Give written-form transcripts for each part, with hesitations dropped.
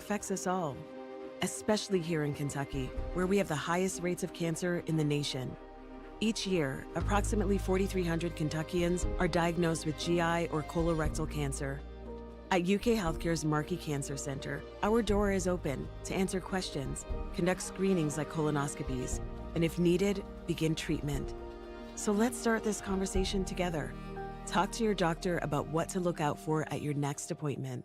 affects us all, especially here in Kentucky, where we have the highest rates of cancer in the nation. Each year, approximately 4,300 Kentuckians are diagnosed with GI or colorectal cancer. At UK Healthcare's Markey Cancer Center, our door is open to answer questions, conduct screenings like colonoscopies, and if needed, begin treatment. So let's start this conversation together. Talk to your doctor about what to look out for at your next appointment.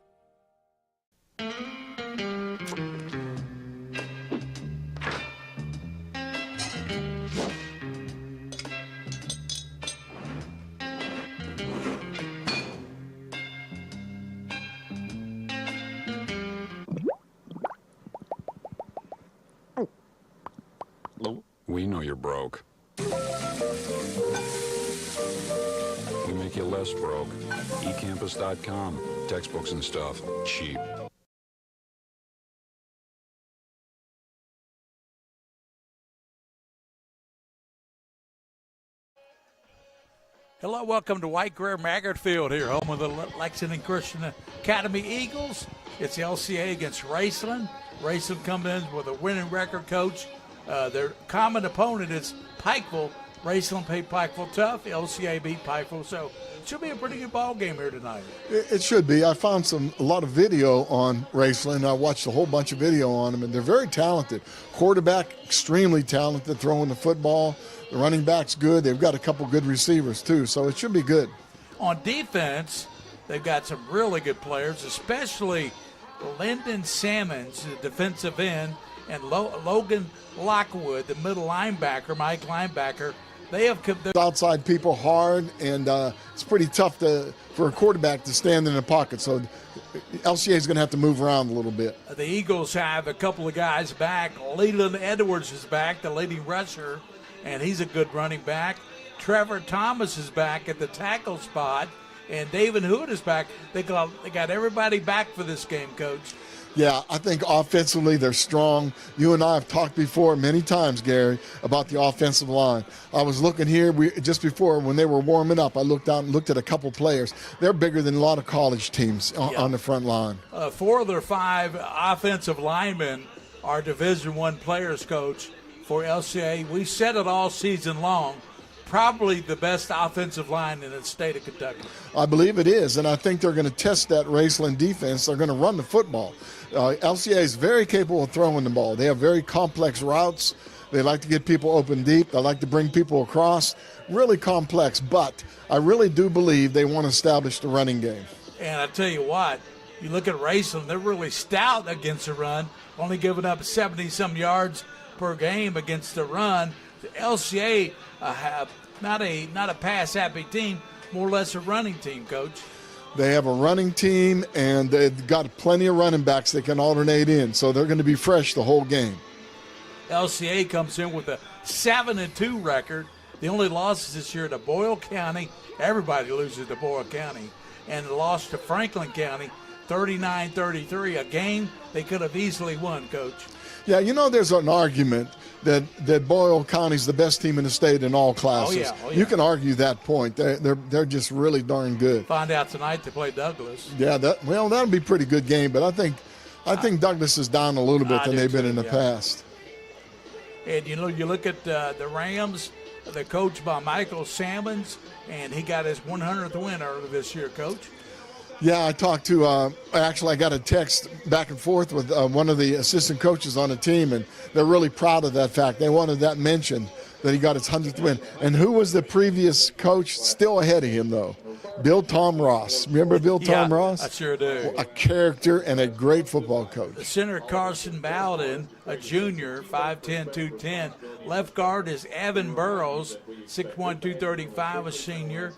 We know you're broke. We make you less broke. eCampus.com. Textbooks and stuff. Cheap. Hello, welcome to White Greer Maggard Field here, home of the Lexington Christian Academy Eagles. It's the LCA against Raceland. Raceland coming in with a winning record, coach. Their common opponent is Pikeville. Raceland played Pikeville tough. LCA beat Pikeville, so it should be a pretty good ball game here tonight. It should be. I found a lot of video on Raceland. I watched a whole bunch of video on them, and they're very talented. Quarterback, extremely talented, throwing the football. The running back's good. They've got a couple good receivers, too, so it should be good. On defense, they've got some really good players, especially Lyndon Sammons, the defensive end, and Logan Lockwood, the middle linebacker, Mike linebacker. They have outside people hard, and it's pretty tough for a quarterback to stand in the pocket. So LCA is going to have to move around a little bit. The Eagles have a couple of guys back. Leland Edwards is back, the leading rusher, and he's a good running back. Trevor Thomas is back at the tackle spot, and David Hood is back. They got everybody back for this game, Coach. Yeah, I think offensively they're strong. You and I have talked before many times, Gary, about the offensive line. I was looking here just before when they were warming up. I looked out and looked at a couple players. They're bigger than a lot of college teams on the front line. 4 of their 5 offensive linemen are Division I players, Coach, for LCA. We said it all season long. Probably the best offensive line in the state of Kentucky. I believe it is, and I think they're going to test that Raceland defense. They're going to run the football. LCA is very capable of throwing the ball. They have very complex routes. They like to get people open deep. They like to bring people across. Really complex, but I really do believe they want to establish the running game. And I tell you what, you look at Raceland, they're really stout against the run, only giving up 70-some yards per game against the run. The LCA have not a pass-happy team, more or less a running team, Coach. They have a running team, and they've got plenty of running backs they can alternate in, so they're going to be fresh the whole game. LCA comes in with a 7-2 record. The only losses this year to Boyle County. Everybody loses to Boyle County. And the loss to Franklin County, 39-33, a game they could have easily won, Coach. Yeah, you know, there's an argument that Boyle County's the best team in the state in all classes. Oh, yeah. You can argue that point. They're just really darn good. Find out tonight they play Douglas. Yeah, that'll be a pretty good game. But I think Douglas is down a little bit than they've been in the past. And you look at the Rams. They're coached by Michael Sammons, and he got his 100th win earlier this year, Coach. Yeah, I talked to, I got a text back and forth with one of the assistant coaches on the team, and they're really proud of that fact. They wanted that mentioned, that he got his 100th win. And who was the previous coach still ahead of him, though? Bill Tom Ross. Remember Bill Tom Ross? I sure do. A character and a great football coach. The center, Carson Bowden, a junior, 5'10", 210. Left guard is Evan Burrows, 6'1", 235, a senior.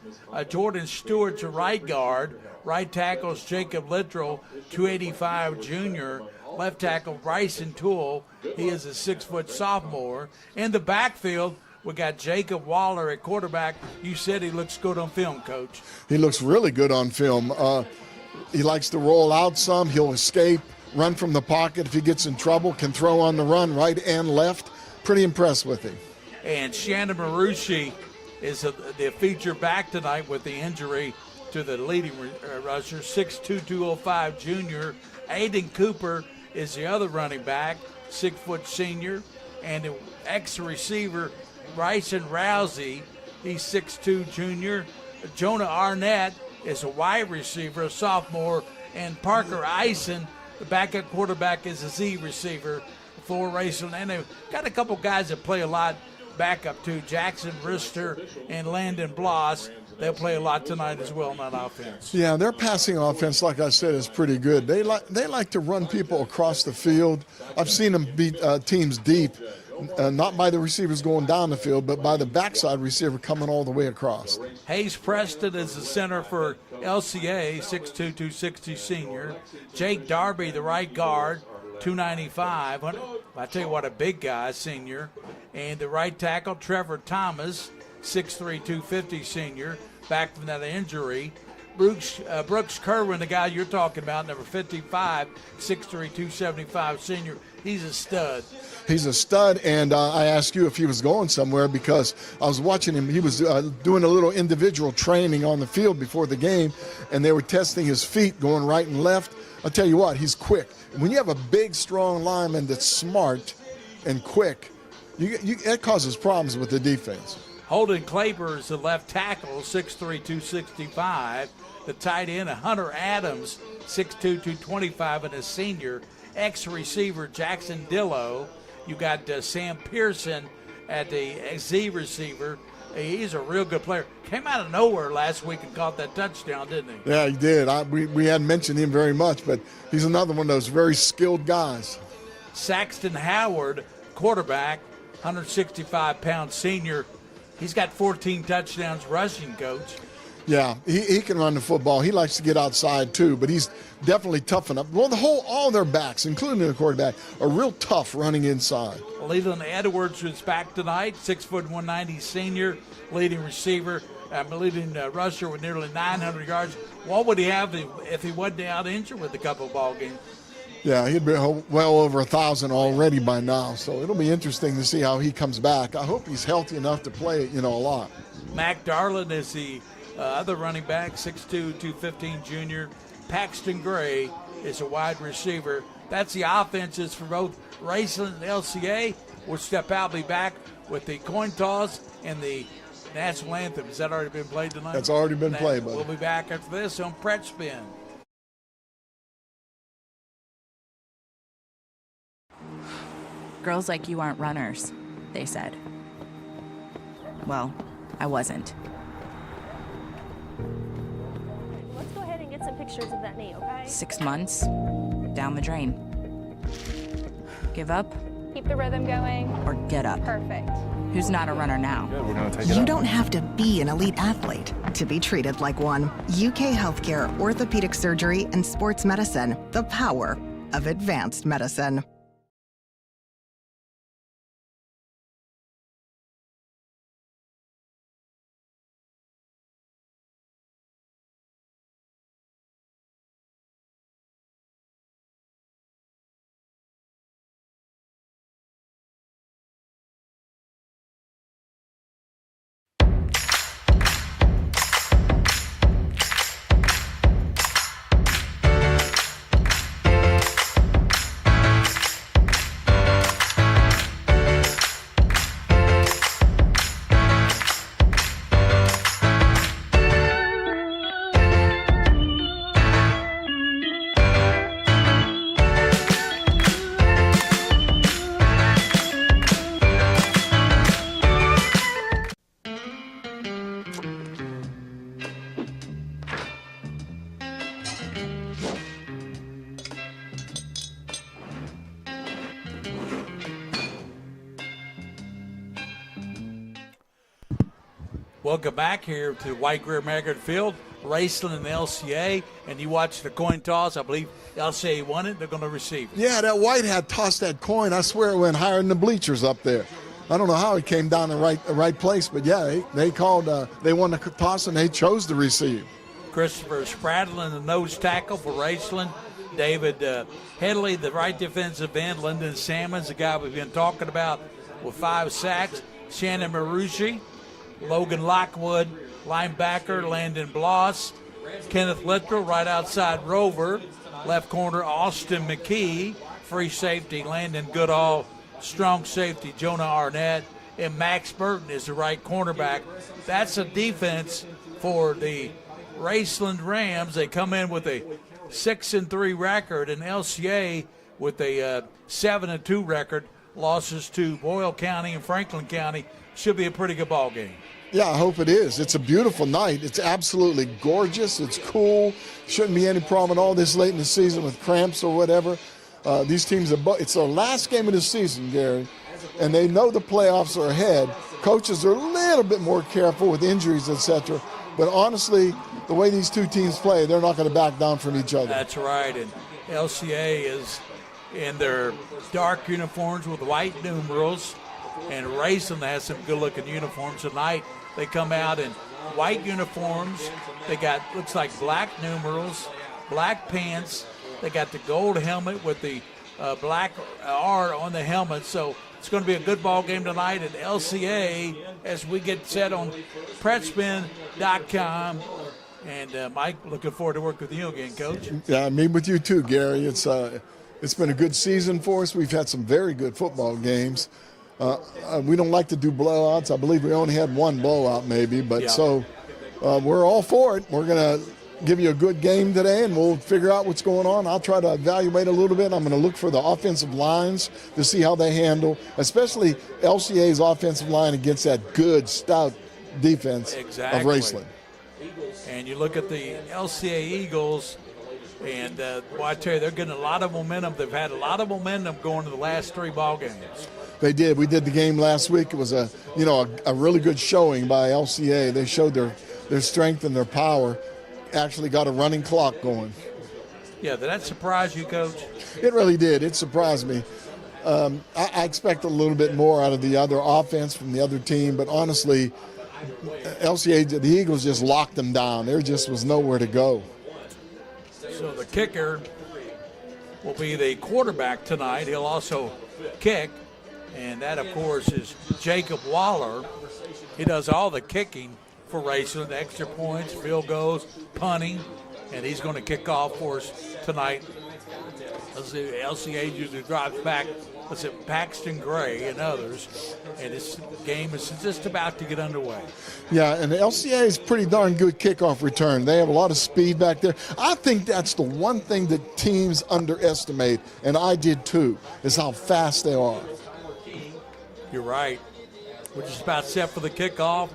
Jordan Stewart's a right guard. Right tackle is Jacob Littrell, 285, junior. Left tackle Bryson Toole, he is a 6-foot sophomore. In the backfield, we got Jacob Waller at quarterback. You said he looks good on film, Coach. He looks really good on film. He likes to roll out some. He'll escape, run from the pocket if he gets in trouble, can throw on the run right and left. Pretty impressed with him. And Shannon Marucci is the feature back tonight with the injury to the leading rusher, 6'2", 205 junior. Aiden Cooper is the other running back, 6-foot senior, and the ex-receiver, Bryson Rousey, he's 6'2", junior. Jonah Arnett is a wide receiver, a sophomore, and Parker Eisen, the backup quarterback, is a Z receiver for Raceland. And they've got a couple guys that play a lot backup too, Jackson Rister and Landon Bloss. They'll play a lot tonight as well in that offense. Yeah, their passing offense, like I said, is pretty good. They like to run people across the field. I've seen them beat teams deep, not by the receivers going down the field, but by the backside receiver coming all the way across. Hayes Preston is the center for LCA, 6'2", 260 senior. Jake Darby, the right guard, 295. I tell you what, a big guy, senior. And the right tackle, Trevor Thomas, 6'3", 250 senior, back from that injury. Brooks Kerwin, the guy you're talking about, number 55, 6'3", 275 senior. He's a stud. He's a stud, and I asked you if he was going somewhere because I was watching him. He was doing a little individual training on the field before the game, and they were testing his feet going right and left. I'll tell you what, he's quick. When you have a big, strong lineman that's smart and quick, it causes problems with the defense. Holden Claber is the left tackle, 6'3", 265. The tight end, Hunter Adams, 6'2", 225, and a senior. Ex-receiver, Jackson Dillo. You got Sam Pearson at the Z receiver. He's a real good player. Came out of nowhere last week and caught that touchdown, didn't he? Yeah, he did. We hadn't mentioned him very much, but he's another one of those very skilled guys. Saxton Howard, quarterback, 165-pound senior. He's got 14 touchdowns rushing, Coach. Yeah, he can run the football. He likes to get outside too, but he's definitely tough enough. Well, all their backs, including the quarterback, are real tough running inside. Leland Edwards was back tonight, 6', 190 senior, leading receiver, leading rusher with nearly 900 yards. What would he have if he wasn't out injured with a couple of ball games? Yeah, he'd be well over 1,000 already by now, so it'll be interesting to see how he comes back. I hope he's healthy enough to play, a lot. Mac Darlin is the other running back, 6'2", 215 junior. Paxton Gray is a wide receiver. That's the offenses for both Raceland and LCA. We'll step out, be back with the coin toss and the national anthem. Has that already been played tonight? That's already been played, buddy. We'll be back after this on Pret Spin. Girls like you aren't runners, they said. Well, I wasn't. Let's go ahead and get some pictures of that knee, okay? 6 months, down the drain. Give up Keep the rhythm going. or get up. Perfect. Who's not a runner now? You don't have to be an elite athlete to be treated like one. UK Healthcare, Orthopedic Surgery, and Sports Medicine. The power of advanced medicine. Welcome back here to White Greer Margaret Field, Raceland and LCA, and you watched the coin toss. I believe LCA won it. They're going to receive it. Yeah, that white hat tossed that coin. I swear it went higher than the bleachers up there. I don't know how it came down the right place, but yeah, they called. They won the toss and they chose to receive. Christopher Spradlin, the nose tackle for Raceland. David Headley, the right defensive end. Lyndon Salmons, the guy we've been talking about with 5 sacks. Shannon Marucci. Logan Lockwood, linebacker. Landon Bloss. Kenneth Littrell, right outside Rover. Left corner, Austin McKee. free safety, Landon Goodall, strong safety, Jonah Arnett, and Max Burton is the right cornerback. That's a defense for the Raceland Rams. They come in with a 6-3 record, and LCA with a 7-2 record. Losses to Boyle County and Franklin County. Should be a pretty good ball game. Yeah, I hope it is. It's a beautiful night. It's absolutely gorgeous. It's cool. Shouldn't be any problem at all this late in the season with cramps or whatever. These teams it's their last game of the season, Gary, and they know the playoffs are ahead. Coaches are a little bit more careful with injuries, etc. But honestly, the way these two teams play, they're not going to back down from each other. That's right. And LCA is in their dark uniforms with white numerals, and Raceland has some good-looking uniforms tonight. They come out in white uniforms. They got, looks like black numerals, black pants. They got the gold helmet with the black R on the helmet. So it's going to be a good ball game tonight at LCA as we get set on Pretspin.com. And Mike, looking forward to working with you again, Coach. Yeah, me with you too, Gary. It's been a good season for us. We've had some very good football games. We don't like to do blowouts. I believe we only had one blowout maybe, but so we're all for it. We're going to give you a good game today, and we'll figure out what's going on. I'll try to evaluate a little bit. I'm going to look for the offensive lines to see how they handle, especially LCA's offensive line against that good, stout defense of Raceland. And you look at the LCA Eagles, and well, I tell you, they're getting a lot of momentum. They've had a lot of momentum going to the last three ball games. They did. We did the game last week. It was a really good showing by LCA. They showed their strength and their power. Actually got a running clock going. Yeah, did that surprise you, Coach? It really did. It surprised me. I expect a little bit more out of the other offense from the other team, but honestly, LCA, the Eagles just locked them down. There just was nowhere to go. So the kicker will be the quarterback tonight. He'll also kick, and that, of course, is Jacob Waller. He does all the kicking for Raceland, extra points, field goals, punting, and he's going to kick off for us tonight. LCA usually drives back, Paxton Gray and others, and this game is just about to get underway. Yeah, and the LCA is pretty darn good kickoff return. They have a lot of speed back there. I think that's the one thing that teams underestimate, and I did too, is how fast they are. You're right. We're just about set for the kickoff.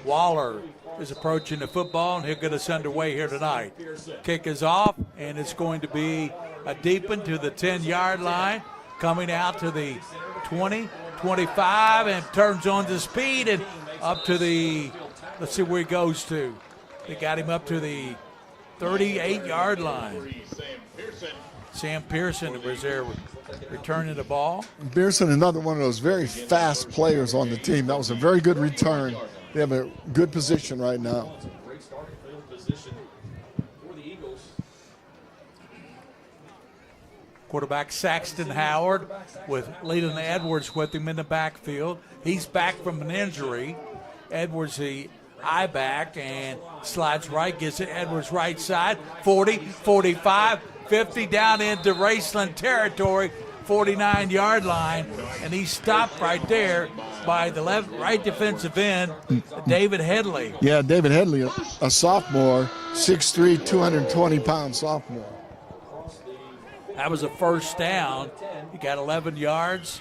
Waller is approaching the football, and he'll get us underway here tonight. Kick is off, and it's going to be a deep one to the 10-yard line, coming out to the 20, 25, and turns on to speed and up to the, let's see where he goes to. They got him up to the 38-yard line. Sam Pearson was there returning the ball. Pearson, another one of those very fast players on the team. That was a very good return. They have a good position right now. Quarterback Saxton Howard with Leland Edwards with him in the backfield. He's back from an injury. Edwards, the eye back, and slides right, gets it Edwards right side, 40, 45, 50, down into Raceland territory, 49-yard line, and he stopped right there by the right defensive end, David Headley. Yeah, David Headley, a sophomore, 6'3", 220-pound sophomore. That was a first down. He got 11 yards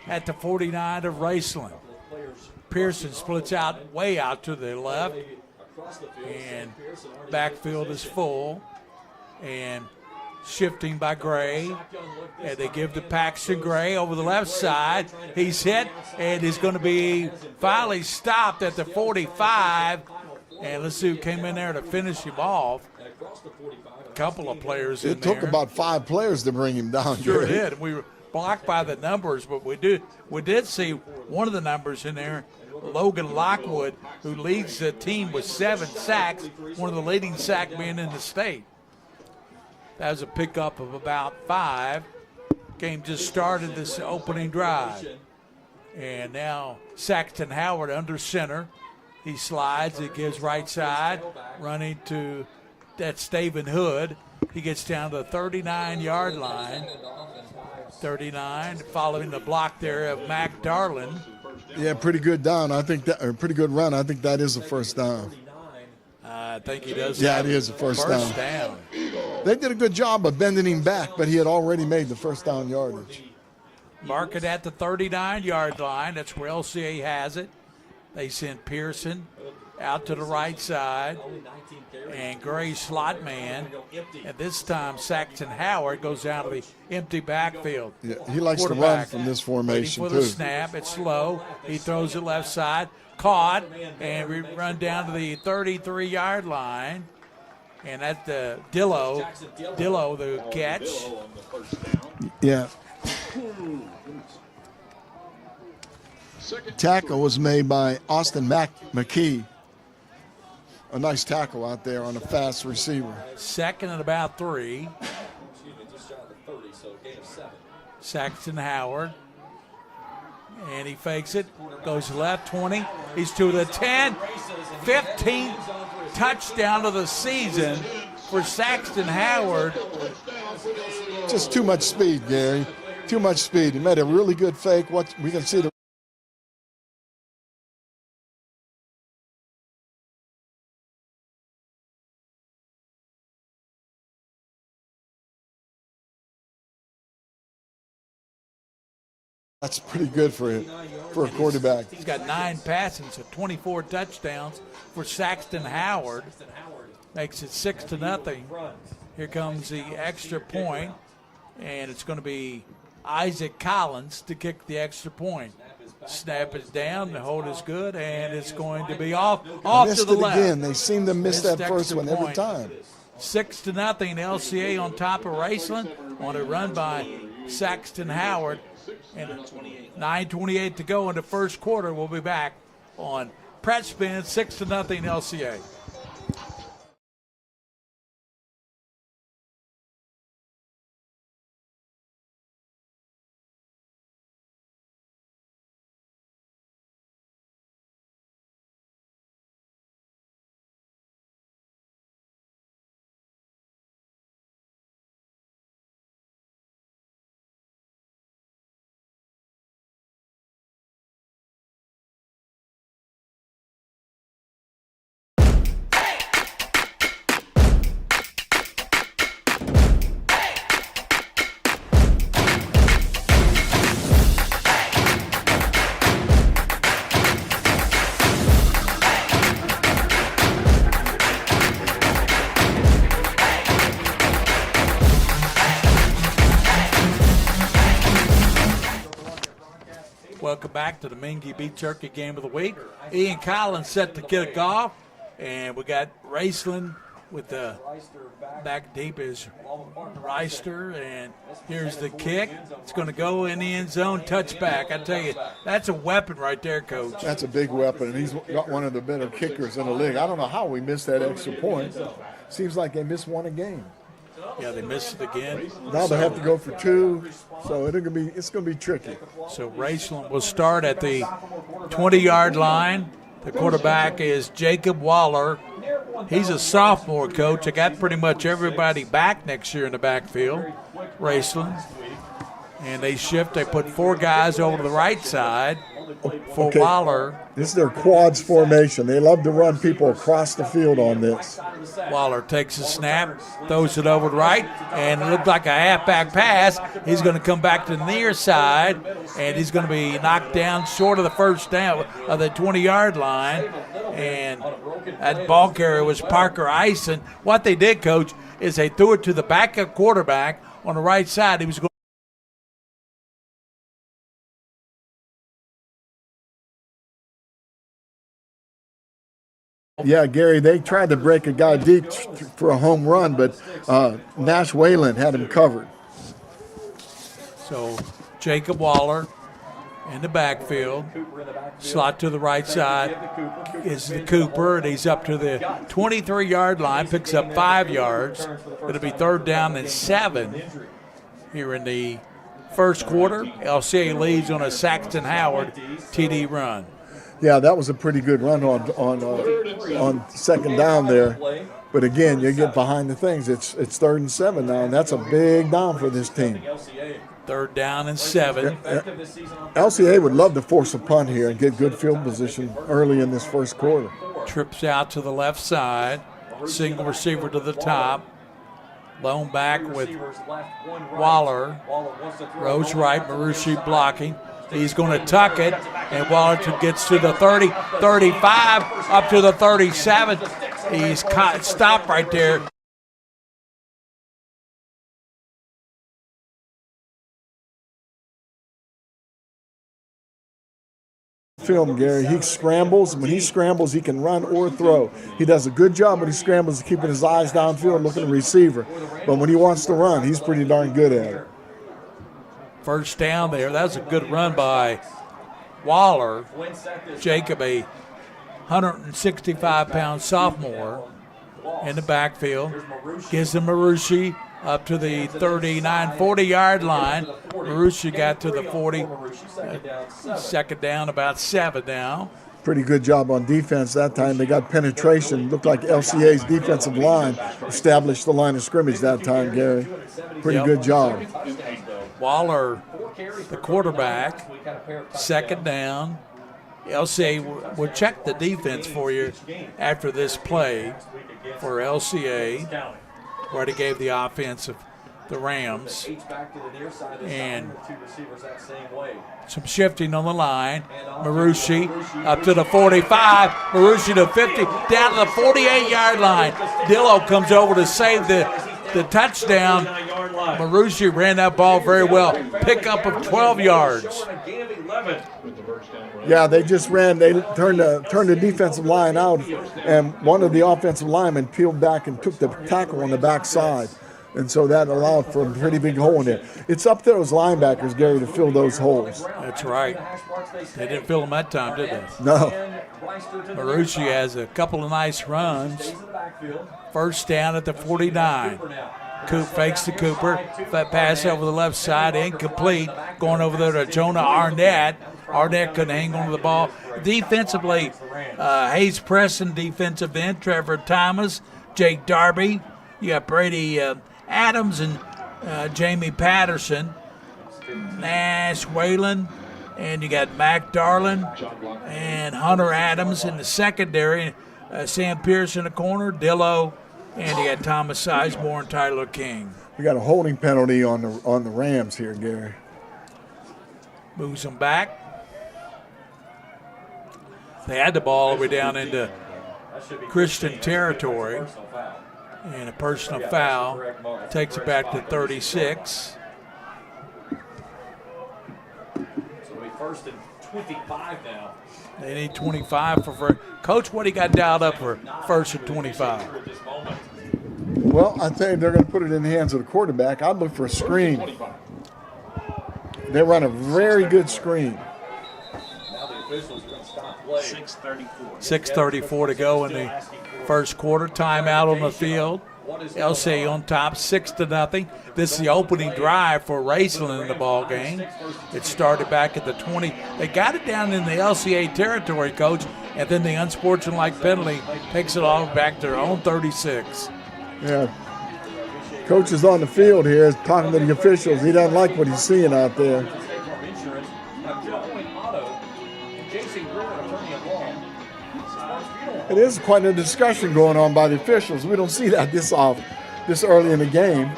at the 49 of Raceland. Pearson splits out way out to the left, and backfield is full, and shifting by Gray, and they give to Paxton Gray over the left side. He's hit, and he's going to be finally stopped at the 45, and let's see who came in there to finish him off. A couple of players in there. It took about 5 players to bring him down. Sure did. We were blocked by the numbers, but we did see one of the numbers in there, Logan Lockwood, who leads the team with 7 sacks, one of the leading sack men in the state. That was a pickup of about 5. Game just started this opening drive. And now Saxton Howard under center. He slides, it gives right side, running to that Staven Hood. He gets down to the 39-yard line. 39, following the block there of Mac Darlin. Yeah, pretty good down. I think that, or pretty good run. I think that is a first down. I think he does. Yeah, it is a first down. They did a good job of bending him back, but he had already made the first down yardage. Mark it at the 39-yard line. That's where LCA has it. They send Pearson out to the right side, and Gray slot man. And this time, Saxon Howard goes down to the empty backfield. Yeah, he likes to run from this formation, waiting for the snap. It's slow. He throws it left side. Caught, and we run down to the 33-yard line. And that's the Dillo, the catch. Yeah. Tackle was made by Austin McKee. A nice tackle out there on a fast receiver. Second and about 3. Saxon Howard. And he fakes it, goes left, 20. He's to the 10. 15th touchdown of the season for Saxton Howard. Just too much speed, Gary. Too much speed. He made a really good fake. What we can see the That's pretty good for a quarterback. He's got 9 passing, so 24 touchdowns for Saxton Howard. Makes it 6-0. Here comes the extra point, and it's going to be Isaac Collins to kick the extra point. Snap is down, the hold is good, and it's going to be off to the left. Again. They seem to miss that first one every time. 6-0, LCA on top of Raceland on a run by Saxton Howard. And 9:28 to go in the first quarter. We'll be back on Pratt Spin, 6-0 LCA. Welcome back to the Mingua Beat Jerky Game of the Week. Ian Collins set to kick off, and we got Raceland with the back deep is Reister, and here's the kick. It's going to go in the end zone, touchback. I tell you, that's a weapon right there, Coach. That's a big weapon, and he's got one of the better kickers in the league. I don't know how we missed that extra point. Seems like they missed one a game. Yeah, they missed it again. Now they have to go for 2, so it's going to be tricky. So Raceland will start at the 20-yard line. The quarterback is Jacob Waller. He's a sophomore, Coach. I got pretty much everybody back next year in the backfield, Raceland. And they shift. They put 4 guys over to the right side for Waller. This is their quads formation. They love to run people across the field on this. Waller takes a snap, throws it over to right, and it looked like a halfback pass. He's going to come back to the near side, and he's going to be knocked down short of the first down of the 20-yard line. And that ball carrier was Parker Eisen. What they did, Coach, is they threw it to the backup quarterback on the right side. He was going. Yeah, Gary, they tried to break a guy deep for a home run, but Nash Wayland had him covered. So Jacob Waller in the backfield, slot to the right side is the Cooper, and he's up to the 23-yard line, picks up 5 yards. It'll be 3rd down and 7 here in the first quarter. LCA leads on a Saxton Howard TD run. Yeah, that was a pretty good run on second down there. But again, you get behind the things. It's 3rd and 7 now, and that's a big down for this team. 3rd down and 7. LCA would love to force a punt here and get good field position early in this first quarter. Trips out to the left side. Single receiver to the top. Lone back with Waller. Rose right, Marucci blocking. He's going to tuck it, and Waller gets to the 30, 35, up to the 37. He's stopped right there. Film, Gary. He scrambles. When he scrambles, he can run or throw. He does a good job when he scrambles, keeping his eyes downfield, looking at the receiver. But when he wants to run, he's pretty darn good at it. First down there. That's a good run by Waller. Jacob, a 165-pound sophomore in the backfield. Gives him Marucci up to the 39, 40-yard line. Marucci got to the 40. Second down, about 7 now. Pretty good job on defense that time. They got penetration. Looked like LCA's defensive line established the line of scrimmage that time, Gary. Pretty good job. Waller, the quarterback, second down. LCA will check the defense for you after this play for LCA, where they gave the offense of the Rams. And some shifting on the line. Marucci up to the 45. Marucci to 50. Down to the 48-yard line. Dillo comes over to save the touchdown. Marucci ran that ball very well. Pickup of 12 yards. Yeah, they just ran. They turned the defensive line out, and one of the offensive linemen peeled back and took the tackle on the backside. And so that allowed for a pretty big hole in there. It's up to those linebackers, Gary, to fill those holes. That's right. They didn't fill them that time, did they? No. Marucci has a couple of nice runs. First down at the 49. Coop fakes to Cooper. That pass over the left side, incomplete. Going over there to Jonah Arnett. Arnett couldn't hang on to the ball. Defensively, Hayes Preston, defensive end. Trevor Thomas, Jake Darby. You got Brady Adams and Jamie Patterson. Nash Whalen. And you got Mac Darlin and Hunter Adams in the secondary. Sam Pierce in the corner. Dillo. And you got Thomas Sizemore and Tyler King. We got a holding penalty on the Rams here, Gary. Moves them back. They had the ball all the way down into Christian territory. And a personal foul takes it back to 36. So we first and 25 now. They need 25 for Coach, what he got dialed up for first and 25? Well, I think they're going to put it in the hands of the quarterback. I'd look for a screen. They run a very good screen. Now the officials are going to stop play. 6:34 to go in the first quarter. Timeout on the field. LCA on top, 6-0. This is the opening drive for Raceland in the ball game. It started back at the 20. They got it down in the LCA territory, Coach, and then the unsportsmanlike penalty takes it all back to their own 36. Yeah. Coach is on the field here talking to the officials. He doesn't like what he's seeing out there. It is quite a discussion going on by the officials. We don't see that this early in the game.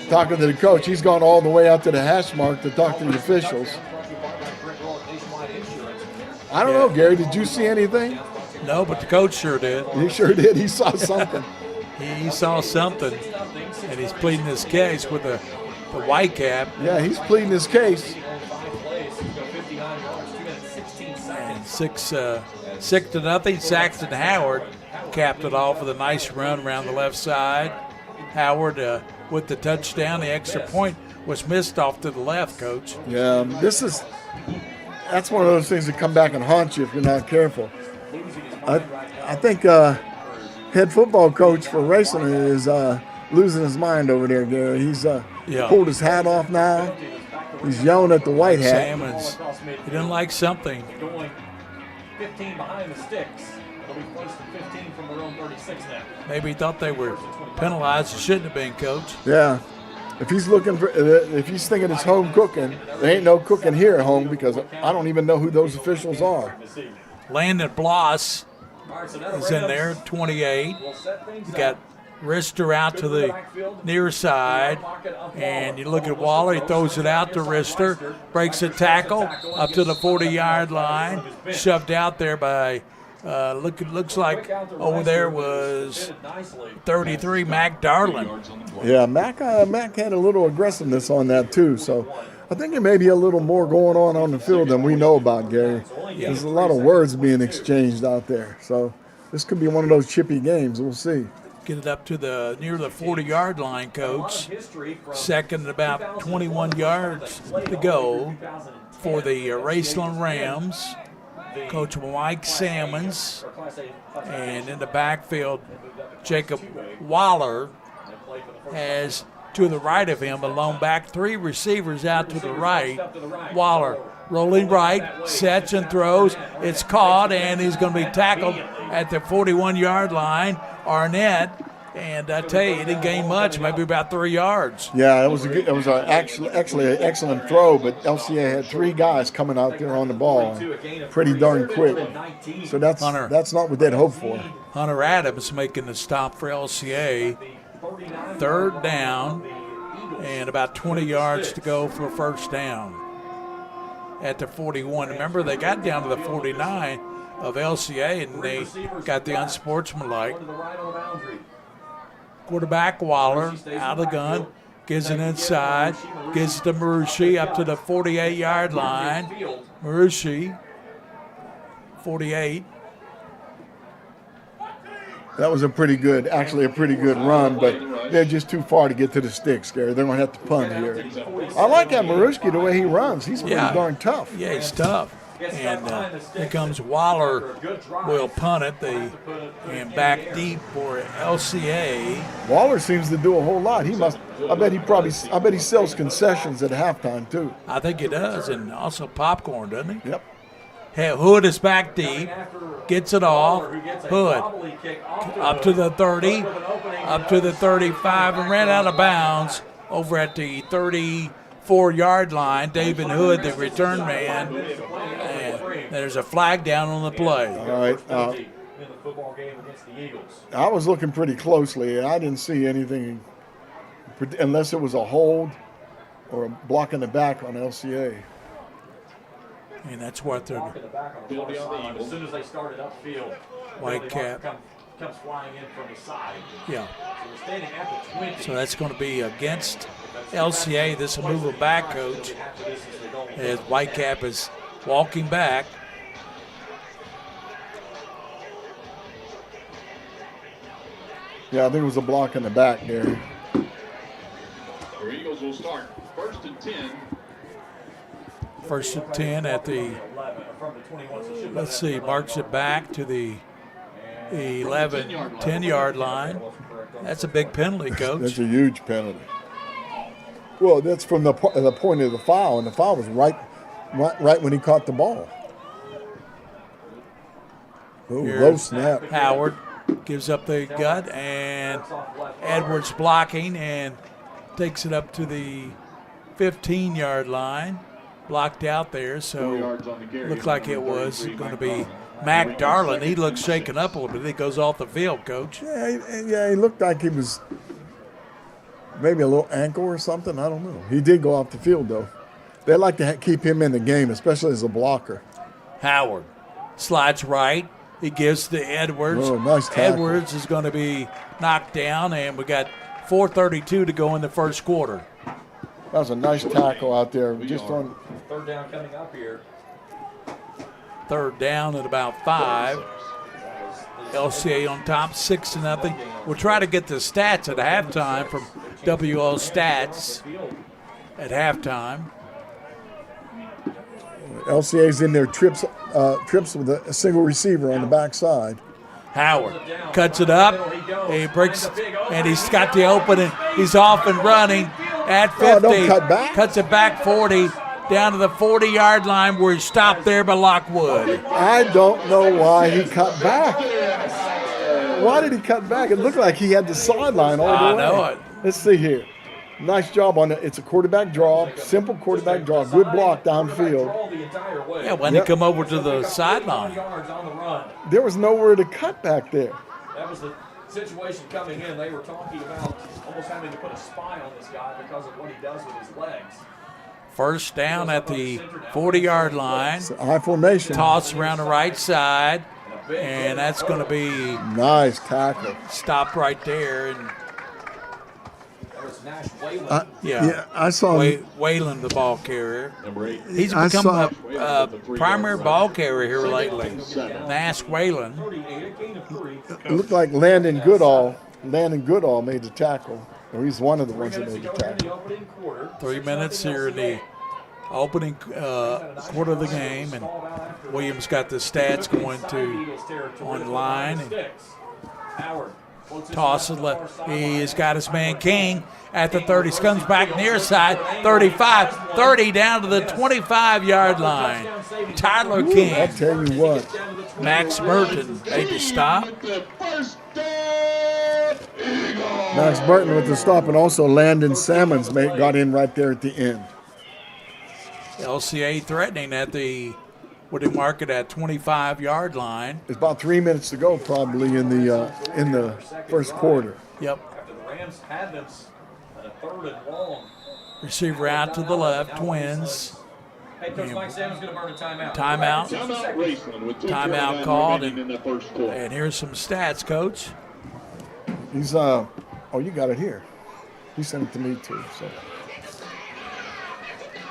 Talking to the coach, he's gone all the way out to the hash mark to talk to the officials. I don't know, Gary, did you see anything? No, but the coach sure did. He sure did. He saw something. He saw something, and he's pleading his case with the white cap. Yeah, he's pleading his case. And 6-0. Saxton Howard capped it off with a nice run around the left side. Howard with the touchdown. The extra point was missed off to the left, Coach. Yeah, that's one of those things that come back and haunt you if you're not careful. I think head football coach for Raceland is losing his mind over there, Gary. He's pulled his hat off now. He's yelling at the white hat. Salmons, he didn't like something. 15 behind the sticks. They'll be first and 15 from their own 36 now. Maybe he thought they were penalized. It shouldn't have been, Coach. Yeah. If he's looking for, if he's thinking it's home cooking, there ain't no cooking here at home because I don't even know who those officials are. Landon Bloss is in there, 28. You got Rister out to the near side, and you look at Waller. He throws it out to Rister, breaks a tackle up to the 40-yard line, shoved out there by. Looks like over there was 33, Mac Darlin. Yeah, Mac had a little aggressiveness on that too. So I think there may be a little more going on the field than we know about, Gary. Yeah. There's a lot of words being exchanged out there. So this could be one of those chippy games. We'll see. Get it up to near the 40-yard line, Coach. Second and about 21 yards to go for the Raceland Rams. Coach Mike Salmons, and in the backfield, Jacob Waller has to the right of him a lone back, 3 receivers out to the right. Waller rolling right, sets and throws. It's caught, and he's going to be tackled at the 41-yard line. Arnett, and I tell you, he didn't gain much, maybe about 3 yards. Yeah, it was actually an excellent throw, but LCA had 3 guys coming out there on the ball, pretty darn quick. So that's not what they'd hoped for. Hunter Adams making the stop for LCA. 3rd down, and about 20 yards to go for first down at the 41. Remember, they got down to the 49 of LCA, and they got the unsportsmanlike. Quarterback Waller out of the gun, gives it inside, gives it to Marushi up to the 48-yard line. Marushi, 48. That was a pretty good run, but they're just too far to get to the sticks, Gary. They're going to have to punt here. I like that Maruski, the way he runs. He's pretty darn tough. Yeah, he's tough. And here comes Waller, will punt it, and back deep for LCA. Waller seems to do a whole lot. I bet he sells concessions at halftime too. I think he does, and also popcorn, doesn't he? Yep. Hey, Hood is back deep, gets it off. Hood up to the 30, up to the 35, and ran out of bounds over at the 34-yard line. David Hood, the return man, and there's a flag down on the play. All right. I was looking pretty closely, and I didn't see anything unless it was a hold or a block in the back on LCA. And that's what they're. As soon as they started upfield, Whitecap comes flying in from the side. Yeah. So we're standing at the 20. So that's going to be against LCA. This will move them back, Coach, as Whitecap is walking back. Yeah, I think it was a block in the back, Gary. Your Eagles will start 1st and 10. 1st and 10 at the, let's see, marks it back to the 10-yard line. That's a big penalty, Coach. That's a huge penalty. Well, that's from the point of the foul, and the foul was right when he caught the ball. Oh, low snap. Howard gives up the gut, and Edwards blocking and takes it up to the 15-yard line. Blocked out there, so looked like it was going to be Mac Darlin. He looks shaken up a little bit. He goes off the field, Coach. Yeah, he looked like he was maybe a little ankle or something. I don't know. He did go off the field, though. They like to keep him in the game, especially as a blocker. Howard slides right. He gives to Edwards. Oh, nice tackle. Edwards is going to be knocked down, and we got 4:32 to go in the first quarter. That was a nice tackle out there. Just on 3rd down coming up here. 3rd down at about 5. LCA on top, 6-0. We'll try to get the stats at halftime from WO Stats at halftime. LCA's in their trips with a single receiver on the backside. Howard cuts it up, he breaks, and he's got the open, and he's off and running at 50. Oh, don't cut back. Cuts it back 40, down to the 40-yard line where he stopped there by Lockwood. I don't know why he cut back. Why did he cut back? It looked like he had the sideline all the way. I know it. Let's see here. Nice job on it. It's a quarterback draw, simple quarterback draw, good block downfield. Yeah, when he come over to the sideline. There was nowhere to cut back there. That was the situation coming in. They were talking about almost having to put a spy on this guy because of what he does with his legs. First down at the 40-yard line. High formation. Toss around the right side, and that's going to be nice tackle. Stopped right there. And yeah, I saw Wayland, the ball carrier. He's become a primary ball carrier here lately. Nash Wayland. It looked like Landon Goodall made the tackle. Or he's one of the ones that made the tackle. 3 minutes here in the opening quarter of the game, and Williams got the stats going to online. And tosses left. He has got his man King at the 30. Comes back near side. 35, 30 down to the 25-yard line. Tyler King. I tell you what. Max Burton made the stop. Max Burton with the stop, and also Landon Salmons got in right there at the end. LCA threatening at the, what they mark it at, 25-yard line. It's about 3 minutes to go, probably in the first quarter. Yep. After the Rams had them at a 3rd and long. Receiver out to the left, Twins. Hey, Coach Mike Salmon's going to burn a timeout. Timeout called, and here's some stats, Coach. He's oh, you got it here. You sent it to me too.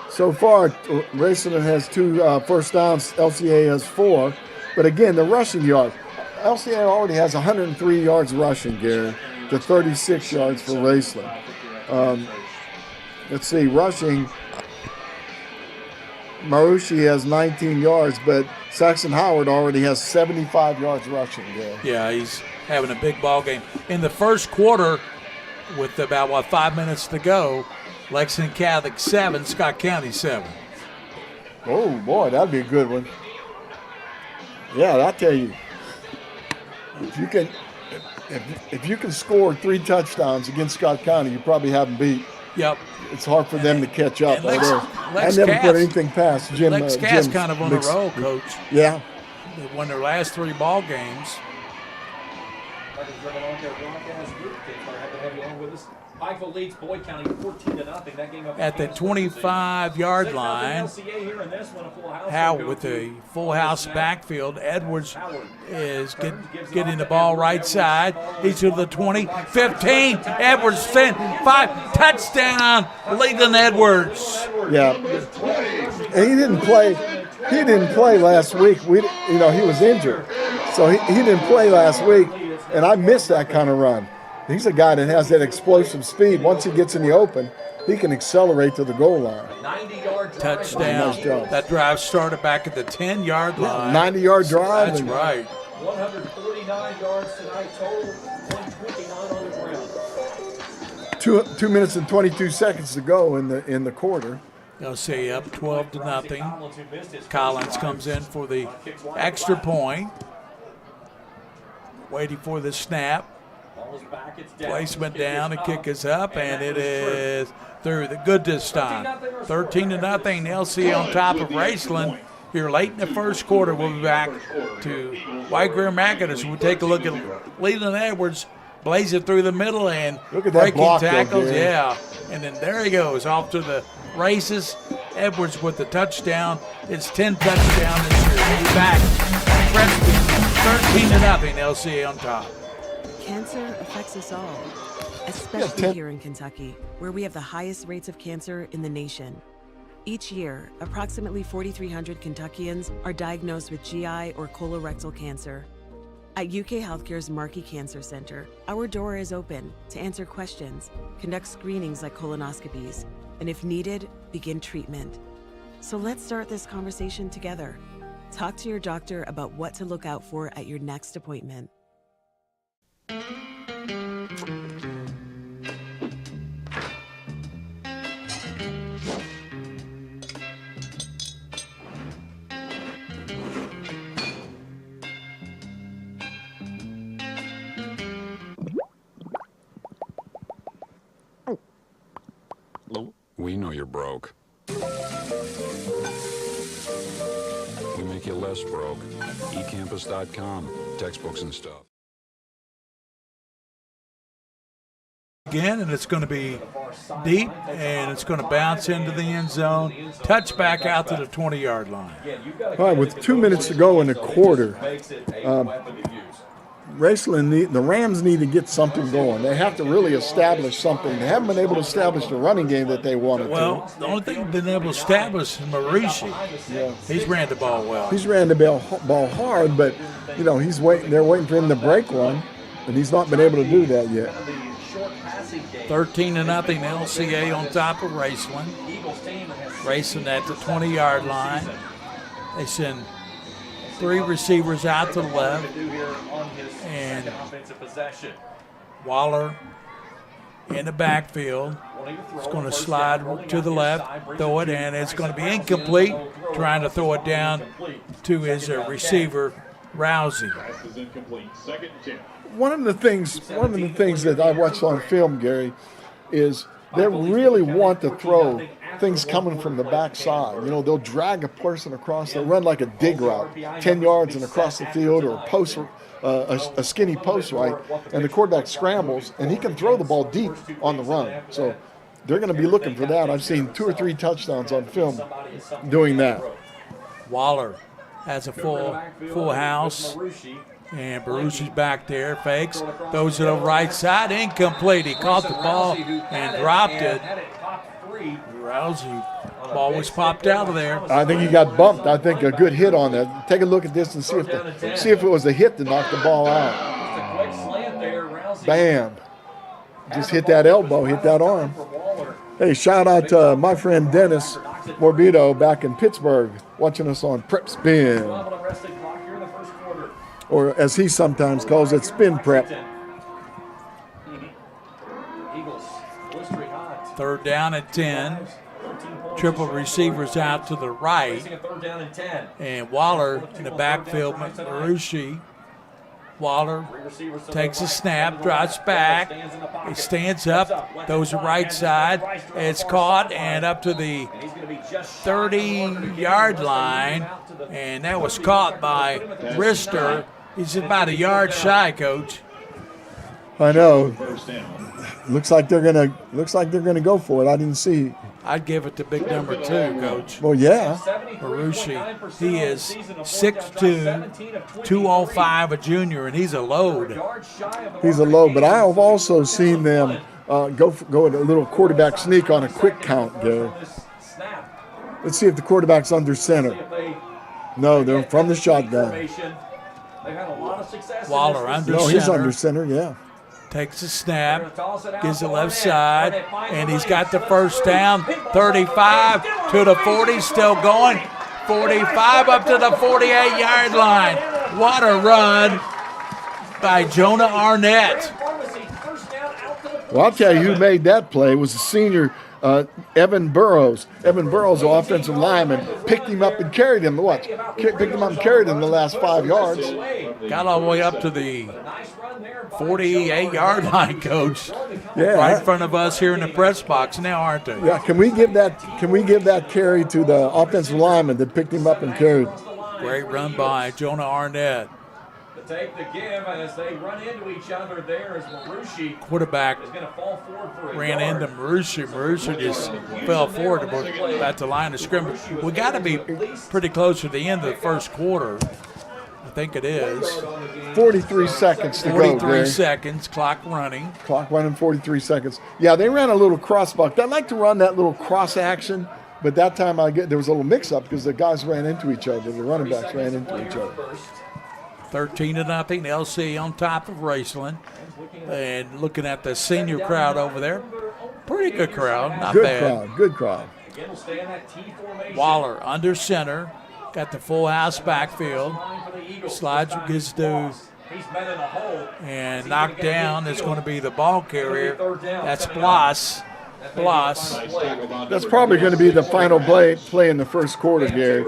So far, Raceland has 2 first downs. LCA has 4. But again, the rushing yards. LCA already has 103 yards rushing, Gary, to 36 yards for Raceland. Let's see, rushing. Marushi has 19 yards, but Saxon Howard already has 75 yards rushing, Gary. Yeah, he's having a big ball game. In the first quarter, with about 5 minutes to go, Lexington Catholic 7, Scott County 7. Oh boy, that'd be a good one. Yeah, I tell you, if you can score 3 touchdowns against Scott County, you probably have them beat. Yep. It's hard for them to catch up. Lex I never put anything past Jim. Lex Cass kind of on a roll, Coach. Yeah. They won their last 3 ball games. Pikeville leads Boyd County 14-0. That game up at the 25-yard line. Howard with a full house backfield. Edwards is getting the ball right side. He's to the 20, 15. Edwards 10, 5. Touchdown, Leland Edwards. Yeah, and he didn't play. He didn't play last week. He was injured, so he didn't play last week. And I missed that kind of run. He's a guy that has that explosive speed. Once he gets in the open, he can accelerate to the goal line. 90-yard touchdown. Nice job. That drive started back at the 10-yard line. 90-yard drive. That's right. 149 yards tonight total. 129 on the ground. 2 minutes and 22 seconds to go in the quarter. They'll say up 12-0. Collins comes in for the extra point. Waiting for the snap. Placement down, the kick is up, and it is through. The good this time. 13-0. LCA on top of Raceland here late in the first quarter. We'll be back to White Grier Mackinus. We'll take a look at Leland Edwards blazing through the middle and breaking tackles. Yeah, and then there he goes off to the races. Edwards with the touchdown. It's 10 touchdowns this year. He'll be back. Freshman, 13-0. LCA on top. Cancer affects us all, especially here in Kentucky, where we have the highest rates of cancer in the nation. Each year, approximately 4,300 Kentuckians are diagnosed with GI or colorectal cancer. At UK Healthcare's Markey Cancer Center, our door is open to answer questions, conduct screenings like colonoscopies, and if needed, begin treatment. So let's start this conversation together. Talk to your doctor about what to look out for at your next appointment. you're broke. We make you less broke. eCampus.com. Textbooks and stuff. Again, and it's going to be deep, and it's going to bounce into the end zone, touch back out to the 20-yard line. All right, with 2 minutes to go in the quarter, Raceland, the Rams need to get something going. They have to really establish something. They haven't been able to establish the running game that they wanted Well, the only thing they've been able to establish is Marucci. Yeah. He's ran the ball well. He's ran the ball hard, but you know he's waiting. They're waiting for him to break one, and he's not been able to do that yet. 13-0 LCA on top of Raceland. Raceland at the 20-yard line. They send 3 receivers out to the left, and Waller in the backfield. It's going to slide to the left, throw it, and it's going to be incomplete, trying to throw it down to his receiver, Rousey. One of the things that I watched on film, Gary, is they really want to throw things coming from the backside. You know, they'll drag a person across. They'll run like a dig route, 10 yards and across the field, or a post, a skinny post right, and the quarterback scrambles, and he can throw the ball deep on the run. So they're going to be looking for that. I've seen 2 or 3 touchdowns on film doing that. Waller has a full house. And Baruchi's back there, fakes, throws it to the right side, incomplete. He caught the ball and dropped it. Rousey, ball was popped out of there. I think he got bumped. I think a good hit on that. Take a look at this and see if it was a hit to knock the ball out. Bam. Just hit that elbow, hit that arm. Hey, shout out to my friend Dennis Morbido back in Pittsburgh, watching us on Prep Spin, or as he sometimes calls it, Spin Prep. 3rd down and 10. Triple receivers out to the right. And Waller in the backfield, Marucci. Waller takes a snap, drops back. He stands up, throws the right side. It's caught and up to the 30-yard line. And that was caught by Rister. He's about a yard shy, Coach. I know. Looks like they're gonna go for it. I didn't see. I'd give it to big number 2, Coach. Well, yeah. Marucci. He is 6'2", 205, a junior, and he's a load. He's a load, but I have also seen them go with a little quarterback sneak on a quick count, Gary. Let's see if the quarterback's under center. No, they're from the shotgun. Waller under center. No, he's under center, yeah. Takes a snap, gives the left side, and he's got the first down. 35 to the 40, still going. 45 up to the 48-yard line. What a run by Jonah Arnett. Well, I'll tell you who made that play was the senior Evan Burrows. Evan Burrows, the offensive lineman, picked him up and carried him. Watch, picked him up and carried him the last 5 yards. Got all the way up to the 48-yard line, Coach. Yeah, right in front of us here in the press box now, aren't they? Yeah, can we give that carry to the offensive lineman that picked him up and carried? Great run by Jonah Arnett. Take the give, and as they run into each other there as Marucci quarterback is going to fall forward for a ran yard. into Marucci. Marucci just fell forward at the line of scrimmage. We got to be pretty close to the end of the first quarter. I think it is. 43 seconds to go, 43 seconds, clock running. Clock running, 43 seconds. Yeah, they ran a little crossbuck. I like to run that little cross action, but that time there was a little mix-up because the guys ran into each other. The running backs ran into each other. 13-0, LCA on top of Raceland. And looking at the senior crowd over there, pretty good crowd, not bad. Good crowd. Waller under center, got the full house backfield. Slides gets to and knocked down is going to be the ball carrier. That's Bloss. That's probably going to be the final play in the first quarter, Gary.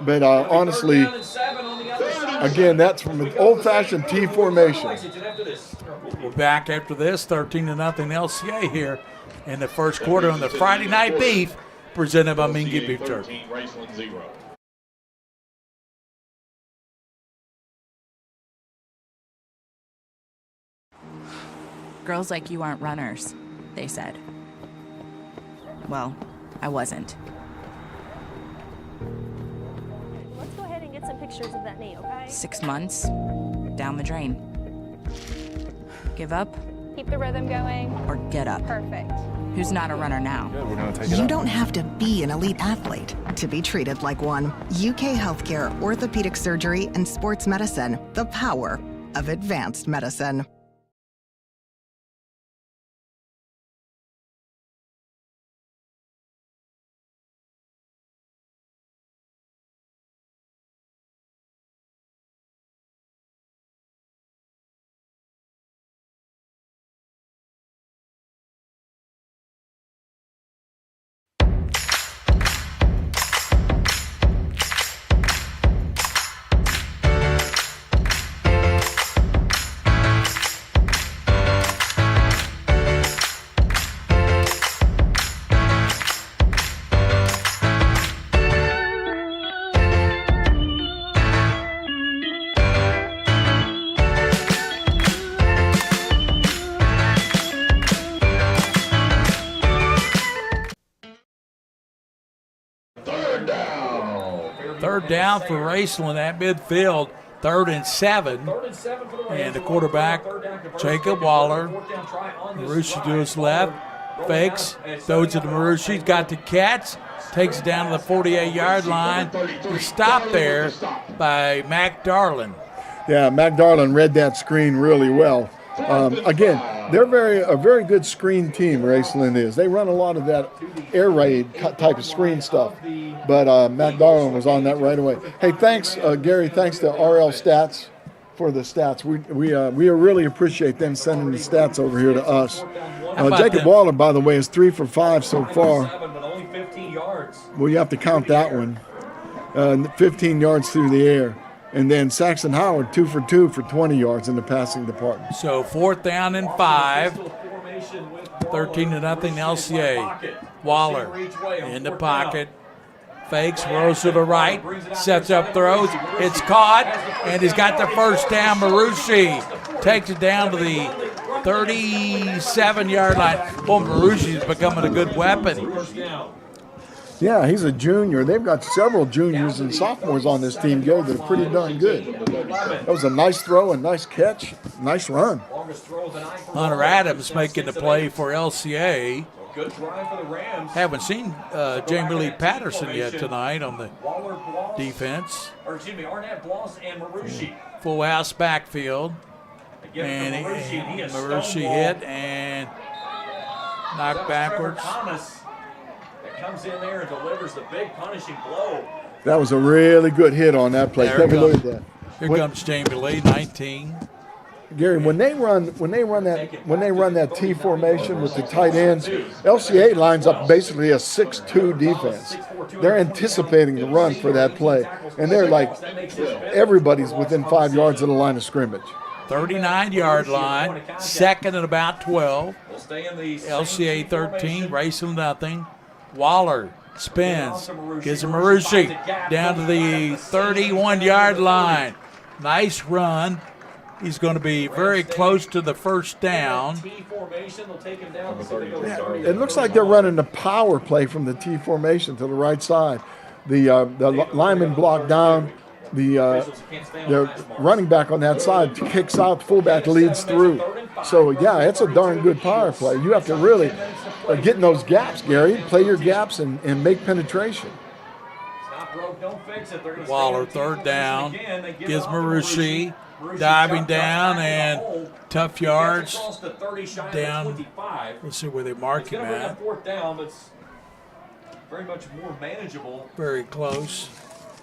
But honestly, again, that's from an old-fashioned T formation. We're back after this, 13-0 LCA here in the first quarter on the Friday Night Beef, presented by Mingua Beef Jerky. Raceland 0. Girls like you aren't runners, they said. Well, I wasn't. Let's go ahead and get some pictures of that knee, okay? 6 months, down the drain. Give up Keep the rhythm going. or get up? Perfect. Who's not a runner now? You don't have to be an elite athlete to be treated like one. UK Healthcare, Orthopedic Surgery, and Sports Medicine. The power of advanced medicine. Third down for Raceland at midfield. 3rd and 7. And the quarterback, Jacob Waller. Marushi to his left. Fakes. Throws it to Marushi. He's got the catch. Takes it down to the 48-yard line. He's stopped there by Mac Darlin. Yeah, Mac Darlin read that screen really well. Again, they're a very good screen team, Raceland is. They run a lot of that air raid type of screen stuff. But Mac Darlin was on that right away. Hey, thanks, Gary. Thanks to RL Stats for the stats. We really appreciate them sending the stats over here to us. Jacob Waller, by the way, is 3 for 5 so far. Well, you have to count that one. 15 yards through the air. And then Saxon Howard, 2 for 2 for 20 yards in the passing department. So 4th down and 5. 13-0 LCA. Waller in the pocket. Fakes, rolls to the right, sets up throws. It's caught, and he's got the first down. Marushi takes it down to the 37-yard line. Well, Marushi's becoming a good weapon. Yeah, he's a junior. They've got several juniors and sophomores on this team, Gary, that are pretty darn good. That was a nice throw, a nice catch, nice run. Hunter Adams making the play for LCA. Good drive for the Rams. Haven't seen Jamie Lee Patterson yet tonight on the defense. Arnett, Bloss, and Marushi. Full house backfield. And Marushi hit and knocked backwards. Thomas that comes in there and delivers the big punishing blow. That was a really good hit on that play. Take a look at that. Here comes Jamie Lee, 19. Gary, when they run that T formation with the tight ends, LCA lines up basically a 6-2 defense. They're anticipating the run for that play, and they're like everybody's within 5 yards of the line of scrimmage. 39-yard line, 2nd and about 12. LCA 13, Raceland nothing. Waller spins, gives him Marushi down to the 31-yard line. Nice run. He's going to be very close to the first down. It looks like they're running the power play from the T formation to the right side. The lineman blocked down. The running back on that side kicks out, fullback leads through. So, yeah, it's a darn good power play. You have to really get in those gaps, Gary. Play your gaps and make penetration. Waller, 3rd down, gives Marushi. Diving down and tough yards down. Let's see where they mark him at. Very much more manageable. Very close.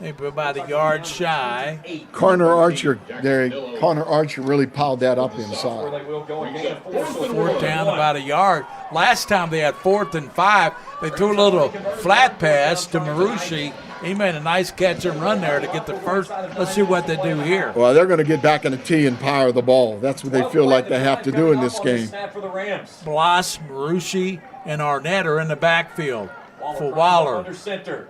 Maybe about a yard shy. Connor Archer really piled that up inside. 4th down, about a yard. Last time they had 4th and 5. They threw a little flat pass to Marushi. He made a nice catch and run there to get the first. Let's see what they do here. Well, they're going to get back in the tee and power the ball. That's what they feel like they have to do in this game. Bloss, Marushi, and Arnett are in the backfield for Waller. Under center.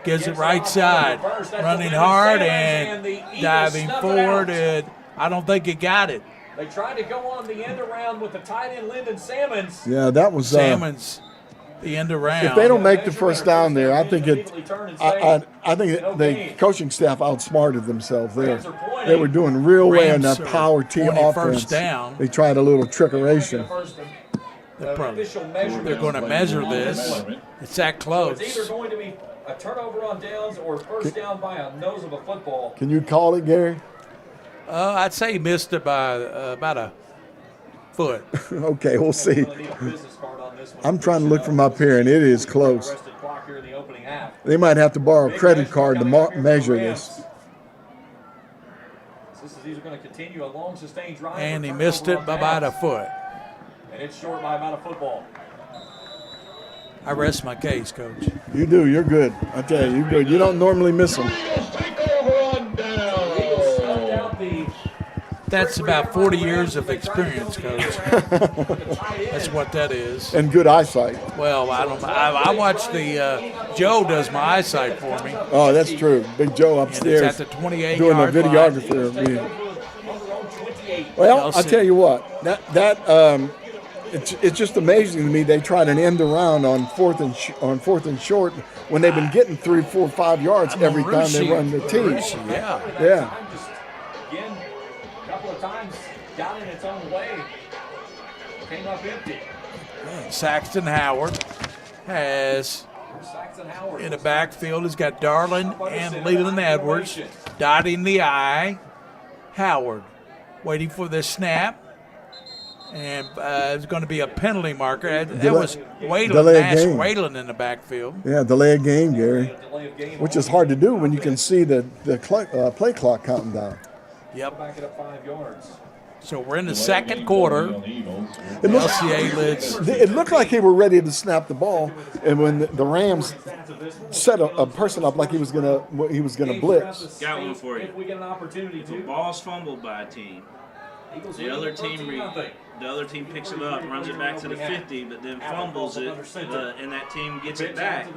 Gives it right side, running hard and diving forward, and I don't think he got it. They tried to go on the end around with the tight end Lyndon Salmons. Yeah, that was Salmons, the end around. If they don't make the first down there, I think I think the coaching staff outsmarted themselves there. They were doing real well in that power T offense. First down. They tried a little trickeration. They're going to measure this. It's that close. It's either going to be a turnover on downs or first down by a nose of a football. Can you call it, Gary? I'd say he missed it by about a foot. Okay, we'll see. I'm trying to look from up here, and it is close. They might have to borrow a credit card to measure this. This is either going to continue a long sustained drive. And he missed it by about a foot. And it's short by about a football. I rest my case, Coach. You do. You're good. I tell you, you're good. You don't normally miss them. That's about 40 years of experience, Coach. That's what that is. And good eyesight. Well, I watch the Joe does my eyesight for me. Oh, that's true. Big Joe upstairs at the 28 doing a yard videographer. Well, I'll tell you what. It's just amazing to me. They tried an end around on fourth and short when they've been getting 3, 4, 5 yards every time they run the team. Yeah. Yeah. Again, a couple of times got in its own way. Came up empty. Saxton Howard has in the backfield. He's got Darlin and Leland Edwards dotting the I. Howard waiting for the snap. And it's going to be a penalty marker. That was Wayland in the backfield. Yeah, delay a game, Gary, which is hard to do when you can see the play clock counting down. Yep. Back it up 5 yards. So we're in the second quarter. LCA leads. It looked like they were ready to snap the ball, and when the Rams set a person up like he was gonna blitz. Got one for you. If we get an opportunity to. The ball's fumbled by a team. The other team picks it up, runs it back to the 50, but then fumbles it, and that team gets it back.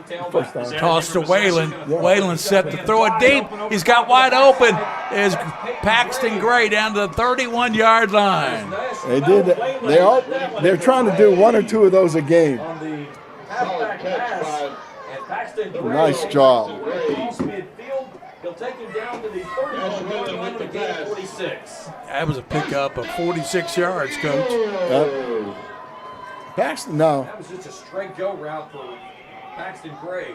Toss to Wayland. Wayland set to throw it deep. He's got wide open. Is Paxton Gray down to the 31-yard line. They did. They're trying to do 1 or 2 of those a game. Nice job. He'll take him down to the 31-yard line to gain 46. That was a pickup of 46 yards, Coach. Paxton, no. That was just a straight go route for Paxton Gray.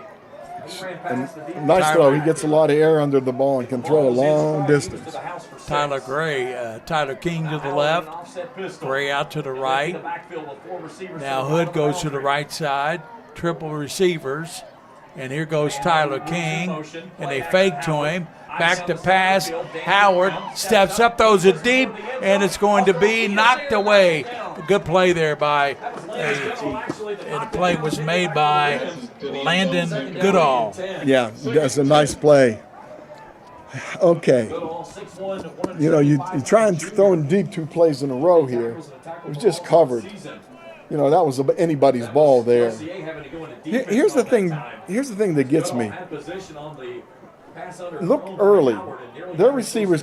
He ran past the defense. Nice throw. He gets a lot of air under the ball and can throw a long distance. Tyler Gray, Tyler King to the left, Gray out to the right. Now Hood goes to the right side, triple receivers. And here goes Tyler King, and they fake to him. Back to pass. Howard steps up, throws it deep, and it's going to be knocked away. A good play there and the play was made by Landon Goodall. Yeah, that's a nice play. Okay. You know, you try and throw in deep 2 plays in a row here. It was just covered. You know, that was anybody's ball there. Here's the thing that gets me. Look early. Our receivers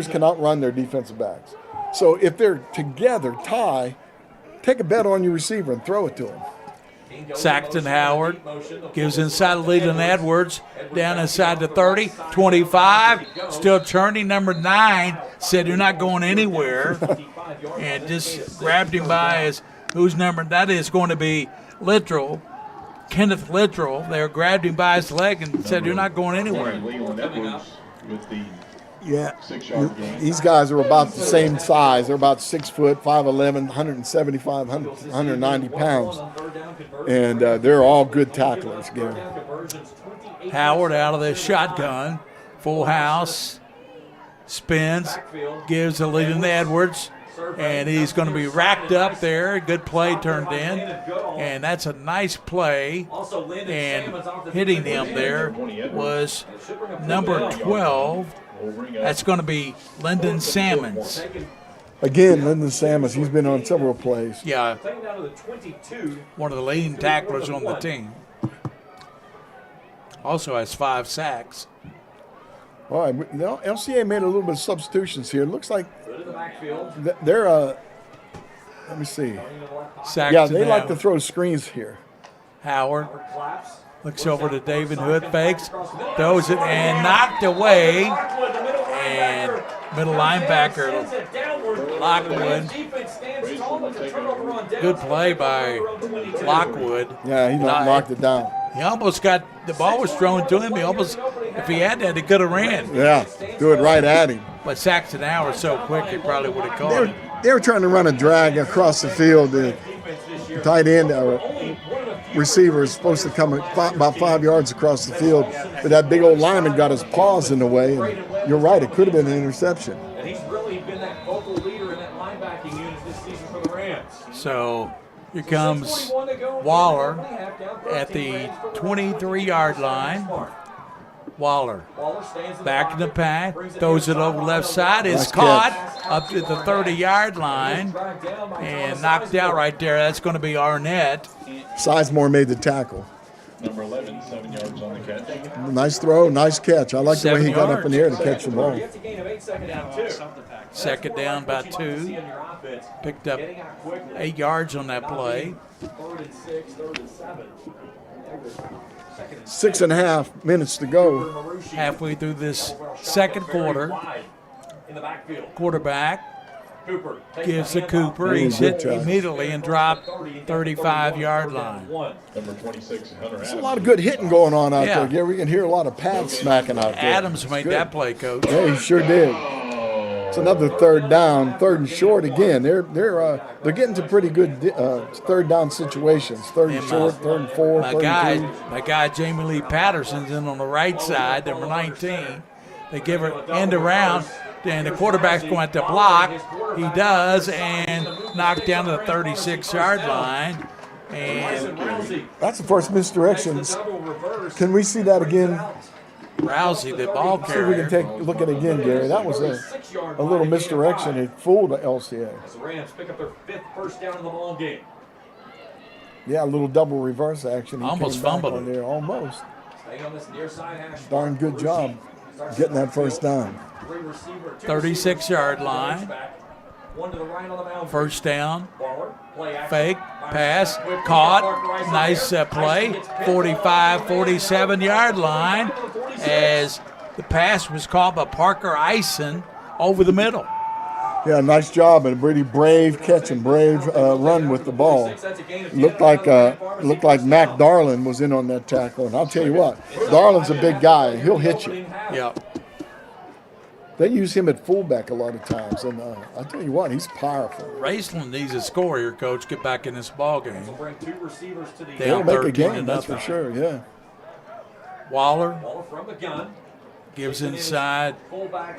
can outrun their defensive backs. So if they're together, tie, take a bet on your receiver and throw it to him. Saxton Howard gives inside Leland Edwards, down inside the 30, 25, still churning. Number 9 said you're not going anywhere, and just grabbed him by his. Whose number that is going to be Littrell, Kenneth Littrell. They grabbed him by his leg and said, "You're not going anywhere." Yeah, these guys are about the same size. They're about 6 foot, 5'11", 175, 190 pounds, and they're all good tacklers. Gary. Howard out of the shotgun, full house, spins, gives a lead to Edwards. And he's going to be racked up there. Good play turned in. And that's a nice play. And hitting him there was number 12. That's going to be Lyndon Salmons. Again, Lyndon Samus, he's been on several plays. Yeah, Taken down to the 22. one of the leading tacklers on the team. Also has 5 sacks. All right, LCA made a little bit of substitutions here. It looks like Good in the backfield. they're, let me see. Sacks Yeah, to they like them. to throw screens here. Howard Claps. looks over to David Hood, fakes, throws it, and knocked away. And middle linebacker Lockwood. Good play by Lockwood. Yeah, he knocked it down. He almost got the ball was thrown to him. He almost, if he had that, he could have ran. Yeah, threw it right at him. But Saxon Hour was so quick, he probably would have caught it. They were trying to run a drag across the field. The tight end receiver is supposed to come about 5 yards across the field, but that big old lineman got his paws in the way. And you're right, it could have been an interception. And he's really been that vocal leader in that linebacking unit this season for the Rams. So here comes Waller at the 23-yard line. Waller back in the pack, throws it over left side, is caught up to the 30-yard line and knocked out right there. That's going to be Arnett. Sizemore made the tackle. Number 11, 7 yards on the catch. Nice throw, nice catch. I like the way he got up in the air to catch the ball. Second down by 2. Picked up 8 yards on that play. 6.5 minutes to go. Halfway through this second quarter. Quarterback gives to Cooper. He's hit immediately and dropped 35-yard line. Number 26, Hunter There's a lot of good hitting going on out Yeah. there. Yeah, we can hear a lot of pads smacking out there. Adams made that play, Coach. Yeah, he sure did. It's another third down, third and short again. They're getting to pretty good third down situations. Third and short, third and 4, third and 3. My guy Jamie Lee Patterson's in on the right side, number 19. They give her end around, and the quarterback's going to block. He does, and knocked down to the 36-yard line. And That's the first misdirection. Can we see that again? Rousey, the ball See if we can carrier. take a look at it again, Gary. That was a little misdirection. It fooled the LCA. The Rams pick up their 5th first down in the ball game. Yeah, a little double reverse action. He Almost came back fumbled on it. there, almost. Staying on this near side hash. Darn good job getting that first down. 36-yard line. One to the right on the mound. First down. Baller, play action. Fake, pass, caught. Nice play. 45, 47-yard line as the pass was caught by Parker Eisen over the middle. Yeah, nice job and a pretty brave catch and brave run with the ball. Looked like Mac Darlin was in on that tackle, and I'll tell you what, Darlin's a big guy. He'll hit you. Yep. They use him at fullback a lot of times, and I'll tell you what, he's powerful. Raceland needs a score here, Coach. Get back in this ball game. Bring 2 receivers to the They'll Down make a 13 game, that's for sure. Yeah. Waller Baller from the gun. gives inside,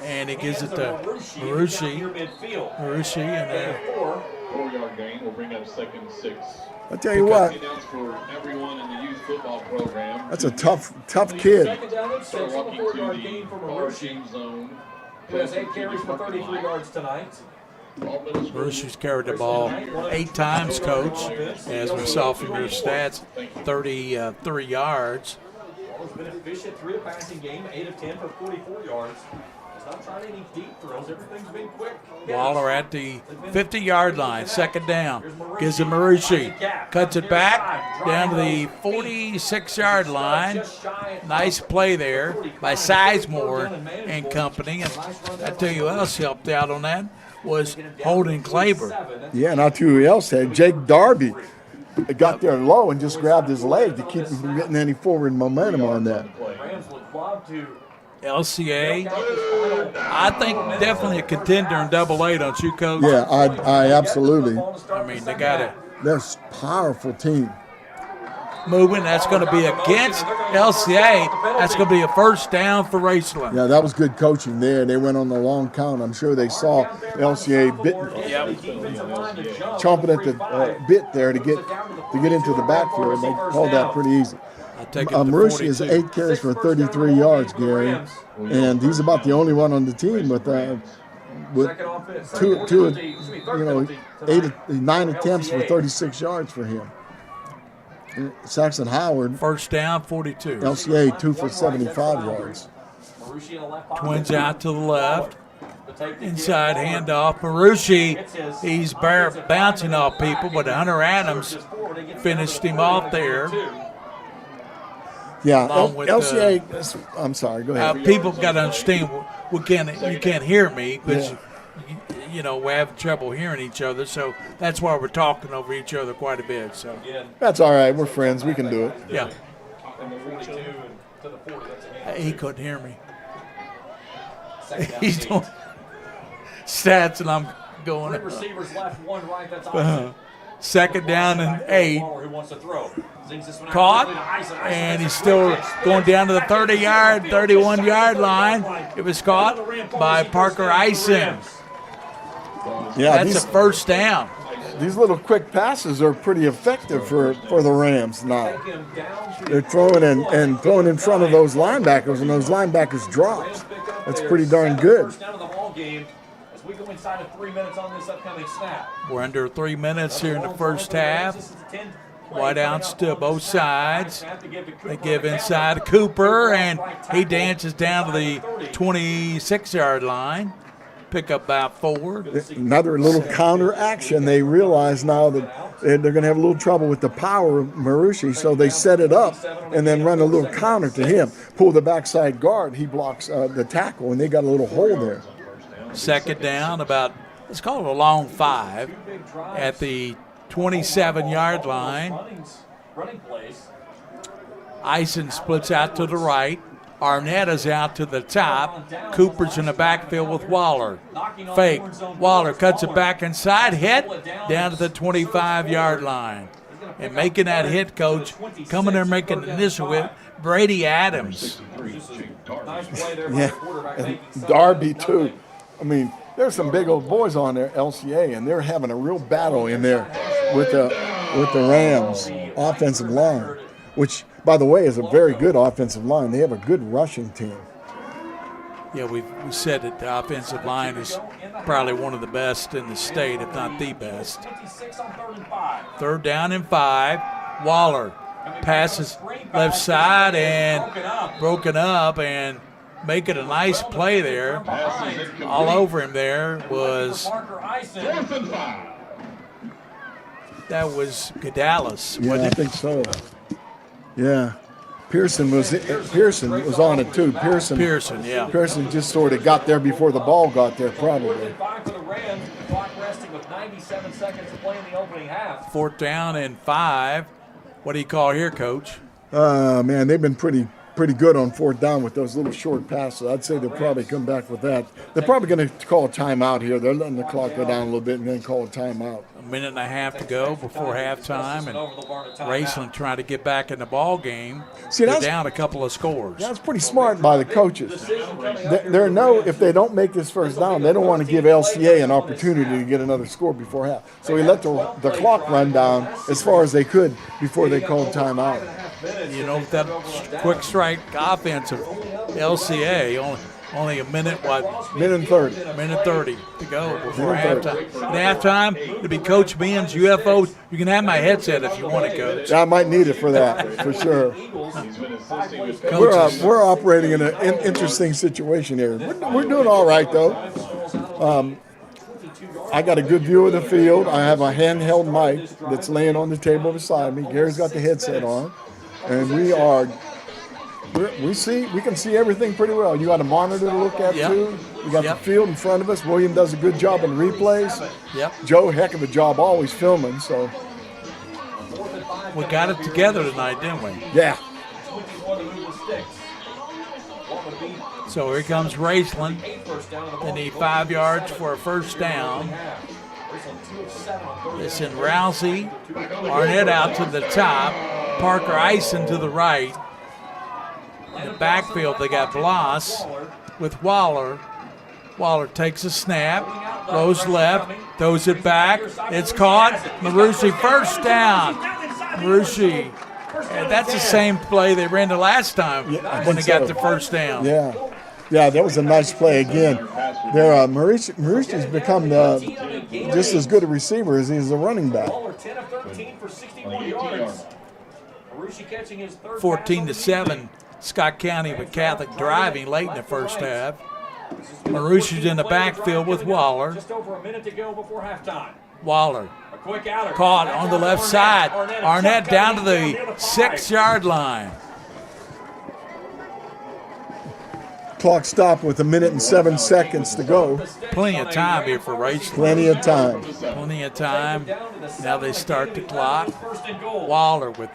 and he gives it to Marucci. Marucci, and then 4-yard gain will bring up 2nd and 6. I'll tell you what, Announced for everyone in the youth football program. that's a tough kid. Second down and 6 Start on the walking 4-yard to gain the for far Marucci. sheen zone. Who has 8 carries for 33 yards tonight. Marucci's carried the ball 8 times, Coach, as we saw from your stats, 33 yards. Waller's been efficient through the passing game, 8 of 10 for 44 yards. He's not trying any deep throws. Everything's been quick. Waller at the 50-yard line, second down. Gives it Marucci. Cuts it back down to the 46-yard line. Nice play there by Sizemore and company. And I tell you who else helped out on that was Holden Claber. Yeah, and I'll tell you who else had. Jake Darby got there low and just grabbed his leg to keep him from getting any forward momentum on that. Rams would love to. LCA, I think definitely a contender in AA, don't you, Coach? Yeah, I absolutely. I mean, they got it They're a powerful team. moving. That's going to be against LCA. That's going to be a first down for Raceland. Yeah, that was good coaching there. They went on the long count. I'm sure they saw LCA chomping at the bit there to get into the backfield. They called that pretty easy. Marucci is 8 carries for 33 yards, Gary, and he's about the only one on the team with with nine attempts for 36 yards for him. Saxon Howard, first down, 42. LCA 2 for 75 yards. Twins out to the left. Inside handoff. Marucci, he's bouncing off people, but Hunter Adams finished him off there. Yeah, LCA, I'm sorry, go ahead. People got to understand, you can't hear me, but you know, we're having trouble hearing each other, so that's why we're talking over each other quite a bit. So that's all right. We're friends. We can do it. Yeah. He couldn't hear me. He's doing stats, and I'm going. Three receivers left, one right. That's awesome. Second down and 8. Caught, and he's still going down to the 31-yard line. It was caught by Parker Eisen. Yeah, that's a first down. These little quick passes are pretty effective for the Rams now. They're throwing and throwing in front of those linebackers, and those linebackers drop. That's pretty darn good. We go inside of 3 minutes on this upcoming snap. We're under 3 minutes here in the first half. Wideouts to both sides. They give inside to Cooper, and he dances down to the 26-yard line. Pick up about 4. Another little counter action. They realize now that they're going to have a little trouble with the power of Marucci, so they set it up and then run a little counter to him. Pull the backside guard. He blocks the tackle, and they got a little hole there. Second down, about, let's call it a long 5 at the 27-yard line. Eisen splits out to the right. Arnett is out to the top. Cooper's in the backfield with Waller. Fake. Waller cuts it back inside. Hit down to the 25-yard line. And making that hit, Coach, coming there making an initial hit, Brady Adams. Yeah, and Darby, too. I mean, there's some big old boys on there, LCA, and they're having a real battle in there with the Rams offensive line, which, by the way, is a very good offensive line. They have a good rushing team. Yeah, we said that the offensive line is probably one of the best in the state, if not the best. Third down and 5. Waller passes left side and broken up and making a nice play there. All over him there was Gadalis. Yeah, I think so. Yeah. Pearson was on it too. Pearson, yeah. Pearson just sort of got there before the ball got there, probably. Fourth down and 5. What do you call here, Coach? Man, they've been pretty good on fourth down with those little short passes. I'd say they'll probably come back with that. They're probably going to call a timeout here. They're letting the clock go down a little bit and then call a timeout. A minute and a half to go before halftime, and Raceland trying to get back in the ball game. They're down a couple of scores. That's pretty smart by the coaches. If they don't make this first down, they don't want to give LCA an opportunity to get another score before half. So he let the clock run down as far as they could before they called timeout. You know, that quick strike offense of LCA, only a minute, Minute and 30. Minute 30 to go before halftime. At halftime, it'll be Coach Ben's UFO. You can have my headset if you want it, Coach. I might need it for that, for sure. We're operating in an interesting situation here. We're doing all right, though. I got a good view of the field. I have a handheld mic that's laying on the table beside me. Gary's got the headset on. And we can see everything pretty well. You got a monitor to look at too. We got the field in front of us. William does a good job in replays. Yep. Joe, heck of a job always filming. So we got it together tonight, didn't we? Yeah. So here comes Raceland. They need 5 yards for a first down. It's in Rousey. Arnett out to the top. Parker Eisen to the right. In the backfield, they got Bloss with Waller. Waller takes a snap, goes left, throws it back. It's caught. Marucci first down. Marucci. And that's the same play they ran the last time when they got the first down. Yeah. Yeah, that was a nice play again. There, Maurici's become just as good a receiver as he is a running back. Waller 10 of 13 for 61 yards. Marucci catching his third 14-7, Scott County with Catholic driving late in the first half. Marucci's in the backfield with Waller. Just over a minute to go before halftime. Waller A quick outer. caught on the left side. Arnett down to the 6-yard line. Clock stopped with 1 minute and 7 seconds to go. Plenty of time here for Raceland. Plenty of time. Plenty of time. Now they start the clock. Waller with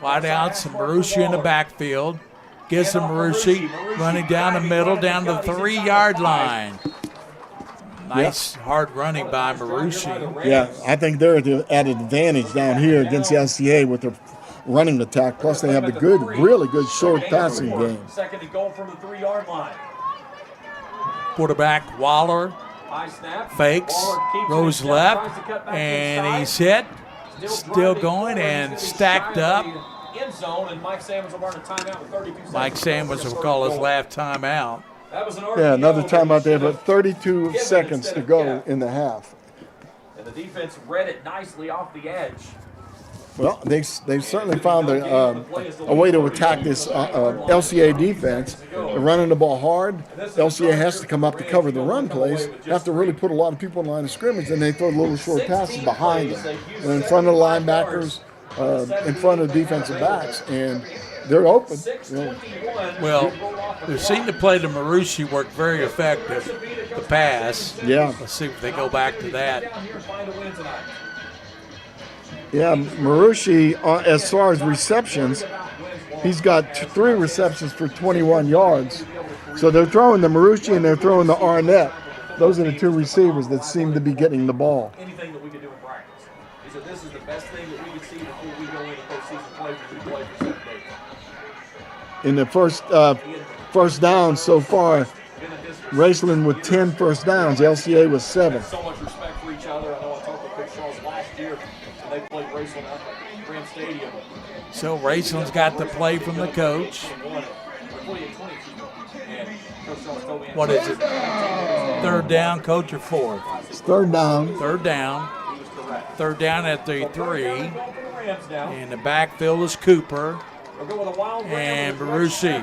wideouts and Marucci in the backfield. Gives him Marucci running down the middle, down to the 3-yard line. Nice hard running by Marucci. Yeah, I think they're at an advantage down here against the LCA with their running attack. Plus, they have a good, really good short passing game. Second and goal from the 3-yard line. Quarterback Waller High snap. fakes, Waller keeps rolls it in, left, tries to cut back and inside. he's hit. Still driving going forward. and He's stacked shy up. of the End zone, and Mike Sammons will burn a timeout with 32 seconds. Mike Sammons will call his last timeout. That was an Yeah, another RPO timeout there, that he but 32 given seconds to instead of go kept. in the half. And the defense read it nicely off the edge. Well, they've certainly found a way to attack this LCA defense. They're running the ball hard. LCA has to come up to cover the run plays. They have to really put a lot of people in line of scrimmage, and they throw little short passes behind them. And in front of the linebackers, in front of the defensive backs, and they're open. You know. Well, they seem to play the Marucci work very effective, the pass. Yeah. Let's see if they go back to that. Yeah, Marucci, as far as receptions, he's got 3 receptions for 21 yards. So they're throwing the Marucci and they're throwing the Arnett. Those are the 2 receivers that seem to be getting the ball. Anything that we could do in practice. He said this is the best thing that we could see before we go into postseason play because we play for 7 days. In the first down so far, Raceland with 10 first downs, LCA with 7. So much respect for each other. I know I talked with Coach Charles last year, and they played Raceland up at Graham Stadium. So Raceland's got the play from the coach. What is it? 3rd down, coach, or 4th? It's 3rd down. 3rd down. 3rd down at the 3. And the backfield is Cooper. And Marucci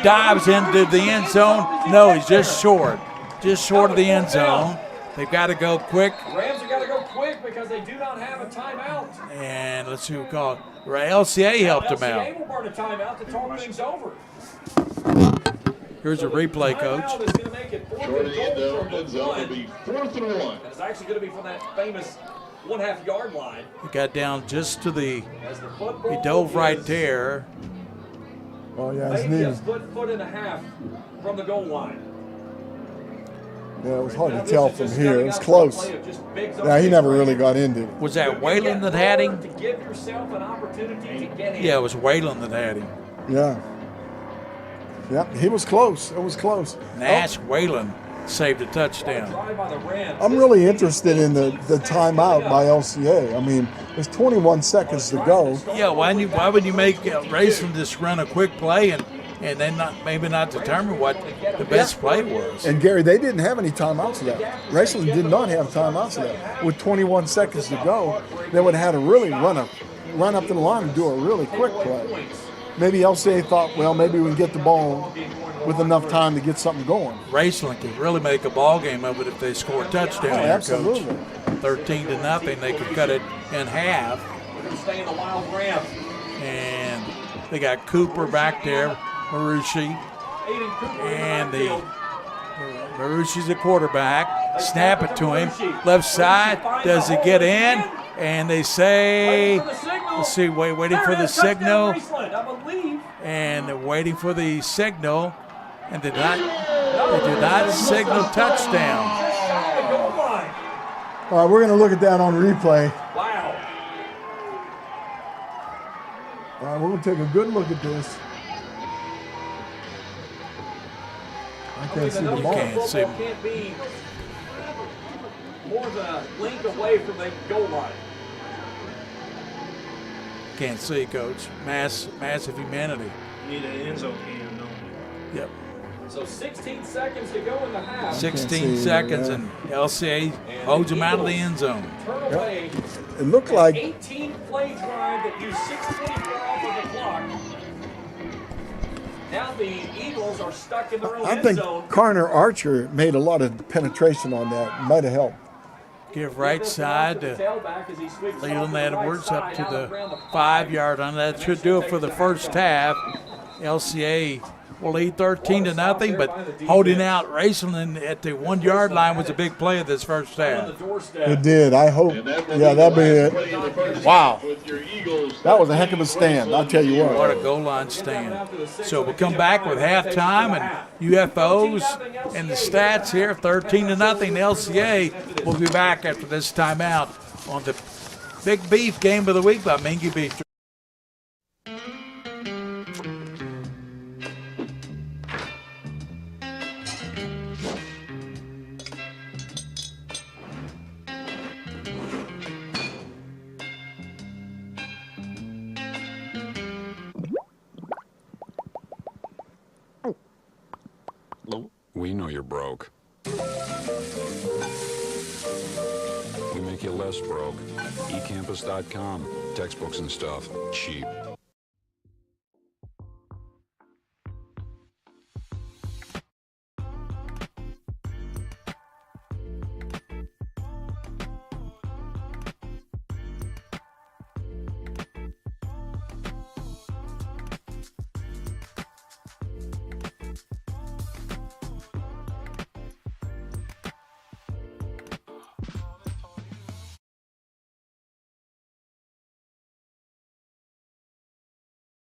dives into the end zone. No, he's just short. Just short of the end zone. They've got to go quick. Rams have got to go quick because they do not have a timeout. And let's see who called. LCA helped him out. LCA will burn a timeout to talk things over. Here's a replay, coach. Timeout is going to make it 4th and goal from the 1. It'll be 4th and 1. It's actually going to be from that famous 1/2 yard line. He got down just to the. As the football He dove right is there. Oh, yeah, his maybe a knee. foot and a half from the goal line. Yeah, it was hard to tell from here. It was close. Yeah, he never really got into it. Was that Whalen that had him? To give yourself an opportunity to get him. Yeah, it was Whalen that had him. Yeah. Yep, he was close. It was close. Nash Whalen saved a touchdown. I'm really interested in the timeout by LCA. I mean, there's 21 seconds to go. Yeah, why would you make Raceland just run a quick play and then maybe not determine what the best play was? And Gary, they didn't have any timeouts left. Raceland did not have timeouts left. With 21 seconds to go, they would have had to really run up to the line and do a really quick play. Maybe LCA thought, well, maybe we can get the ball with enough time to get something going. Raceland could really make a ball game of it if they score a touchdown. Oh, here, absolutely. Coach. 13-0, they could cut it in half. Stay in the wild Rams. And they got Cooper back there, Marucci, and the Marucci's the quarterback. Snap it to him, left side. Does he get in? And they say, let's see, waiting for the signal, and they're waiting for the signal, and they did not signal touchdown. All right, we're going to look at that on replay. Wow. All right, we're going to take a good look at this. I can't see the ball. Can't see. Can't be more than a link away from the goal line. Can't see, Coach. Massive humanity. You need an end zone cam, don't you? Yep. So 16 seconds to go in the half. 16 seconds, and LCA holds them out of the end zone. Turn away. It looked like 18-play drive that used 6:24 off of the clock. Now the Eagles are stuck in their own I end think zone. Carner Archer made a lot of penetration on that. Might have helped. Give right side to Leland Edwards up to the 5-yard line. That should do it for the first half. LCA will lead 13-0, but holding out Raceland at the 1-yard line was a big play of this first half. It did. I hope. Yeah, that'll be it. Wow. That was a heck of a stand, I'll tell you What a what. goal line stand. So we'll come back with halftime and UFOs and the stats here, 13-0 LCA. We'll be back after this timeout on the Big Beef Game of the Week by Mingua Beef. We know you're broke. We make you less broke. eCampus.com. Textbooks and stuff. Cheap.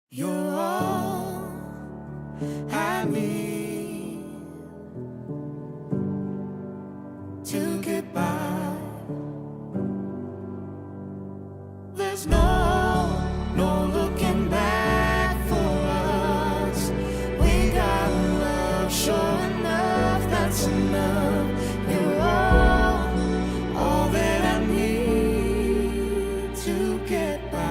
You're all I need to get by. There's no looking back for us. We got love, sure enough, that's enough. You're all that I need to get by.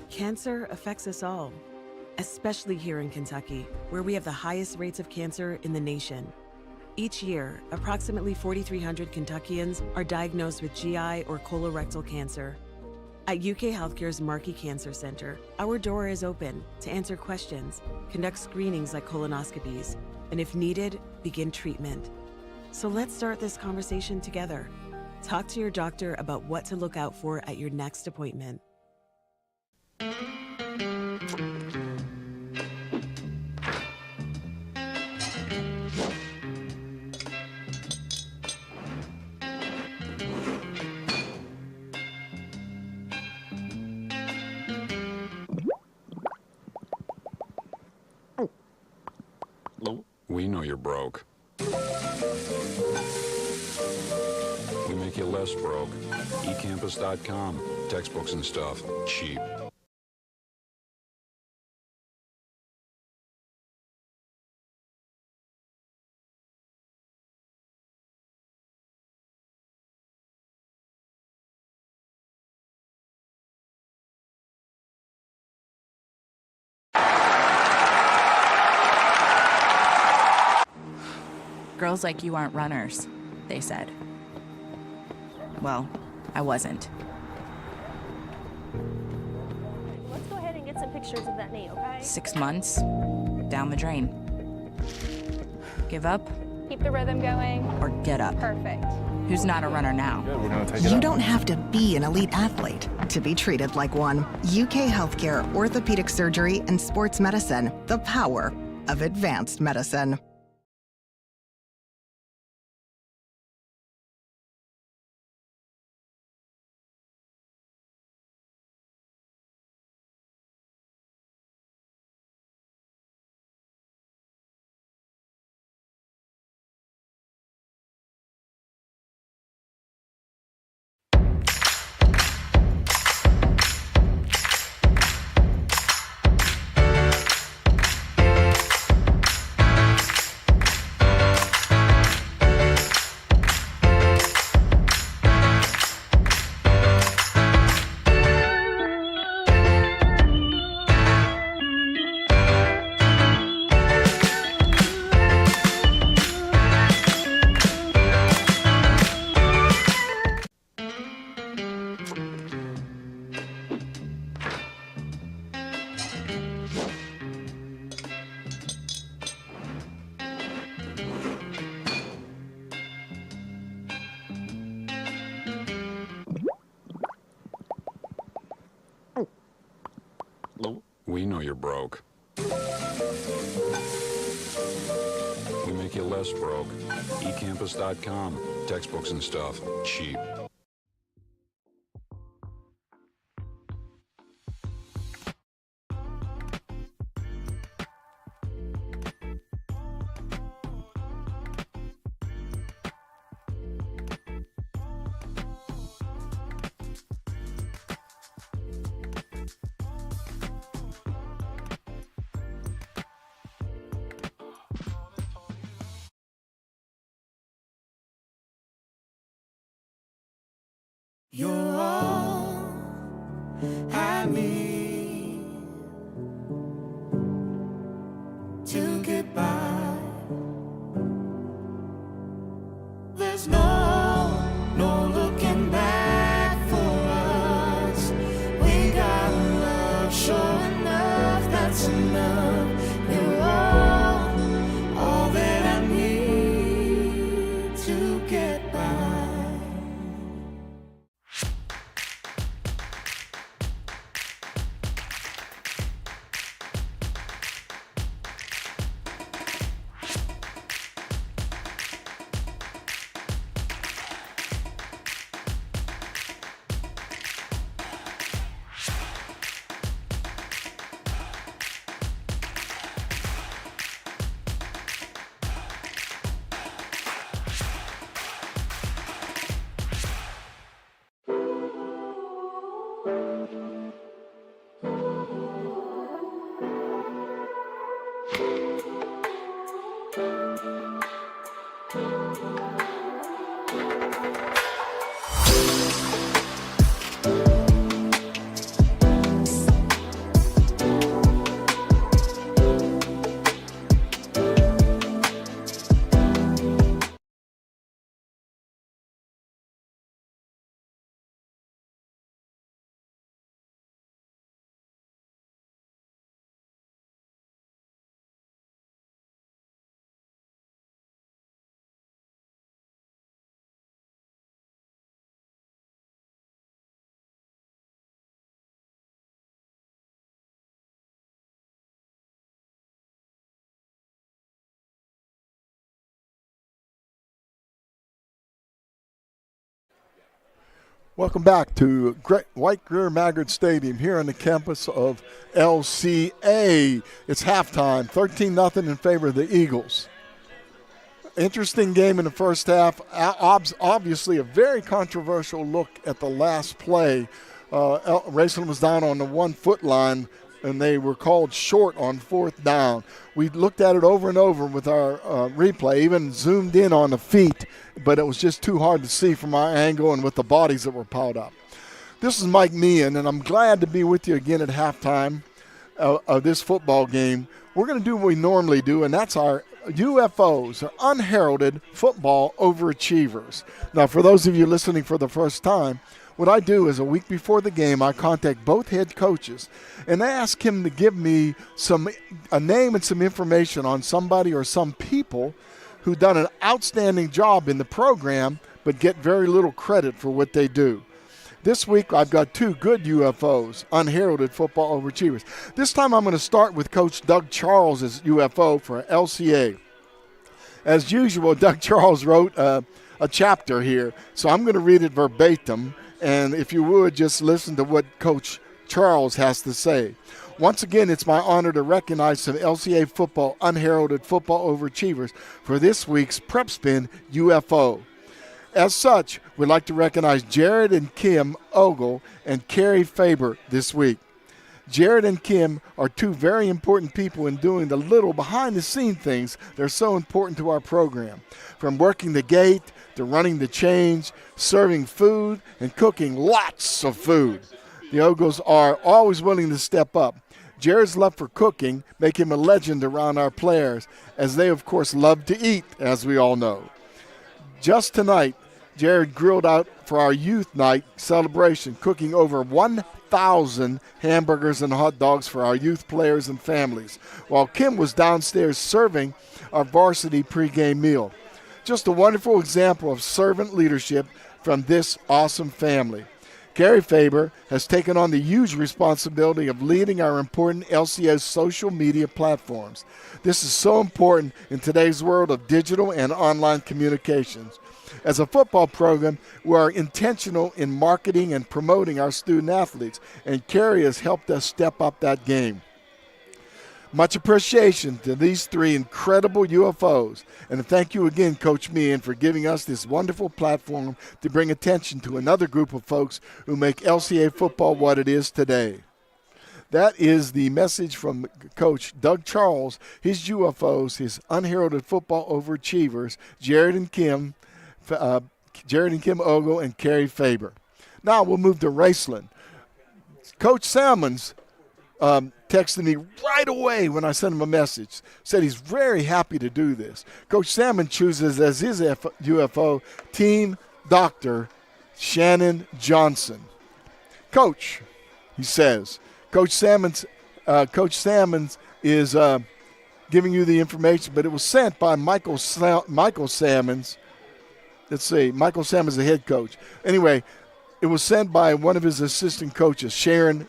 Cancer affects us all, especially here in Kentucky, where we have the highest rates of cancer in the nation. Each year, approximately 4,300 Kentuckians are diagnosed with GI or colorectal cancer. At UK Healthcare's Markey Cancer Center, our door is open to answer questions, conduct screenings like colonoscopies, and if needed, begin treatment. So let's start this conversation together. Talk to your doctor about what to look out for at your next appointment. We know you're broke. We make make you less broke. eCampus.com. Textbooks and stuff. Cheap. Girls like you aren't runners, they said. Well, I wasn't. Let's go ahead and get some pictures of that knee, okay? 6 months, down the drain. Give up Keep the rhythm going. or get up. Perfect. Who's not a runner now? You don't have to be an elite athlete to be treated like one. UK Healthcare, Orthopedic Surgery, and Sports Medicine. The power of advanced medicine. We know you're broke. We make you less broke. eCampus.com. Textbooks and stuff. Cheap. You're all I need to get by. There's no looking back for us. We got love, sure enough, that's enough. You're all that I need to get by. Welcome back to White Greer Maggard Stadium here on the campus of LCA. It's halftime, 13-0 in favor of the Eagles. Interesting game in the first half. Obviously, a very controversial look at the last play. Raceland was down on the 1 foot line, and they were called short on 4th down. We looked at it over and over with our replay, even zoomed in on the feet, but it was just too hard to see from our angle and with the bodies that were piled up. This is Mike Meehan, and I'm glad to be with you again at halftime of this football game. We're going to do what we normally do, and that's our UFOs, or unheralded football overachievers. Now, for those of you listening for the first time, what I do is a week before the game, I contact both head coaches and I ask him to give me a name and some information on somebody or some people who've done an outstanding job in the program but get very little credit for what they do. This week, I've got 2 good UFOs, unheralded football overachievers. This time, I'm going to start with Coach Doug Charles' UFO for LCA. As usual, Doug Charles wrote a chapter here, so I'm going to read it verbatim. And if you would, just listen to what Coach Charles has to say. Once again, it's my honor to recognize some LCA football unheralded football overachievers for this week's Prep Spin UFO. As such, we'd like to recognize Jared and Kim Ogle and Carrie Faber this week. Jared and Kim are 2 very important people in doing the little behind-the-scenes things that are so important to our program. From working the gate to running the change, serving food, and cooking lots of food. The Ogles are always willing to step up. Jared's love for cooking make him a legend around our players, as they, of course, love to eat, as we all know. Just tonight, Jared grilled out for our youth night celebration, cooking over 1,000 hamburgers and hot dogs for our youth players and families, while Kim was downstairs serving our varsity pregame meal. Just a wonderful example of servant leadership from this awesome family. Carrie Faber has taken on the huge responsibility of leading our important LCA social media platforms. This is so important in today's world of digital and online communications. As a football program, we are intentional in marketing and promoting our student athletes, and Carrie has helped us step up that game. Much appreciation to these 3 incredible UFOs, and thank you again, Coach Meehan, for giving us this wonderful platform to bring attention to another group of folks who make LCA football what it is today. That is the message from Coach Doug Charles, his UFOs, his unheralded football overachievers, Jared and Kim Ogle and Carrie Faber. Now we'll move to Raceland. Coach Salmons texted me right away when I sent him a message. Said he's very happy to do this. Coach Salmon chooses as his UFO team doctor Shannon Johnson. Coach, he says, Coach Salmons is giving you the information, but it was sent by Michael Salmons. Let's see, Michael Salmons is the head coach. Anyway, it was sent by one of his assistant coaches, Sharon,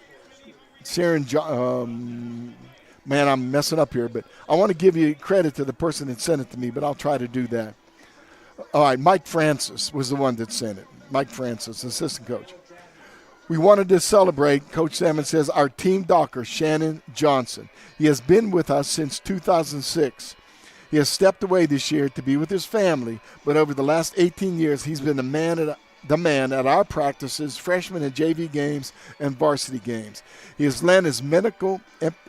man, I'm messing up here, but I want to give you credit to the person that sent it to me, but I'll try to do that. All right, Mike Francis was the one that sent it. Mike Francis, assistant coach. We wanted to celebrate, Coach Salmon says, our team doctor, Shannon Johnson. He has been with us since 2006. He has stepped away this year to be with his family, but over the last 18 years, he's been the man at our practices, freshman and JV games, and varsity games. He has lent his medical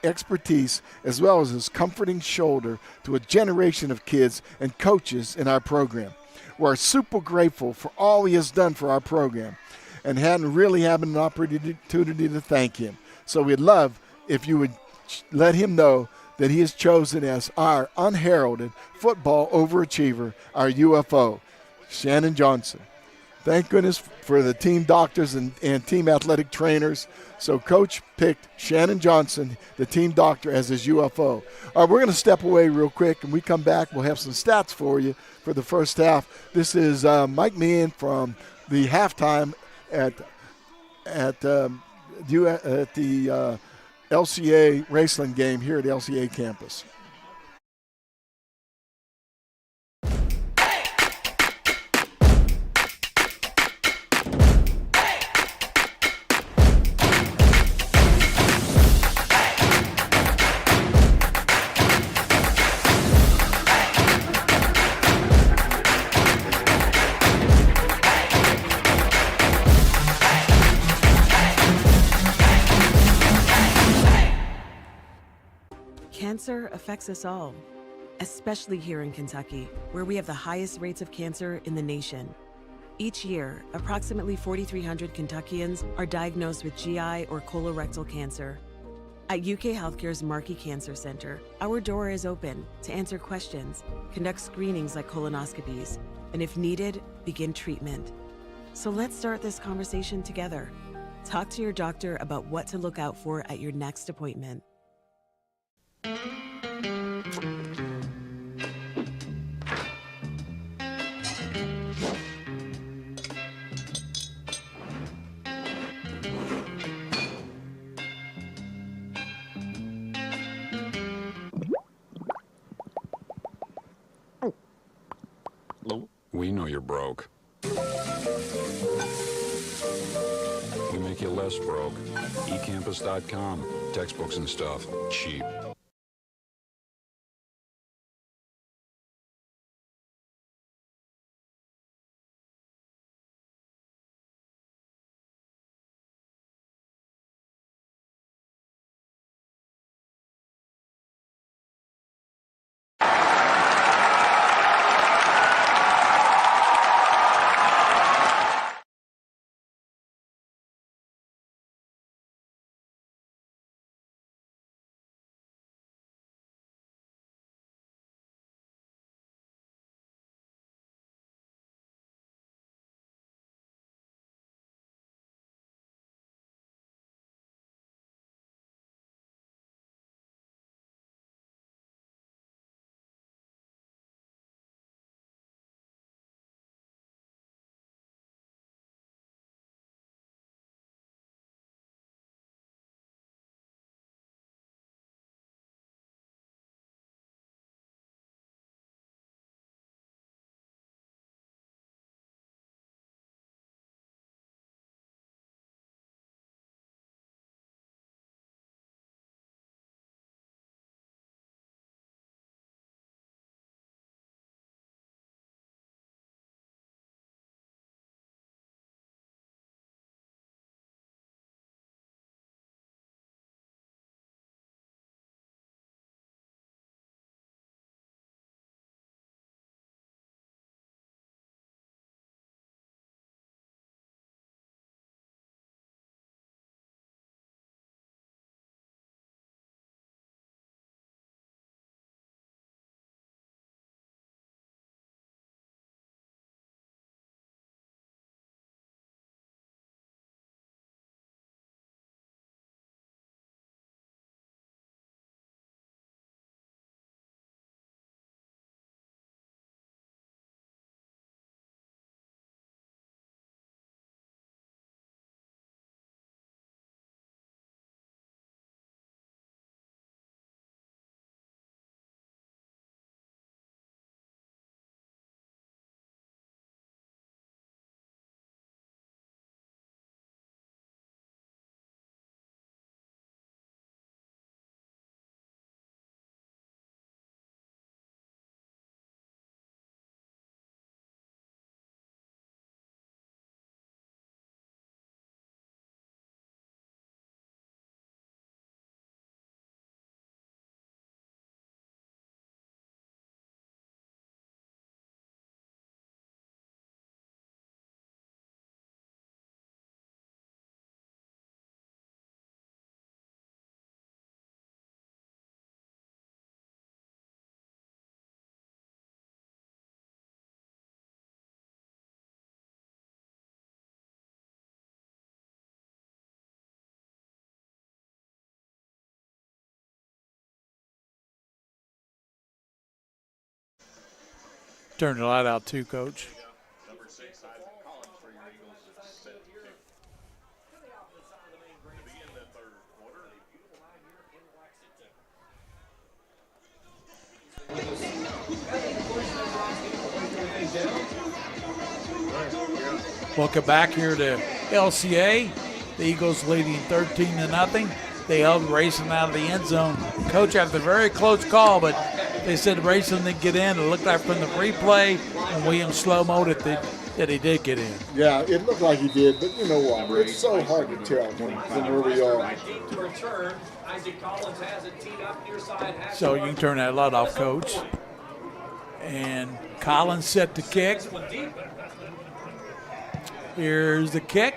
expertise as well as his comforting shoulder to a generation of kids and coaches in our program. We're super grateful for all he has done for our program and hadn't really had an opportunity to thank him. So we'd love if you would let him know that he is chosen as our unheralded football overachiever, our UFO, Shannon Johnson. Thank goodness for the team doctors and team athletic trainers. So Coach picked Shannon Johnson, the team doctor, as his UFO. All right, we're going to step away real quick, and we come back. We'll have some stats for you for the first half. This is Mike Meehan from the halftime at the LCA Raceland game here at LCA campus. Cancer affects us all, especially here in Kentucky, where we have the highest rates of cancer in the nation. Each year, approximately 4,300 Kentuckians are diagnosed with GI or colorectal cancer. At UK Healthcare's Markey Cancer Center, our door is open to answer questions, conduct screenings like colonoscopies, and if needed, begin treatment. So let's start this conversation together. Talk to your doctor about what to look out for at your next appointment. We know you're broke. We make you less broke. eCampus.com. Textbooks and stuff. Cheap. Turn the light out too, Coach. Welcome back here to LCA. The Eagles leading 13-0. They held Raceland out of the end zone. Coach, after a very close call, but they said Raceland didn't get in. It looked like from the replay, and Williams slow-moed it, that he did get in. Yeah, it looked like he did, but you know what? It's so hard to tell from where we are. So you can turn that light off, Coach. And Collins set to kick. Here's the kick.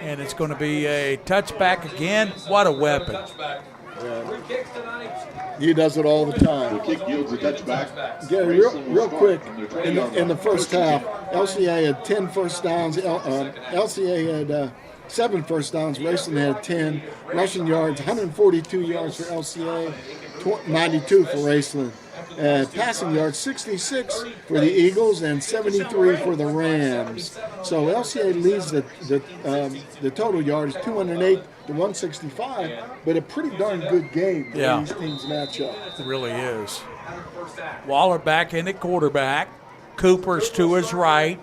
And it's going to be a touchback again. What a weapon. Yeah. He does it all the time. The kick yields a touchback. Gary, real quick, in the first half, LCA had 10 first downs. LCA had 7 first downs. Raceland had 10 rushing yards, 142 yards for LCA, 92 for Raceland. Passing yards, 66 for the Eagles and 73 for the Rams. So LCA leads the total yards 208 to 165, but a pretty darn good game when these teams match up. It really is. Waller back in at quarterback. Cooper's to his right.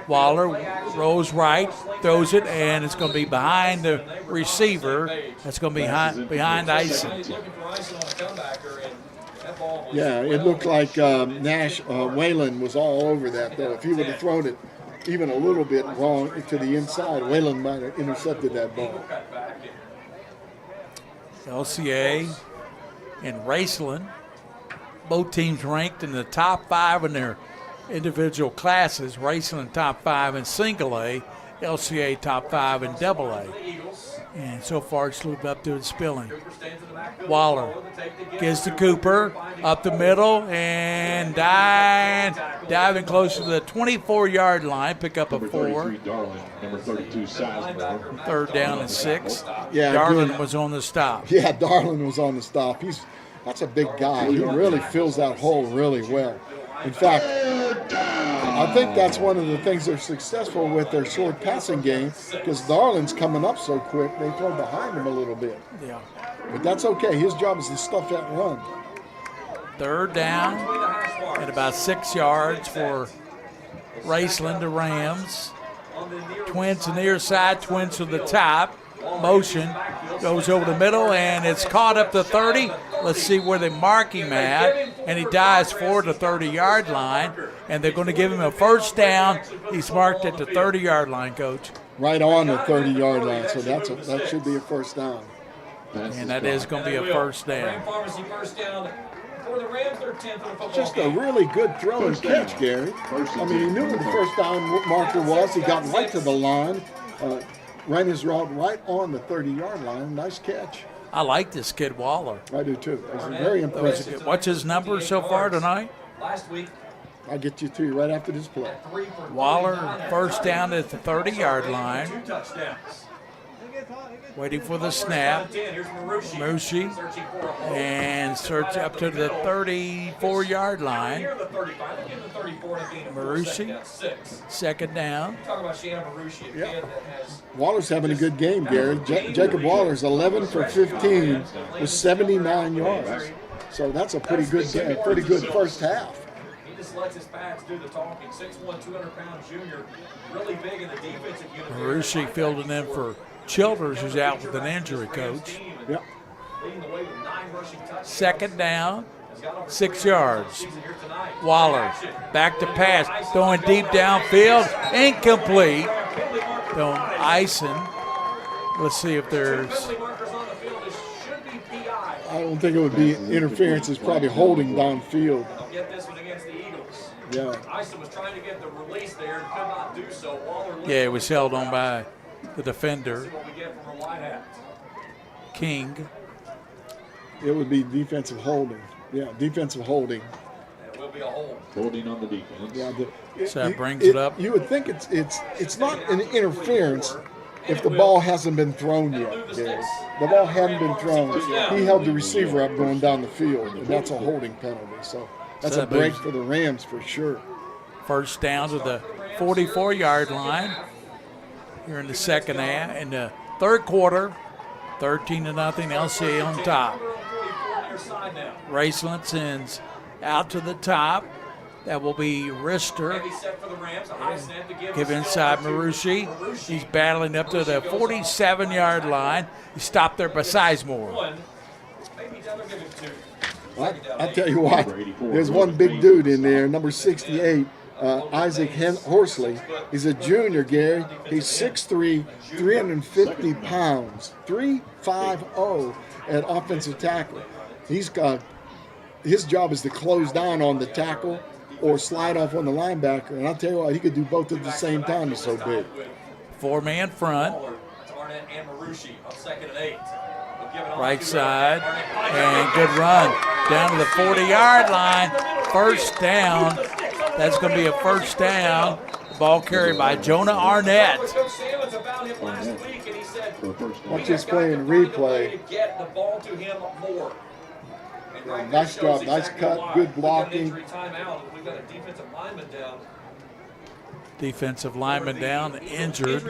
Waller rolls right, throws it, and it's going to be behind the receiver. That's going to be behind Ison. Yeah, it looked like Wayland was all over that, though. If he would have thrown it even a little bit wrong to the inside, Wayland might have intercepted that ball. LCA and Raceland, both teams ranked in the top 5 in their individual classes. Raceland top 5 in single A, LCA top 5 in double A. And so far it's lived up to its billing. Waller gives to Cooper up the middle and diving close to the 24-yard line. Pick up a 4. Number 32, Sizemore. 3rd down and 6. Yeah, Darlin was on the stop. Yeah, Darlin was on the stop. That's a big guy. He really fills that hole really well. In fact, I think that's one of the things they're successful with their short passing game, because Darlin's coming up so quick, they throw behind him a little bit. Yeah. But that's okay. His job is to stuff that run. 3rd down and about 6 yards for Raceland to Rams. Twins to the near side, twins to the top. Motion goes over the middle, and it's caught up to 30. Let's see where they mark him at. And he dives forward to the 30-yard line, and they're going to give him a first down. He's marked at the 30-yard line, Coach. Right on the 30-yard line, so that should be a first down. And that is going to be a first down. Just a really good throw and catch, Gary. I mean, he knew where the first down marker was. He got right to the line, ran his route right on the 30-yard line. Nice catch. I like this kid, Waller. I do, too. He's very impressive. What's his number so far tonight? I'll get you to you right after this play. Waller, first down at the 30-yard line. Waiting for the snap. Mushi, and search up to the 34-yard line. Marushi, 2nd down. Yeah. Waller's having a good game, Gary. Jacob Waller's 11 for 15 with 79 yards. So that's a pretty good first half. He just lets his pads do the talking. 6'1", 200-pound junior, really big in the defensive unit. Marushi fielding in for Childers, who's out with an injury, Coach. Yep. 2nd down, 6 yards. Waller back to pass, throwing deep downfield, incomplete. Throwing Ison. Let's see if there's. I don't think it would be interference. It's probably holding downfield. Yeah. Ison was trying to get the release there and could not do so. Yeah, it was held on by the defender, King. It would be defensive holding. Yeah, defensive holding. It will be a hold. Holding on the defense. Yeah, so that brings it up. You would think it's not an interference if the ball hasn't been thrown yet, Gary. The ball hadn't been thrown. He held the receiver up going down the field, and that's a holding penalty. So that's a break for the Rams for sure. First down to the 44-yard line. Here in the second half, in the third quarter, 13-0, LCA on top. Raceland sends out to the top. That will be Rister. Give inside Marushi. He's battling up to the 47-yard line. He stopped there by Sizemore. I tell you what, there's one big dude in there, number 68. Isaac Horsley. He's a junior, Gary. He's 6'3", 350 pounds, 350 at offensive tackle. His job is to close down on the tackle or slide off on the linebacker. And I'll tell you what, he could do both at the same time. He's so big. 4-man front. Right side, and good run down to the 40-yard line. First down. That's going to be a first down. The ball carried by Jonah Arnett. Watch this play in replay. Nice job, nice cut, good blocking. Defensive lineman down, injured.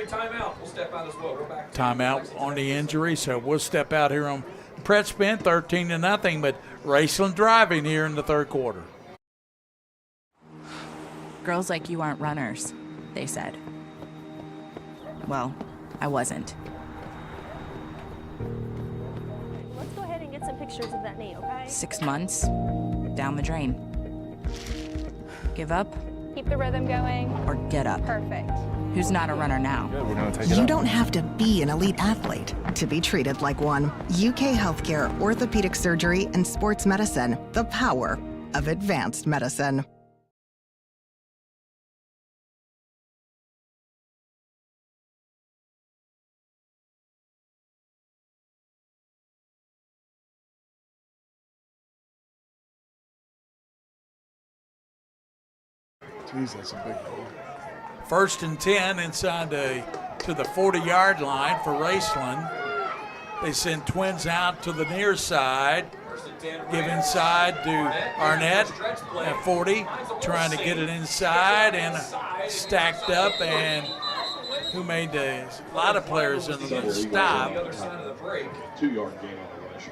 Timeout on the injury, so we'll step out here on Pratt Spin, 13-0, but Raceland driving here in the third quarter. Girls like you aren't runners, they said. Well, I wasn't. Let's go ahead and get some pictures of that knee, okay? 6 months, down the drain. Give up Keep the rhythm going. or get up? Perfect. Who's not a runner now? You don't have to be an elite athlete to be treated like one. UK Healthcare, Orthopedic Surgery, and Sports Medicine. The power of advanced medicine. Jeez, that's a big hole. 1st and 10 inside to the 40-yard line for Raceland. They send Twins out to the near side. Give inside to Arnett at 40, trying to get it inside and stacked up. And who made a lot of players in the stop. 2-yard gain on the rush.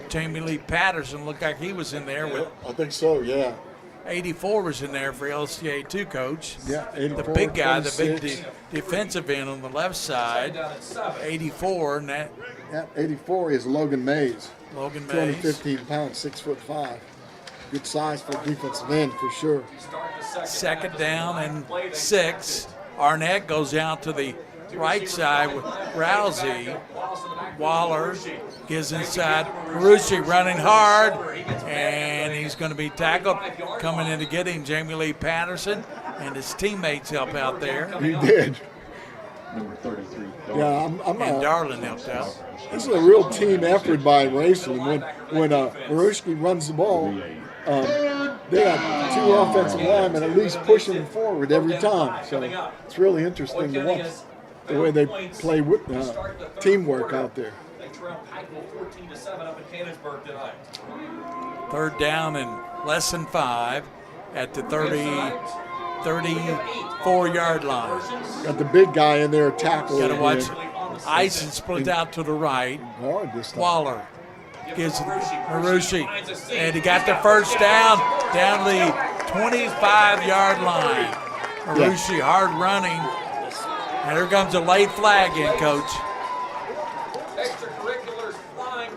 Jamie Lee Patterson looked like he was in there with. I think so, yeah. 84 was in there for LCA 2 coach. Yeah, 84, the big guy, the 26. big defensive end on the left side. 84, and that. Yeah, 84 is Logan Mays. Logan Mays. 215 pounds, 6'5". Good size for defensive end for sure. 2nd down and 6. Arnett goes out to the right side with Rousey. Waller gives inside. Marucci running hard, and he's going to be tackled. Coming in to get him, Jamie Lee Patterson, and his teammates help out there. He did. Number 33. Yeah, And Darlin helped out. This is a real team effort by Raceland. When Marushki runs the ball, they got 2 offensive linemen at least pushing him forward every time. So it's really interesting to watch the way they play with teamwork out there. 3rd down and less than 5 at the 34-yard line. Got the big guy in there tackling. Got to watch Ison split out to the right. Hard this time. Waller gives Marucci, and he got the first down the 25-yard line. Marucci hard running, and here comes a late flag in, Coach.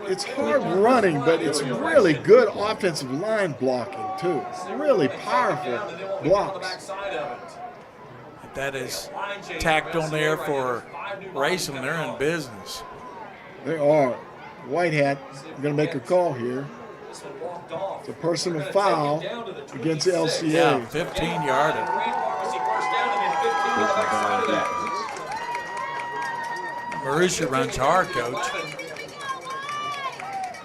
It's hard running, but it's really good offensive line blocking too. Really powerful blocks. That is tacked on there for Raceland. They're in business. They are. White hat going to make a call here. It's a personal foul against LCA. Yeah, 15-yarder. Marucci runs hard, Coach.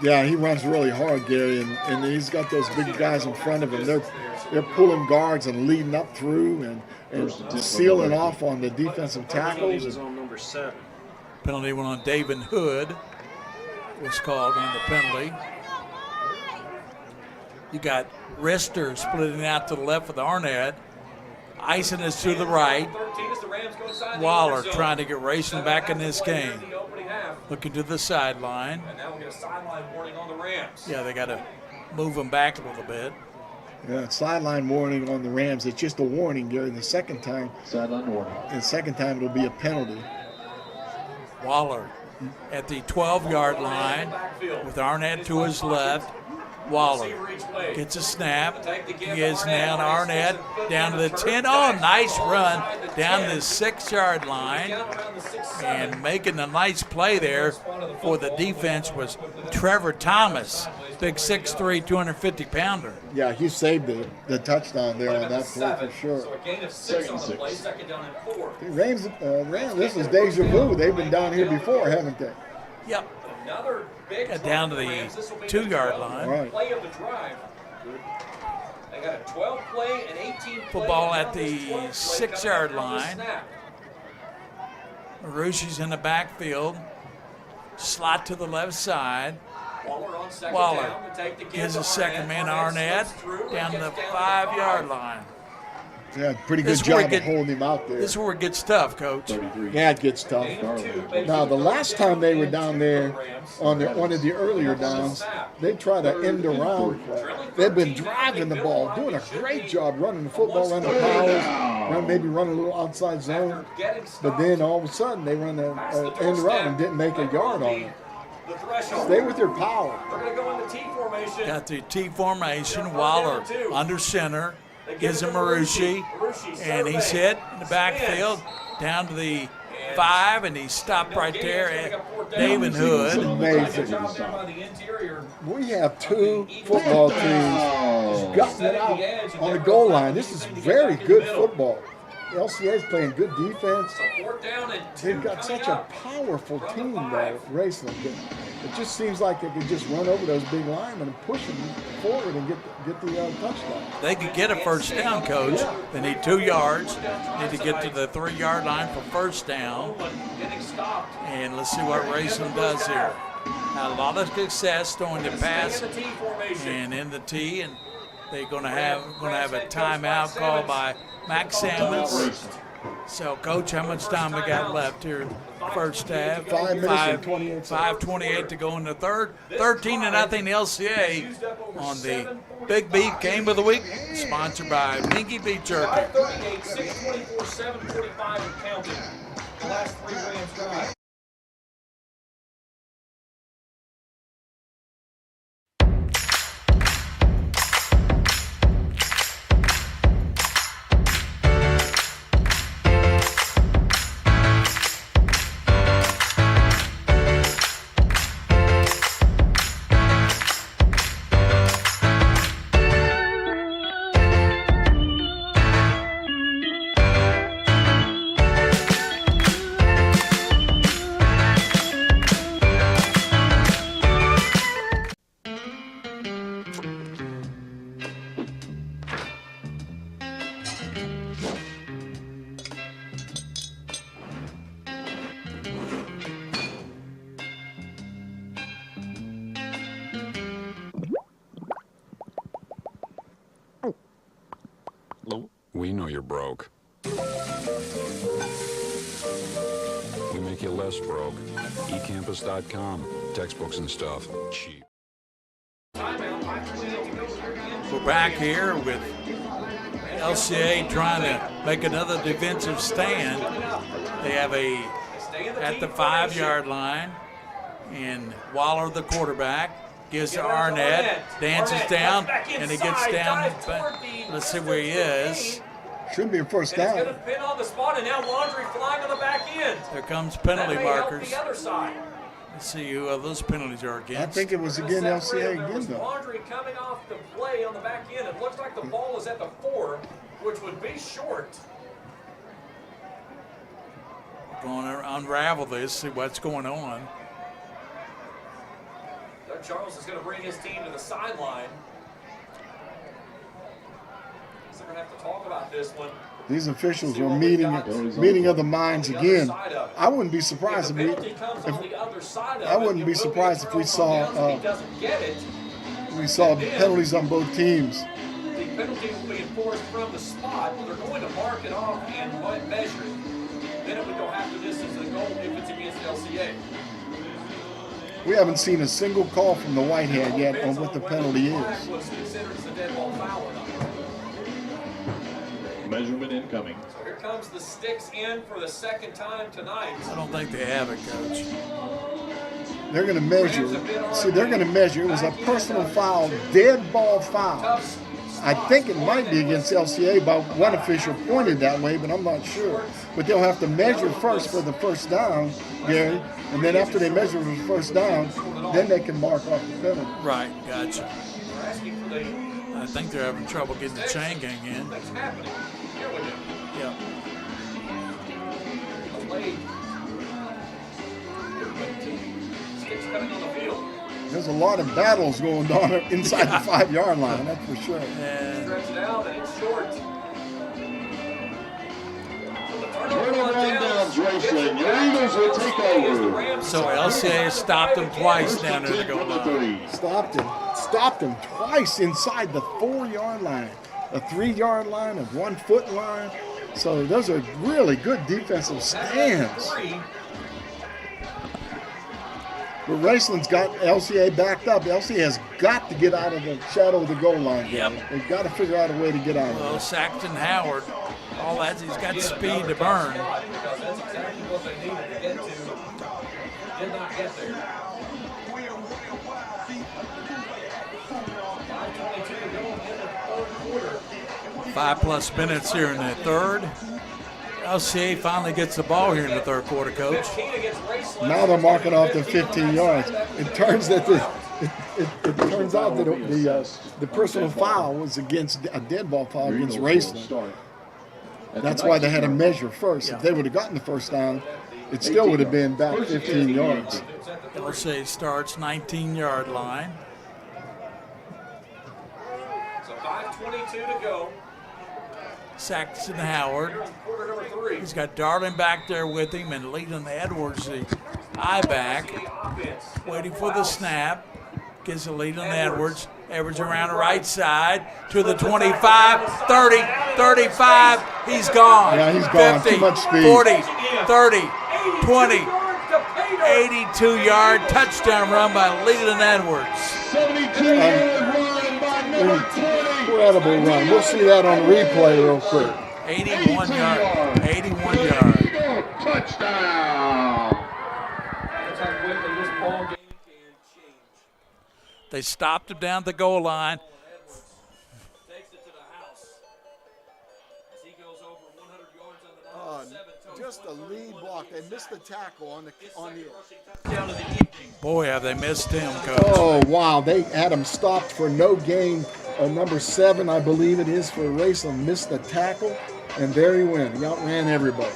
Yeah, he runs really hard, Gary, and he's got those big guys in front of him. They're pulling guards and leading up through and sealing off on the defensive tackles. On number 7. Penalty went on David Hood. Was called on the penalty. You got Rister splitting out to the left with Arnett. Ison is to the right. Waller trying to get Raceland back in this game. Looking to the sideline. And now we'll get a sideline warning on the Rams. Yeah, they got to move them back a little bit. Yeah, sideline warning on the Rams. It's just a warning, Gary. The second time, sideline warning. And the second time it'll be a penalty. Waller at the 12-yard line with Arnett to his left. Waller gets a snap. He is now Arnett down to the 10. Oh, nice run down the 6-yard line. And making a nice play there for the defense was Trevor Thomas, big 6'3", 250-pounder. Yeah, he saved the touchdown there on that play for sure. So a gain of 6 on the play, second down and 4. This is deja vu. They've been down here before, haven't they? Yep. Another big Got down to the 2-yard line. Right. play of the drive. They got a 12-play and 18-play. Football at the 6-yard line. Marushi's in the backfield. Slot to the left side. Waller gives a second man, Arnett, down to the 5-yard line. Yeah, pretty good job of holding him out there. This is where it gets tough, Coach. Yeah, it gets tough. Now, the last time they were down there on one of the earlier downs, they tried to end around play. They've been driving the ball, doing a great job running the football, running the powers, maybe running a little outside zone. But then all of a sudden, they run an end around and didn't make a yard on it. Stay with your power. They're going to go in the T formation. Got the T formation. Waller under center. Gives him Marushi, and he's hit in the backfield down to the 5, and he stopped right there at David Hood. Amazing. We have 2 football teams gutting it out on the goal line. This is very good football. The LCA is playing good defense. They've got such a powerful team, though, Raceland. It just seems like they could just run over those big linemen and push them forward and get the touchdown. They could get a first down, Coach. They need 2 yards. Need to get to the 3-yard line for first down. And let's see what Raceland does here. Had a lot of success throwing the pass and in the T, and they're going to have a timeout called by Max Sammons. So, Coach, how much time we got left here? First half. 5 minutes and 28 seconds. 5:28 to go in the third. 13-0 LCA on the Big Beef Game of the Week, sponsored by Mingua Beef Jerky. 5:38, 6:24, 7:45 and counting. The last 3 Rams drive. We know you're broke. We make you less broke. eCampus.com. Textbooks and stuff. Cheap. We're back here with LCA trying to make another defensive stand. They have at the 5-yard line, and Waller, the quarterback, gives to Arnett, dances down, and he gets down. Let's see where he is. Should be a first down. He's going to pin on the spot, and now Laundry flying on the back end. There comes penalty markers. The other side. Let's see who those penalties are against. I think it was again LCA again, though. Laundry coming off the play on the back end. It looks like the ball is at the 4, which would be short. Going to unravel this, see what's going on. Doug Charles is going to bring his team to the sideline. They're going to have to talk about this one. These officials are meeting of the minds again. I wouldn't be surprised if we saw penalties on both teams. The penalty will be enforced from the spot. They're going to mark it off and measure it. Then it would go half the distance of the goal if it's against LCA. We haven't seen a single call from the Whitehead yet on what the penalty is. Was considered as a dead ball foul or not. Measurement incoming. So here comes the sticks in for the second time tonight. I don't think they have it, Coach. they're going to measure. See, they're going to measure. It was a personal foul, dead ball foul. I think it might be against LCA, but one official pointed that way, but I'm not sure. But they'll have to measure first for the first down, Gary, and then after they measure for the first down, then they can mark off the penalty. Right, gotcha. I think they're having trouble getting the chain gang in. Yeah. There's a lot of battles going on inside the 5-yard line, that's for sure. Stretch it out and it's short. Raceland. Your Eagles will take over. So LCA stopped them twice down there to go line. Stopped him twice inside the 4-yard line, a 3-yard line, a 1-foot line. So those are really good defensive stands. But Raceland's got LCA backed up. LCA has got to get out of the shadow of the goal line. Yep. They've got to figure out a way to get out of it. Well, Saxton Howard, all that, he's got speed to burn. Because that's exactly what they needed to get to. Did not get there. 5:22 to go in the third quarter. 5+ minutes here in the third. LCA finally gets the ball here in the third quarter, Coach. Now they're marking off the 15 yards. It turns out that the personal foul was against a dead ball foul against Raceland. That's why they had to measure first. If they would have gotten the first down, it still would have been back 15 yards. LCA starts 19-yard line. So 5:22 to go. Saxton Howard. Quarter number 3. He's got Darling back there with him and Leland Edwards, the I-back, waiting for the snap. Gives the Leland Edwards. Edwards around the right side to the 25, 30, 35. He's gone. Yeah, he's gone. 50, Too much speed. 40, 30, 20, 82-yard touchdown run by Leland Edwards. 72-yard run by number 20. Incredible run. We'll see that on replay real quick. 81 yard. 81 yard. Touchdown. That's how quickly this ball game can change. They stopped him down the goal line. Takes it to the house. As he goes over 100 yards on the number 7. Just a lead block. They missed the tackle on the Down to the evening. Boy, have they missed him, Coach. Oh, wow. They had him stopped for no gain. Number 7, I believe it is, for Raceland, missed the tackle, and there he went. He outran everybody.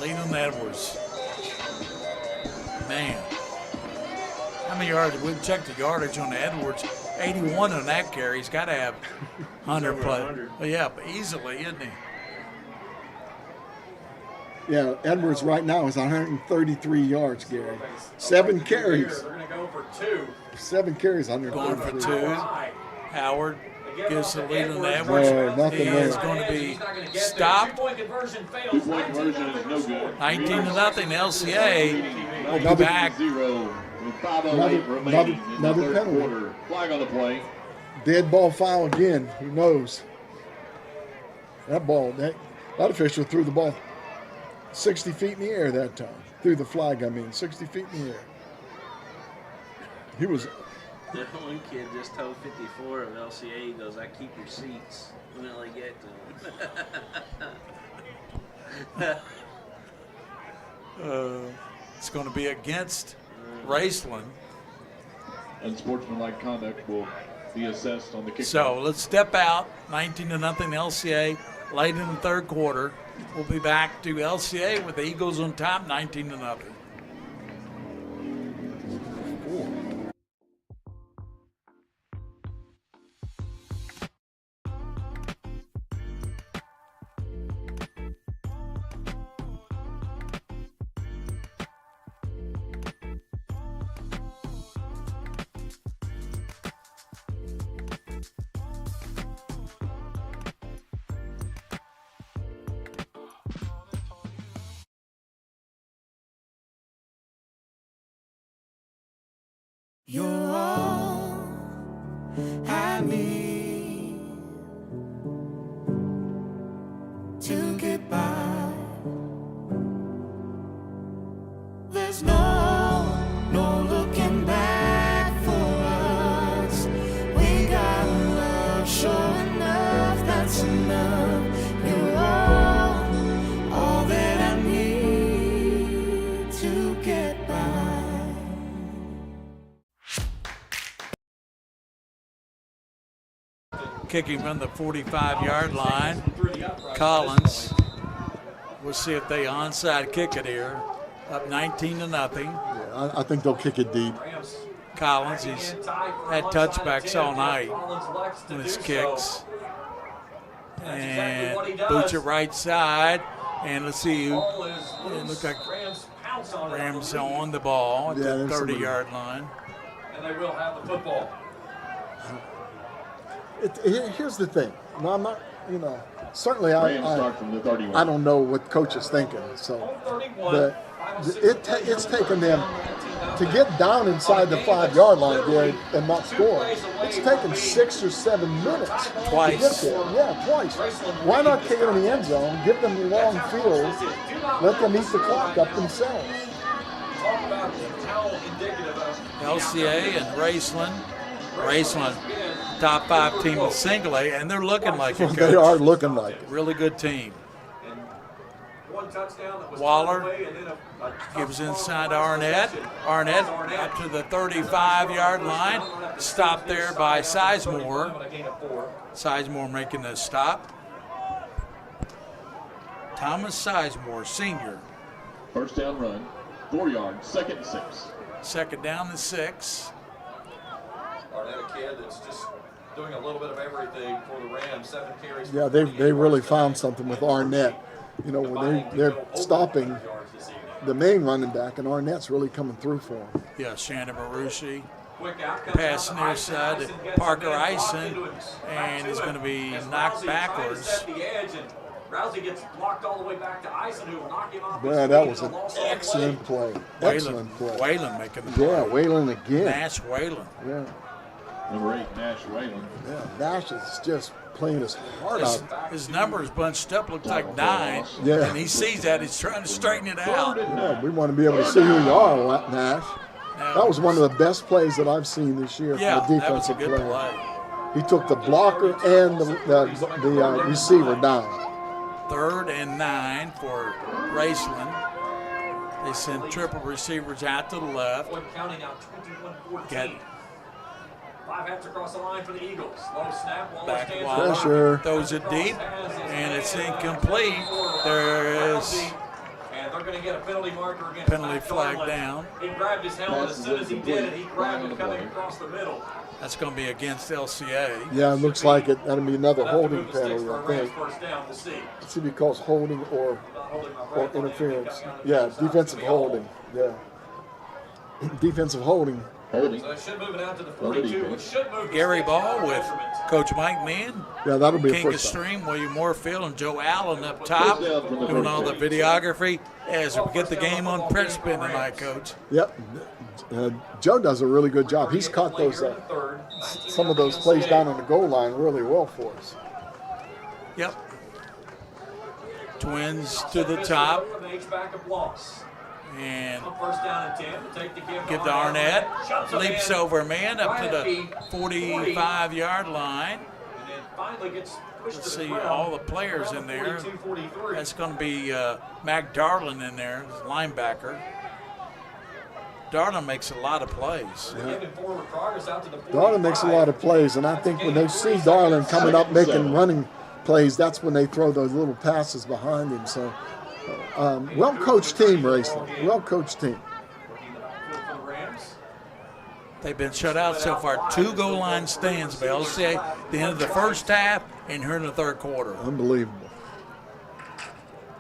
Leland Edwards. Man. How many yards? We've checked the yardage on Edwards. 81 on that carry. He's got to have 100 plus. Yeah, easily, isn't he? Yeah, Edwards right now is 133 yards, Gary. 7 carries. They're going to go for 2. 7 carries, Going 133. for 2. Howard gives to Leland Edwards. Nothing He is there. going to be stopped. Two-point conversion fails. Two-point conversion is no good. 19-0. LCA will be back. 0 with 5:08 remaining in the third penalty. quarter. Flag on the play. Dead ball foul again. Who knows? That official threw the ball 60 feet in the air that time. Threw the flag, 60 feet in the air. He was. The one kid just told 54 of LCA, he goes, I keep your seats until I get to them. It's going to be against Raceland. Unsportsmanlike conduct will be assessed on the kickoff. So let's step out. 19-0 LCA late in the third quarter. We'll be back to LCA with the Eagles on top, 19-0. You're all I need to get by. kicking from the 45-yard line. Collins. We'll see if they onside kick it here. Up 19-0. Yeah, I think they'll kick it deep. Collins, he's had touchbacks all night with his kicks. And boots it right side. And let's see, it looks like Rams on the ball at the 30-yard line. And they will have the football. Here's the thing. No, I'm not, certainly I don't know what coach is thinking. So, but it's taken them to get down inside the 5-yard line there and not score. It's taken 6 or 7 minutes Twice. to get there. Yeah, twice. Why not kick it in the end zone? Give them the long field. Let them eat the clock up themselves. Talk about how indicative of LCA and Raceland. Raceland, top 5 team in single A, and they're looking like it. They are looking like it. Really good team. one touchdown that was Waller gives inside Arnett. Arnett up to the 35-yard line. Stopped there by Sizemore. Sizemore making the stop. Thomas Sizemore, senior. First down run, 4 yards, 2nd and 6. Second down and 6. Arnett, a kid that's just doing a little bit of everything for the Rams. 7 carries. Yeah, they really found something with Arnett. When they're stopping the main running back, and Arnett's really coming through for him. Yeah, Shannon Marucci. Pass near side to Parker Ison, and he's going to be knocked backwards. Rousey gets blocked all the way back to Ison, who will knock him off. Yeah, that was an excellent play. Excellent play. Whalen making the play. Yeah, Whalen again. Nash Whalen. Yeah. Number 8, Nash Whalen. Yeah, Nash is just playing his heart out. His numbers bunched up, looks like 9. Yeah. And he sees that, he's trying to straighten it out. Yeah, we want to be able to see who you are, Nash. That was one of the best plays that I've seen this year Yeah, for the defensive that was a good player. play. He took the blocker and the receiver down. 3rd and 9 for Raceland. They send triple receivers out to the left. Counting out 21-14. 5 hats across the line for the Eagles. Low snap. Back Pressure. Throws it deep, and it's incomplete. There is and they're going to get a penalty marker against penalty flag down. He grabbed his helmet as soon as he did it. He grabbed it coming across the middle. That's going to be against LCA. Yeah, it looks like it. That'll be another holding penalty, I think. First down to see. It should be called holding or interference. Yeah, defensive holding. Yeah. Defensive holding. So it should move it out to the 42. It should move Gary Ball with Coach Mike Mann. Yeah, that'll be a King of first down. Stream, William Moorfield, and Joe Allen up top doing all the videography as we get the game on press spin tonight, Coach. Yep. Joe does a really good job. He's caught those some of those plays down on the goal line really well for us. Yep. Twins to the top. And first down and 10 to take the give to Arnett. Leaps over man up to the 45-yard line. And then finally gets pushed Let's to the see ground all the players in there. That's going to be Mac Darlin in there, linebacker. Darlin makes a lot of plays. Darlin makes a lot of plays, and I think when they see Darlin coming up making running plays, that's when they throw those little passes behind him. So, well-coached team, Raceland. Well-coached team. They've been shut out so far. 2 goal line stands by LCA at the end of the first half and here in the third quarter. Unbelievable.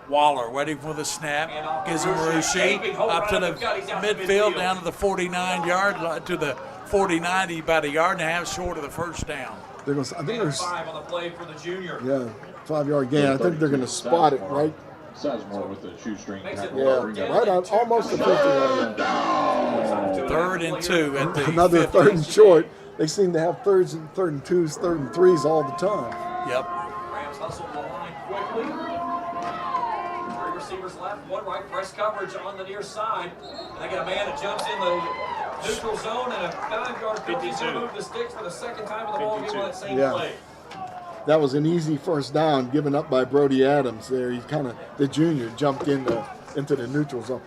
Waller waiting for the snap. Gives him Marucci up to the midfield, down to the 49-yard line, to the 49, about a yard and a half short of the first down. I think there's 5 on the play for the junior. Yeah, 5-yard gain. I think they're going to spot it right. Sizemore with the shoestring. Yeah, right on almost the 50-yard line. 3rd and 2 at the Another 50. 3rd and short. They seem to have 3rd and 2s, 3rd and 3s all the time. Yep. Rams hustle the line quickly. 3 receivers left, 1 right, press coverage on the near side. And they got a man that jumps in the neutral zone and a 5-yard penalty. He's going to move the sticks for the second time in the ball game on that same play. That was an easy first down given up by Brody Adams there. He kind of, the junior, jumped into the neutral zone.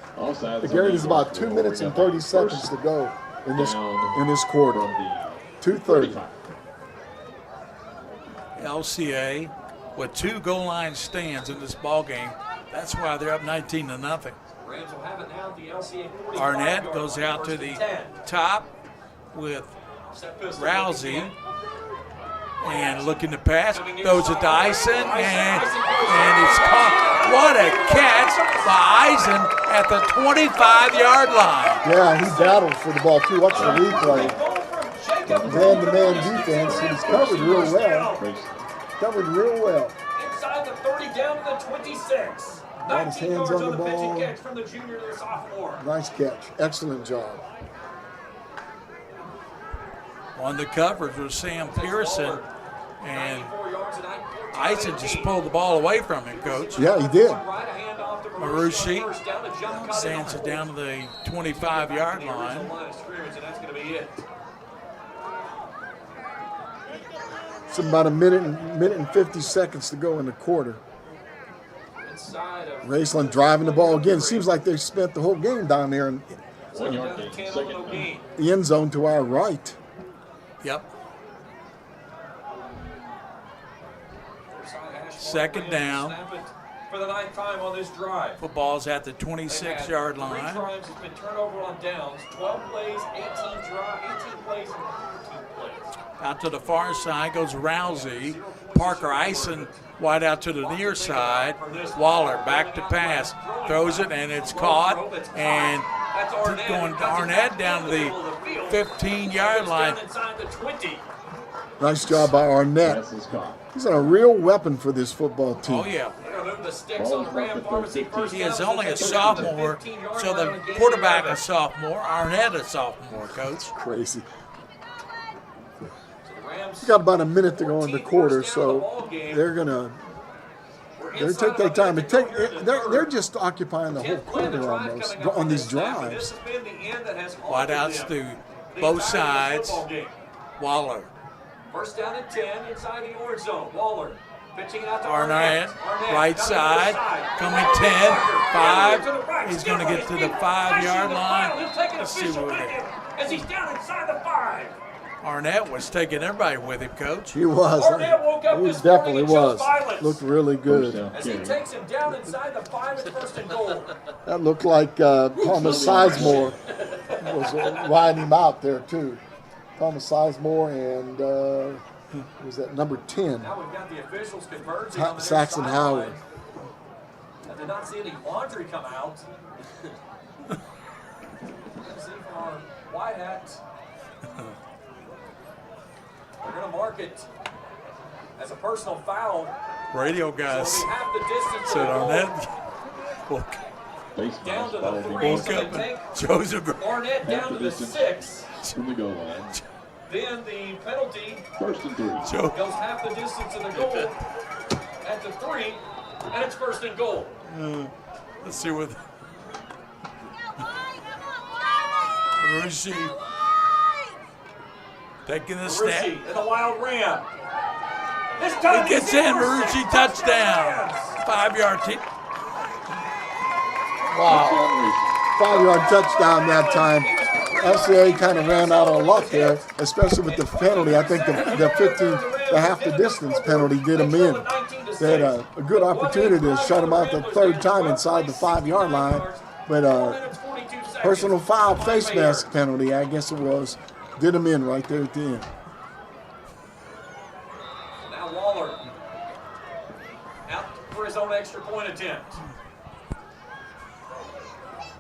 Gary, there's about 2 minutes and 30 seconds to go in this quarter. 2:30. LCA with 2 goal line stands in this ball game. That's why they're up 19-0. Rams will have it now at the LCA 45 Arnett yard goes line, out to first the and 10. top with Set pistol Rousey. again. And looking to pass, throws it to Eisen, and it's caught. What a catch by Eisen at the 25-yard line. Yeah, he battled for the ball too. Watch the replay. Man-to-man defense. He was covered real well. Covered real well. Inside the 30, down to the 26. Got his 19 hands yards on the the pitch ball. and catch from the junior to the sophomore. Nice catch. Excellent job. On the coverage was Sam Pearson, and 94 yards and Eisen just pulled the ball away from him, Coach. Yeah, he did. right, a hand off to Marucci first down, a jump cut stands it down to the 25-yard line. line of scrimmage, and that's going to be it. It's about a minute and 50 seconds to go in the quarter. Inside of Raceland driving the ball again. Seems like they spent the whole game down there in 1 yard down to gain, 10 second on the down. game. the end zone to our right. Yep. Side hash mark, Second Rams down. snap it for the 9th time on this drive. Football's at the They've had 26-yard 3 line. drives, it's been turnover on downs, 12 plays, 18 plays, and 13 plays. Out to the far side goes Rousey. Parker Eisen wide out to the near side. Waller back to pass. Throws it, and it's caught. And That's Arnett. going to Arnett down to the 15-yard line. Down inside the 20. Nice job by Arnett. Pass is caught. He's a real weapon for this football team. Oh, yeah. They're going to move the sticks on the Ram Pharmacy first He down is as only they a take it to sophomore, 15-yard so line the on a gain quarterback of a sophomore, Arnett a sophomore, Coach. Crazy. So the Rams We got about a minute to go in the 14 quarter, first down of the so ball game. they're gonna We're inside take their of a time. minute to go here in the They're third. just occupying the whole 10th play of the quarter drive almost coming up on for these this snap, and drives. This has been the end that has Wide halted outs them. to The both entirety of this sides. football game. Waller. First down and 10 inside the orange zone. Waller pitching out to Arnett, Arnett right down the side, other side. coming Parker 10, Parker, 5. to the right. He's going to get to the Skill, 5-yard the line. final. He's taking Let's see official what with him as he's down inside the 5. Arnett was taking everybody with him, Coach. He was. Arnett woke up He this definitely morning and chose was. violence. Looked really First good. down As he carry. takes him down inside the 5, it's first and goal. That looked like Thomas Sizemore was riding him out there too. Thomas Sizemore and was that number 10? Now we've got the officials converging on the near Saxon sideline. Howard. I did not see any laundry come out. Let's see from our white hats. They're going to mark it as a personal foul. Radio So guys we have the distance to said the goal. Arnett woke, Face Down mask to the followed 3, woke so up they and take chose a Arnett down to the distance. 6. from the goal line. Then the penalty First and 3. Joe. goes half the distance to the goal at the 3, and it's first and goal. Let's see what. Marucci taking the snap. Marucci in the wild ram. This time He gets he's in, for Marucci 6 touchdown. Rams. 5-yard team. Wow. 5-yard touchdown that time. LCA kind of ran out of luck there, especially with the penalty. I think the half the distance penalty did them in. They had a good opportunity to shut them out the third time inside the 5-yard line, but personal foul face mask penalty, I guess it was, did them in right there at the end. Now Waller out for his own extra point attempt.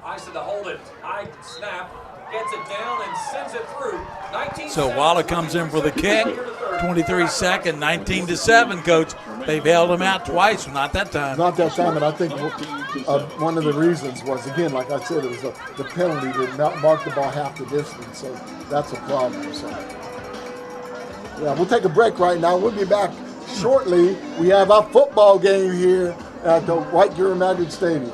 Eisen to hold it. High snap. Gets it down and sends it through. 19 So Waller comes in for the kick. 23-second, 19-7, Coach. They've held him out twice, not that time. Not that time, but I think one of the reasons was, again, like I said, it was the penalty did not mark the ball half the distance, so that's a problem. So, yeah, we'll take a break right now. We'll be back shortly. We have our football game here at the White Girl Magic Stadium.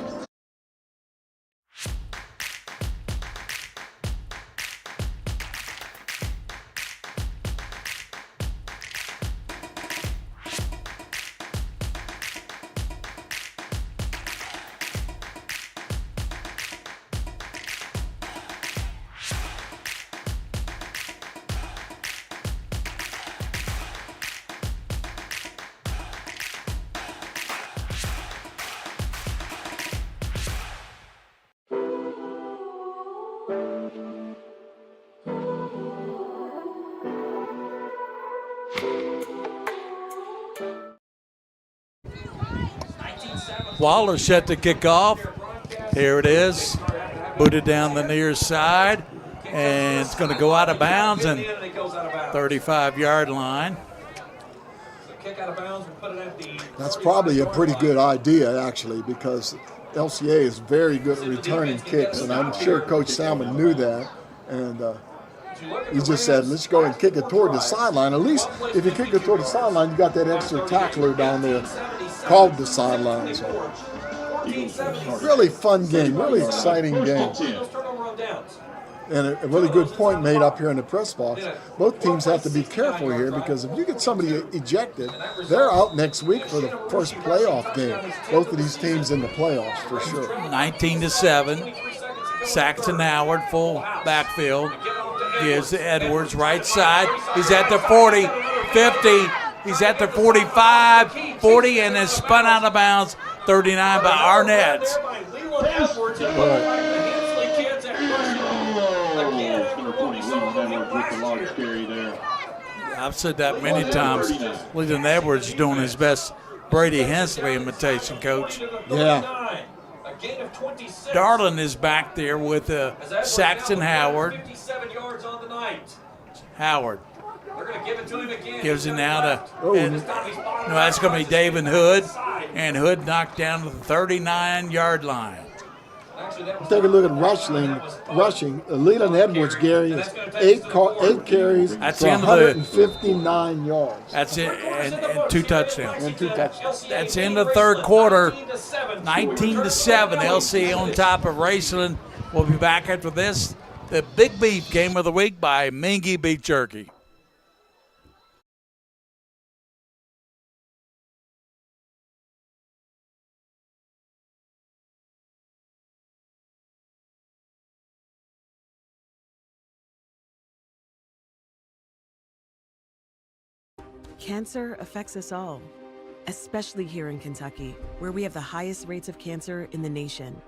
Waller set to kick off. Here it is. Booted down the near side. And it's going to go out of bounds and 35-yard line. That's probably a pretty good idea, actually, because LCA is very good at returning kicks, and I'm sure Coach Salmon knew that. And he just said, let's go and kick it toward the sideline. At least if you kick it toward the sideline, you got that extra tackler down there called the sideline. So, really fun game, really exciting game. And a really good point made up here in the press box. Both teams have to be careful here because if you get somebody ejected, they're out next week for the first playoff game. Both of these teams in the playoffs for sure. 19-7. Saxon Howard, full backfield. Gives to Edwards, right side. He's at the 40, 50. He's at the 45, 40, and is spun out of bounds. 39 by Arnett. I've said that many times. Leland Edwards doing his best Brady Hensley imitation, Coach. Yeah. Darlin is back there with Saxon Howard. Howard gives it now to, that's going to be David Hood, and Hood knocked down to the 39-yard line. Take a look at rushing. Leland Edwards, Gary, is 8 carries for 159 yards. That's it, and 2 touchdowns. And 2 touchdowns. That's in the third quarter, 19-7. LCA on top of Raceland. We'll be back after this. The Big Beef Game of the Week by Mingua beef jerky. Cancer affects us all, especially here in Kentucky, where we have the highest rates of cancer in the nation.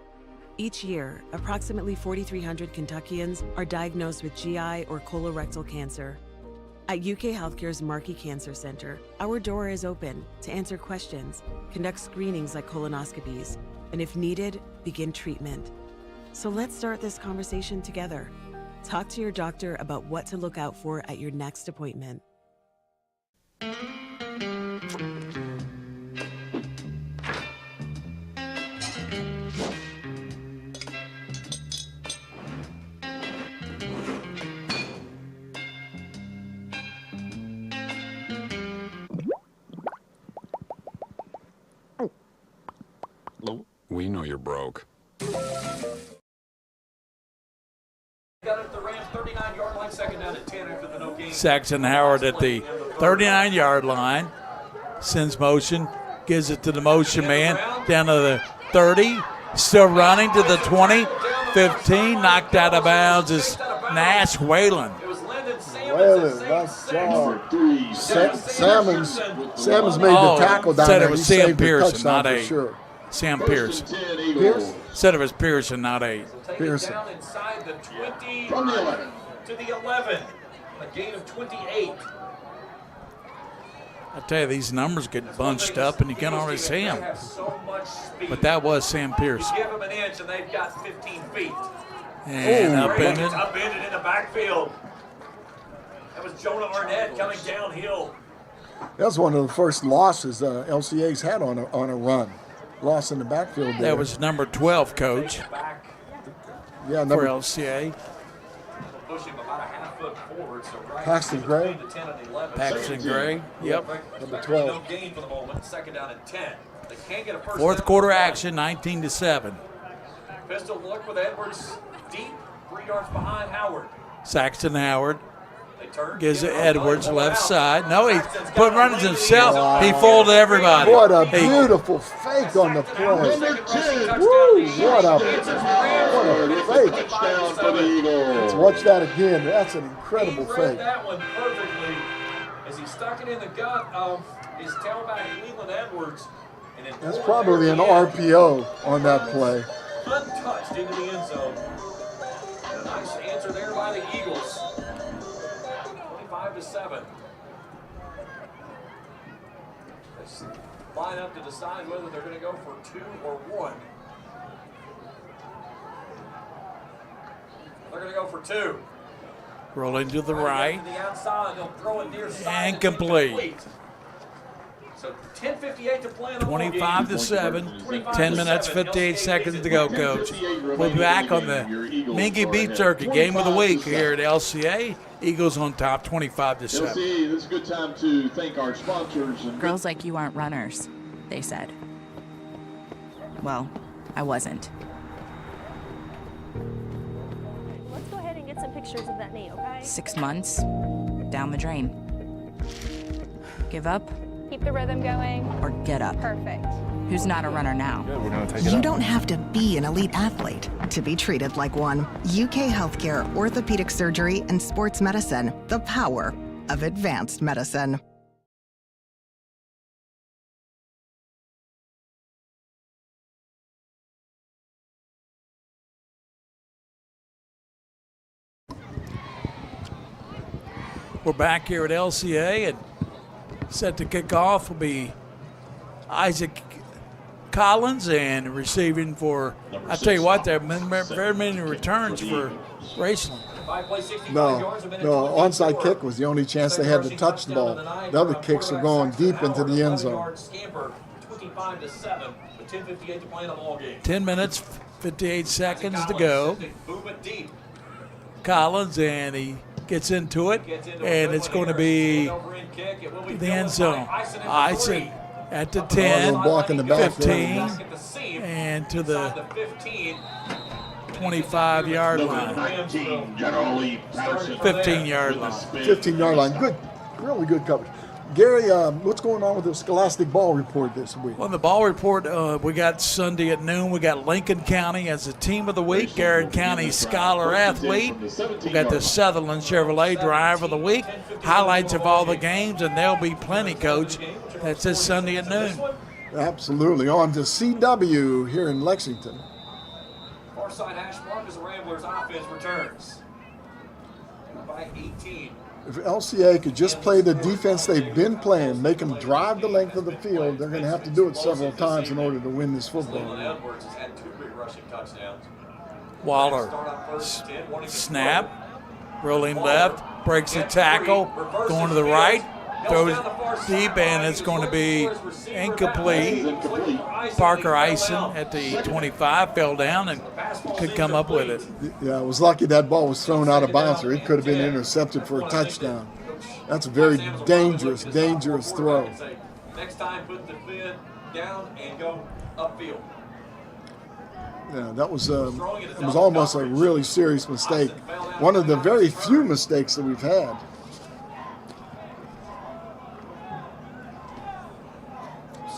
Each year, approximately 4,300 Kentuckians are diagnosed with GI or colorectal cancer. At UK Healthcare's Markey Cancer Center, our door is open to answer questions, conduct screenings like colonoscopies, and if needed, begin treatment. So let's start this conversation together. Talk to your doctor about what to look out for at your next appointment. We know you're broke. Got it at the Rams 39-yard line, second down at 10 after the no gain. Saxon Howard at the 39-yard line. Sends motion, gives it to the motion man, down to the 30. Still running to the 20, 15. Knocked out of bounds is Nash Whalen. Nice job. Salmons made the tackle down said there. It was He Sam saved the Pearson, touchdown not for 8. sure. Sam Pearson. Pierce? Said it was Pearson, not 8. Pearson. Down inside the 20 to the 11. A gain of 28. I tell you, these numbers get bunched up, and you can't always see them. But that was Sam Pearson. Give them an inch, and they've got 15 feet. And upended. Upended in the backfield. That was Jonah Arnett coming downhill. That was one of the first losses LCA's had on a run. Loss in the backfield there. That was number 12, Coach. Yeah, for LCA. Push him about a half foot forward. So right Paxton Gray. Paxton Gray. Yep. Number 12. No gain for the moment. Second down and 10. They can't get a first Fourth down. quarter action, 19-7. Pistol look with Edwards deep, 3 yards behind Howard. Saxon Howard turn. Gives it Edwards left side. No, he put runs himself. Wow. He folded everybody. What a beautiful fake on the play. Woo, what a fake. Let's watch that again. That's an incredible fake. He read that one perfectly as he stuck it in the gut of his tailback, Leland Edwards. And that's probably an RPO on that play. Untouched into the end zone. A nice answer there by the Eagles. 25-7. line up to decide whether they're going to go for 2 or 1. They're going to go for 2. Rolling to the right. To the outside, they'll throw it near side. And complete. So 10:58 to play in the 25 to 7. 10 minutes, 58 seconds to go, Coach. We're back on the Mingua Beef Jerky game of the week here at LCA. Eagles on top, 25 to 7. LCA, this is a good time to thank our sponsors. Girls like you aren't runners, they said. Well, I wasn't. Let's go ahead and get some pictures of that knee, okay? 6 months, down the drain. Give up Keep the rhythm going. or get up? Perfect. Who's not a runner now? You don't have to be an elite athlete to be treated like one. UK Healthcare, Orthopedic Surgery, and Sports Medicine, the power of advanced medicine. We're back here at LCA, and set to kick off will be Isaac Collins, and receiving for, I tell you what, there have very many returns for Raceland. No, onside kick was the only chance they had to touch the ball. The other kicks are going deep into the end zone. 25 to 7, with 10:58 to play in the ball game. 10 minutes, 58 seconds to go. Boom it deep. Collins, and he gets into it, and it's going to be the end zone. Ison at the 10, block in the back 15, and to the 25-yard line. 15-yard line. 15-yard line. Good, really good coverage. Gary, what's going on with the Scholastic Ball Report this week? Well, the ball report, we got Sunday at noon. We got Lincoln County as the team of the week, Garrett County Scholar Athlete. We got the Sutherland Chevrolet Driver of the Week. Highlights of all the games, and there'll be plenty, Coach. That's this Sunday at noon. Absolutely. On to CW here in Lexington. Far side hash mark as the Ramblers offense returns. By 18. If LCA could just play the defense they've been playing, make them drive the length of the field, they're going to have to do it several times in order to win this football game. Edwards has had 2 big rushing touchdowns. Waller, snap, rolling left, breaks the tackle, going to the right, throws deep, and it's going to be incomplete. Parker Ison at the 25 fell down and could come up with it. Yeah, it was lucky that ball was thrown out of bounds, or it could have been intercepted for a touchdown. That's a very dangerous throw. Next time, put the fin down and go upfield. Yeah, that was it was almost a really serious mistake. One of the very few mistakes that we've had.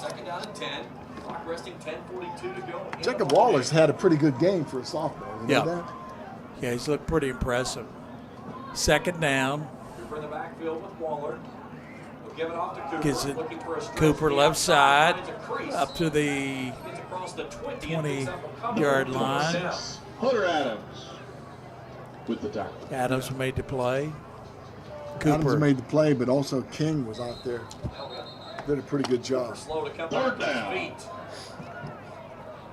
Second down and 10. Clock resting 10:42 to go. Jacob Waller's had a pretty good game for a sophomore. You know that? Yeah, he's looked pretty impressive. Second down. Cooper in the backfield with Waller. We'll give it off to Cooper. Gives it Looking for a stretch Cooper to the left outside. side Finds a crease. up to the Gets across the 20 20-yard line. Hunter Adams with the tackle. Adams made the play. Adams Cooper made the play, but also King was out there. Did a pretty good job. Slow to come back to his feet.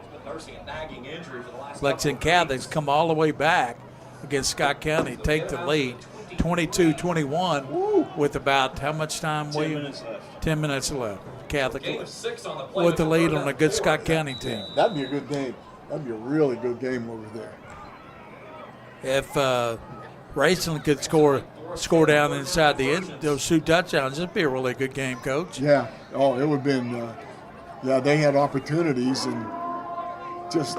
He's been nursing a nagging injury for the last Lexington Catholics come all the way back against Scott County, take the lead, 22-21, with about how much time? 10 minutes left. 10 minutes left. Catholic Gain of 6 on the play with the lead on a good Scott County team. That'd be a good game. That'd be a really good game over there. If Raceland could score down inside the end, those 2 touchdowns, it'd be a really good game, Coach. Yeah. Oh, it would have been. Yeah, they had opportunities and just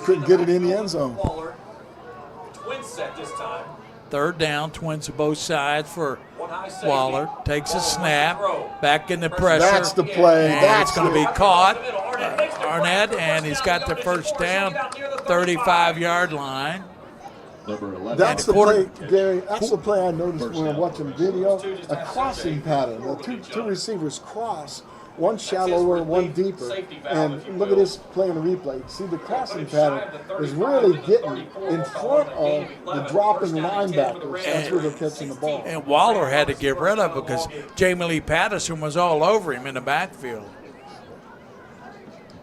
couldn't get it in the end zone. Waller. Twin set this time. Third down, twins to both sides for One high safety. Waller. Takes a snap, back in the pressure. That's the play. And That's it's going to be caught. Arnett, and he's got the first down, 35-yard line. Number 11. That's the play, Gary. That's the play I noticed when we were watching video. A crossing pattern. The two receivers cross, one shallower, one deeper. And look at this play in the replay. See, the crossing pattern is really getting in front of the dropping linebackers. That's where they're catching the ball. And Waller had to get rid of it because Jamie Lee Patterson was all over him in the backfield.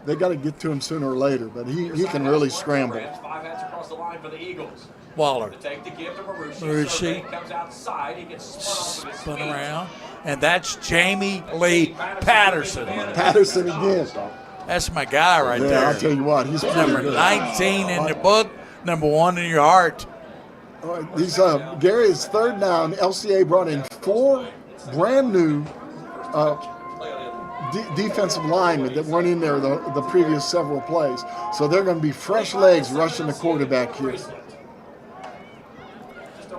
They got to get to him sooner or later, but he can really scramble. 5 hats across the line for the Eagles. Waller. To take the gift of Marucci comes outside. He gets spun around. And that's Jamie Lee Patterson. Patterson again. That's my guy right there. I'll tell you what, he's number 19 in your book, number 1 in your heart. Gary is third down. LCA brought in 4 brand new defensive linemen that weren't in there the previous several plays. So they're going to be fresh legs rushing the quarterback here.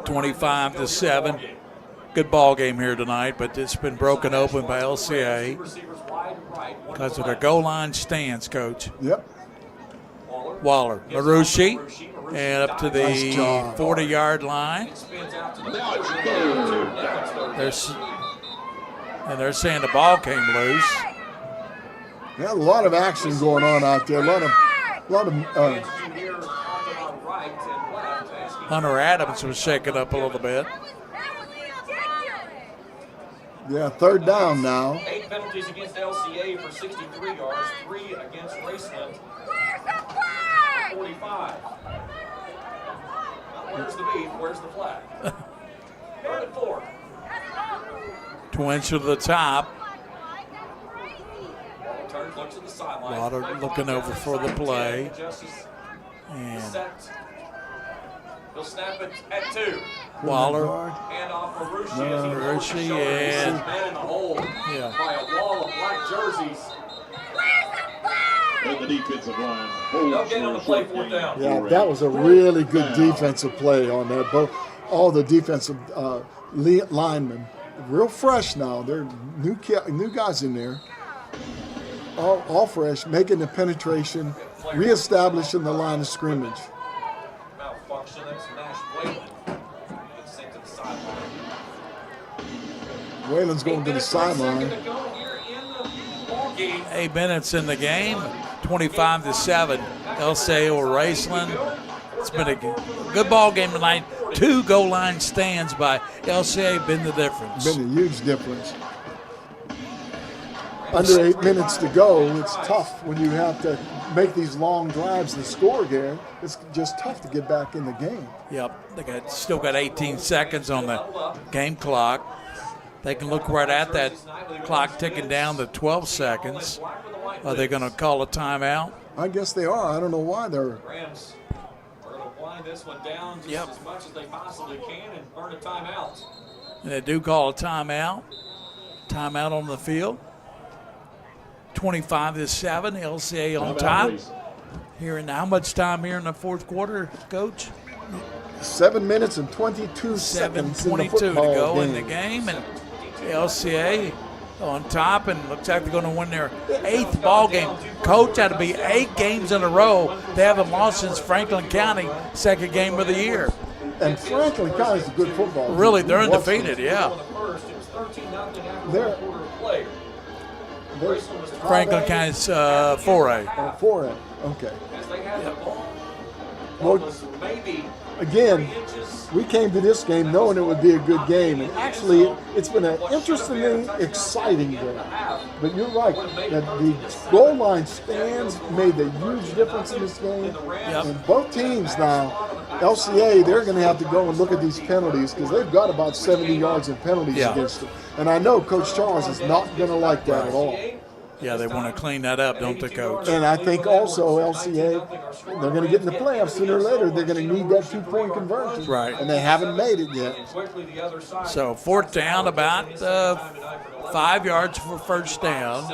25-7. Good ball game here tonight, but it's been broken open by LCA because of their goal line stance, Coach. Yep. Waller, Marucci, and up to the 40-yard line. They're saying the ball came loose. Yeah, a lot of action going on out there. A lot of Hunter Adams was shaken up a little bit. Yeah, third down now. 8 penalties against LCA for 63 yards, 3 against Raceland. 45. Where's the beef? Where's the flag? 3rd and 4. Twins to the top. Turns, looks at the sideline. Water looking over for the play. And he'll snap it at 2. Waller. Hand off Marucci and man in the hole by a wall of black jerseys. And the defensive line. No gain on the play, 4th down. Yeah, that was a really good defensive play on that. All the defensive linemen, real fresh now. They're new guys in there. All fresh, making the penetration, reestablishing the line of scrimmage. Malfunction, that's Nash Whalen. Gets sent to the sideline. Whalen's going to the sideline. 8 minutes in the game, 25-7. LCA over Raceland. It's been a good ball game tonight. 2 goal line stands by LCA been the difference. Been a huge difference. Under 8 minutes to go, it's tough when you have to make these long drives to score, Gary. It's just tough to get back in the game. Yep, they still got 18 seconds on the game clock. They can look right at that clock ticking down to 12 seconds. Are they going to call a timeout? I guess they are. I don't know why they're. Rams are going to wind this one down just as much as they possibly can and burn a timeout. And they do call a timeout. Timeout on the field. 25-7, LCA on top. Here in how much time here in the 4th quarter, Coach? 7 minutes and 22 seconds. 7:22 to go in the game, and LCA on top, and looks like they're going to win their 8th ball game. Coach, that'll be 8 games in a row. They haven't lost since Franklin County, 2nd game of the year. And Franklin County's a good football team. Really, they're undefeated, yeah. Franklin County's 4A. 4A, okay. Well, again, we came to this game knowing it would be a good game, and actually it's been an interestingly exciting game. But you're right, that the goal line stands made a huge difference in this game. And both teams now, LCA, they're going to have to go and look at these penalties because they've got about 70 yards in penalties against them. And I know Coach Charles is not going to like that at all. Yeah, they want to clean that up, don't they, Coach? And I think also LCA, they're going to get in the playoffs sooner or later. They're going to need that 2-point conversion. Right. And they haven't made it yet. So 4th down, about 5 yards for first down.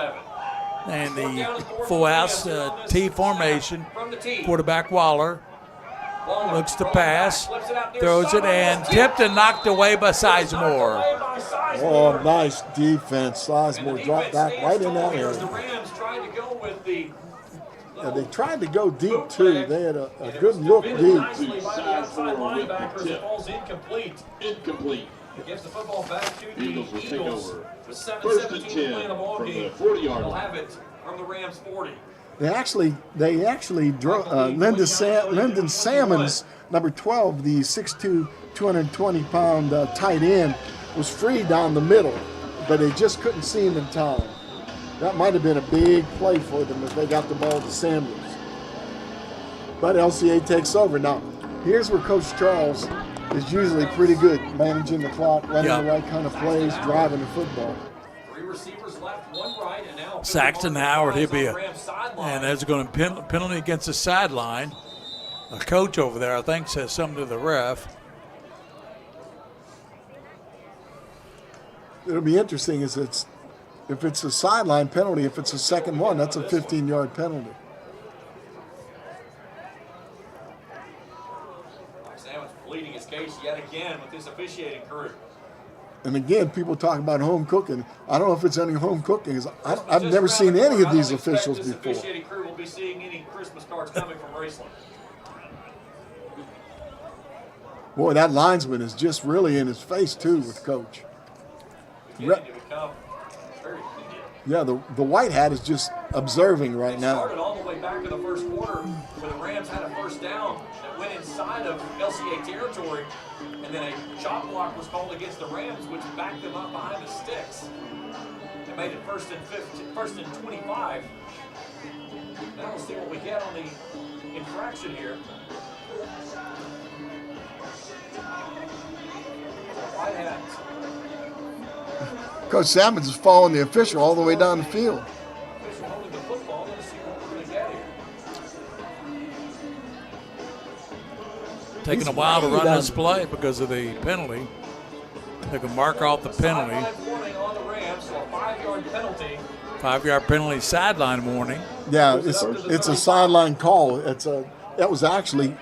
And the full house T formation, quarterback Waller looks to pass, throws it, and tipped and knocked away by Sizemore. Oh, nice defense. Sizemore dropped back right in that area. Yeah, they tried to go deep, too. They had a good look deep. Incomplete. Gives the football back to the Eagles will take over. With 1st and 10 from the 40-yard They'll line. have it from the Rams 40. They actually drove Lyndon Salmons, number 12, the 6'2", 220-pound tight end, was free down the middle, but they just couldn't see him in time. That might have been a big play for them if they got the ball to Sanders. But LCA takes over. Now, here's where Coach Charles is usually pretty good, managing the clock, running the right kind of plays, driving the football. 3 receivers left, 1 right, and now Saxton Howard, he'll be and there's going to be penalty against the sideline. A coach over there, I think, says something to the ref. It'll be interesting if it's a sideline penalty, if it's a second one, that's a 15-yard penalty. Salmon's pleading his case yet again with this officiating crew. And again, people talk about home cooking. I don't know if it's any home cooking. I've never seen any of these officials before. This officiating crew will be seeing any Christmas cards coming from Raceland. Boy, that linesman is just really in his face, too, with Coach. Yeah, the white hat is just observing right now. Started all the way back in the first quarter where the Rams had a first down that went inside of LCA territory, and then a chop block was called against the Rams, which backed them up behind the sticks. They made it first and 25. Now we'll see what we get on the infraction here. White hat. Coach Salmons is following the official all the way down the field. Taking a while to run this play because of the penalty. They can mark off the penalty. 5-yard penalty, sideline warning. Yeah, it's a sideline call. That was actually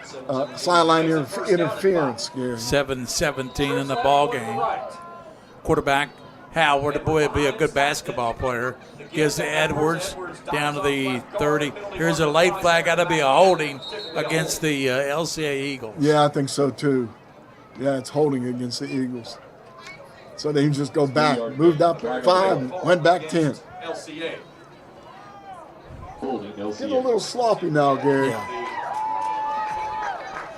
sideline interference. 7-17 in the ball game. Quarterback Howard, boy, would be a good basketball player. Gives to Edwards down to the 30. Here's a late flag. Got to be a holding against the LCA Eagles. Yeah, I think so too. Yeah, it's holding against the Eagles. So they just go back. Moved up 5, went back 10. LCA. Getting a little sloppy now, Gary.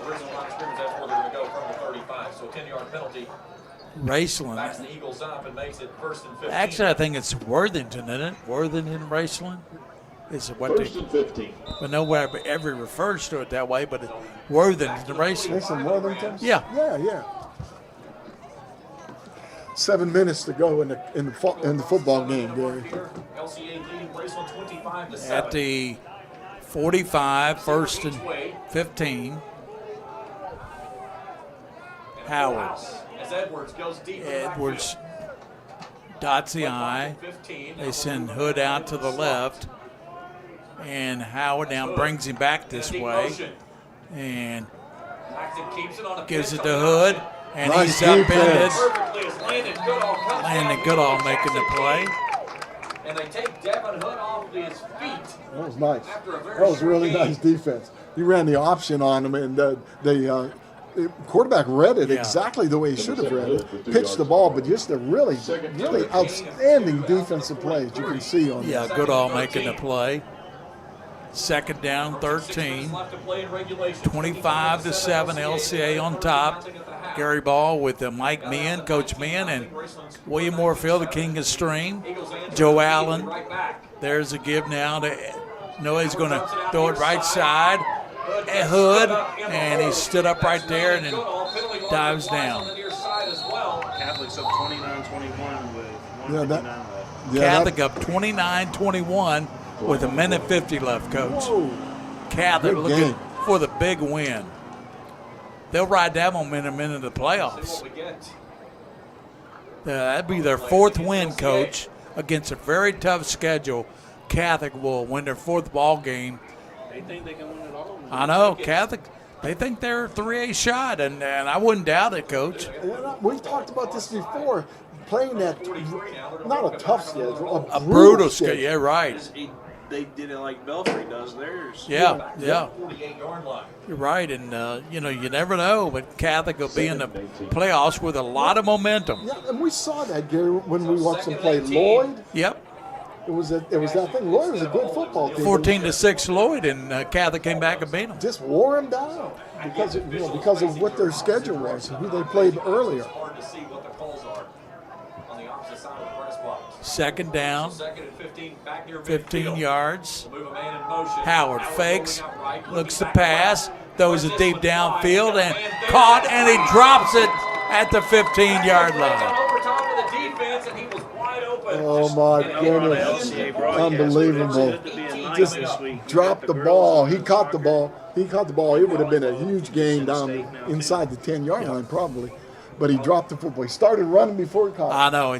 Original line of scrimmage, that's where they're going to go from the 35. So a 10-yard penalty. Raceland. Backs the Eagles up and makes it first and 15. Actually, I think it's Worthington, isn't it? Worthington, Raceland. Is what first and 15. But nowhere ever refers to it that way. But it's Worthington, Raceland. It's in Worthington. Yeah. Yeah. 7 minutes to go in the football game, Gary. LCA leading Raceland 25-7. At the 45, first and 15. Howard. As Edwards goes deep. Edwards dots the I. They send Hood out to the left. And Howard now brings him back this way. And gives it to Hood. And nice he's upended. Landon Goodall making the play. And they take Devin Hood off his feet. That was nice. That was really nice defense. He ran the option on him, and the quarterback read it exactly the way he should have read it. Pitched the ball, but just a really outstanding defensive play, as you can see on Yeah, Goodall making the play. Second down, 13. 25-7, LCA on top. Gary Ball with Mike Meehan, Coach Meehan, and William Moorfield, the king of stream. Joe Allen. There's a give now to Noah's going to throw it right side. Hood, and he stood up right there and then dives down. Catholic's up 29-21 with 1:59 left. Catholic up 29-21 with 1:50 left, Coach. Whoa. Catholic Good looking game. for the big win. They'll ride that momentum into the playoffs. That'd be their 4th win, Coach, against a very tough schedule. Catholic will win their 4th ball game. They think they can win it all. I know, Catholic, they think they're 3A shot, and I wouldn't doubt it, Coach. We've talked about this before. Playing that, not a tough schedule, A brutal schedule. Yeah, right. They did it like Belfry does theirs. Yeah. 48-yard line. You're right, and you never know, but Catholic will be in the playoffs with a lot of momentum. Yeah, and we saw that, Gary, when we watched them play Lloyd. Yep. It was that thing. Lloyd was a good football team. 14-6 Lloyd, and Catholic came back and beat them. Just wore them down because of what their schedule was and who they played earlier. Hard to see what the calls are on the opposite side of the press box. Second down, Second and 15, back near 15 midfield. yards. Move a man in motion. Howard fakes, rolling out right, looks looking to back pass, right. throws it This deep one's wide. downfield, Got a and man there. caught, and he drops it at the 15-yard Ran line. over top of the defense, and he was wide open. Oh, my And goodness. LCA broadcast. Unbelievable. It's good to be a night Just this week. dropped the girls ball. on He caught the soccer. ball. He caught the ball. It would have been a huge gain down inside the 10-yard line probably. But he dropped the football. He started running before he caught it. I know.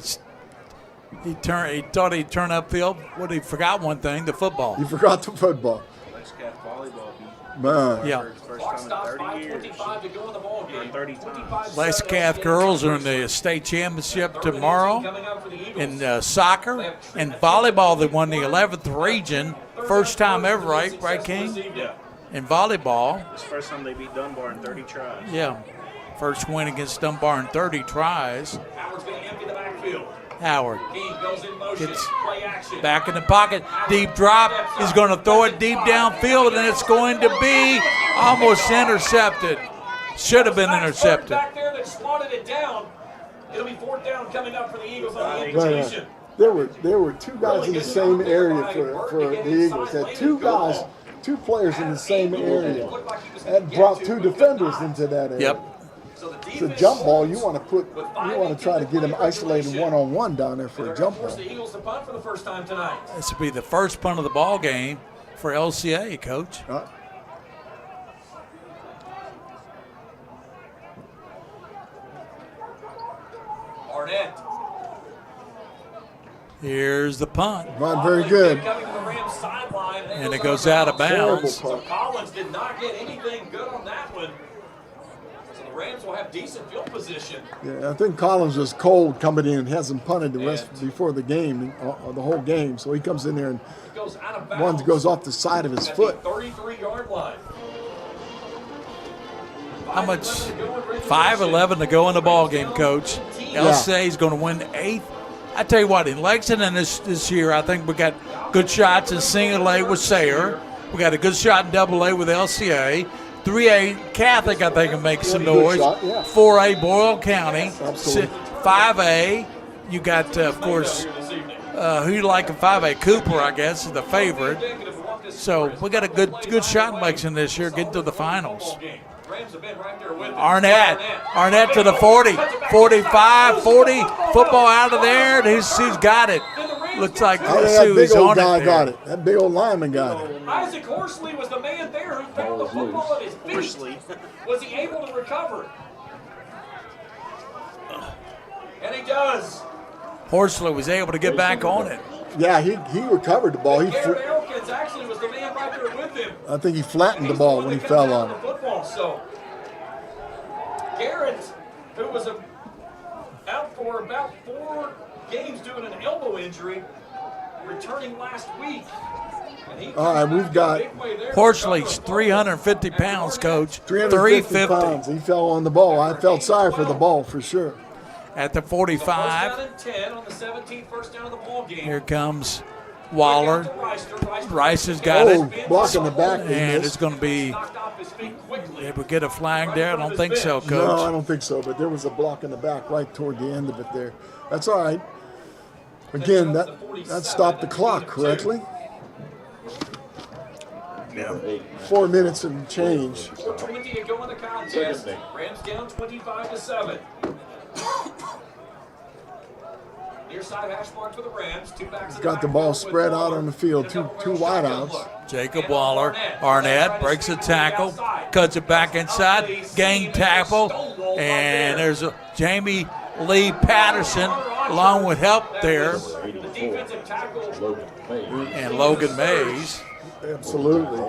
He thought he'd turn upfield. What, he forgot one thing, the football. He forgot the football. Let's get volleyball beat. Man. Yeah. First Clock time stops, in 30 years. 5:25 to go in the ball Or game. 30 times. 25-7 Lescath girls are in the state championship tomorrow coming up for the Eagles. in soccer and volleyball. They won the 11th region, first time ever, right, King? Yeah. In volleyball, It's the first time they beat Dunbar in 30 tries. yeah, first win against Dunbar in 30 tries. Howard's going to empty the backfield. Howard King goes in motion. gets Play action. back in the pocket, deep drop. He's going to throw it deep downfield, and it's going to be almost intercepted. Should have been intercepted. Back there that swatted it down. It'll be fourth down coming up for the Eagles on the But, invitation. there were two guys in the same area for the Eagles. Had two players in the same area. That brought two defenders into that area. Yep. It's a jump ball. You want to try to get him isolated one-on-one down there for a jump ball. Force the Eagles to punt for the first time tonight. This will be the first punt of the ball game for LCA, Coach. Arnett. Here's the punt. Not very good. Coming to the Rams sideline, And it goes out of bounds. So Collins did not get anything good on that one. So the Rams will have decent field position. Yeah, I think Collins was cold coming in, hasn't punted the rest before the game, the whole game. So he comes in there and It goes out of bounds. one goes off the side of his at foot. the 33-yard line. How much? 5:11 to go in the ball game, Coach. LCA is going to win the 8th. I tell you what, in Lexington this year, I think we got good shots in single A with Sayre. We got a good shot in double A with LCA. 3A Catholic, I think, can make some noise. Shot, yeah. 4A Boyle County. Absolutely. 5A, you got, of course, who you like in 5A? Cooper, I guess, is the favorite. So we got a good shot in Lexington this year, getting to the finals. Rams have been right there with him. Arnett to the 40, 45, 40, football out of there, and who's got it? Looks like I think that big who's old on guy it got there. it. That big old lineman got it. Isaac Horsley was the man there who found the football at his feet. Horsley. Was he able to recover? And he does. Horsley was able to get back on it. Yeah, he recovered the ball. Garrett Elkins actually was the man right there with him. I think he flattened the ball when he fell on it. Football. So Garrett, who was out for about 4 games due to an elbow injury, returning last week. All right, we've got Horsley's 350 pounds, Coach. 350 pounds. He fell on the ball. I felt sorry for the ball for sure. At the 45, First down and 10 on the 17th first down of the ball game. here comes Waller. Rice has got it. Blocking the back. And it's going to be, did we get a flag there? I don't think so, Coach. No, I don't think so, but there was a block in the back right toward the end of it there. That's all right. Again, that stopped the clock correctly. Yeah. 4 minutes and change. 4:20 to go in the contest. Rams down 25-7. Near side hash mark for the Rams. Two backs. Got the ball spread out on the field. Two wideouts. Jacob Waller. Arnett breaks a tackle, cuts it back inside, gang tackle, and there's a Jamie Lee Patterson along with help there, The defensive tackle. and Logan Mays. Absolutely.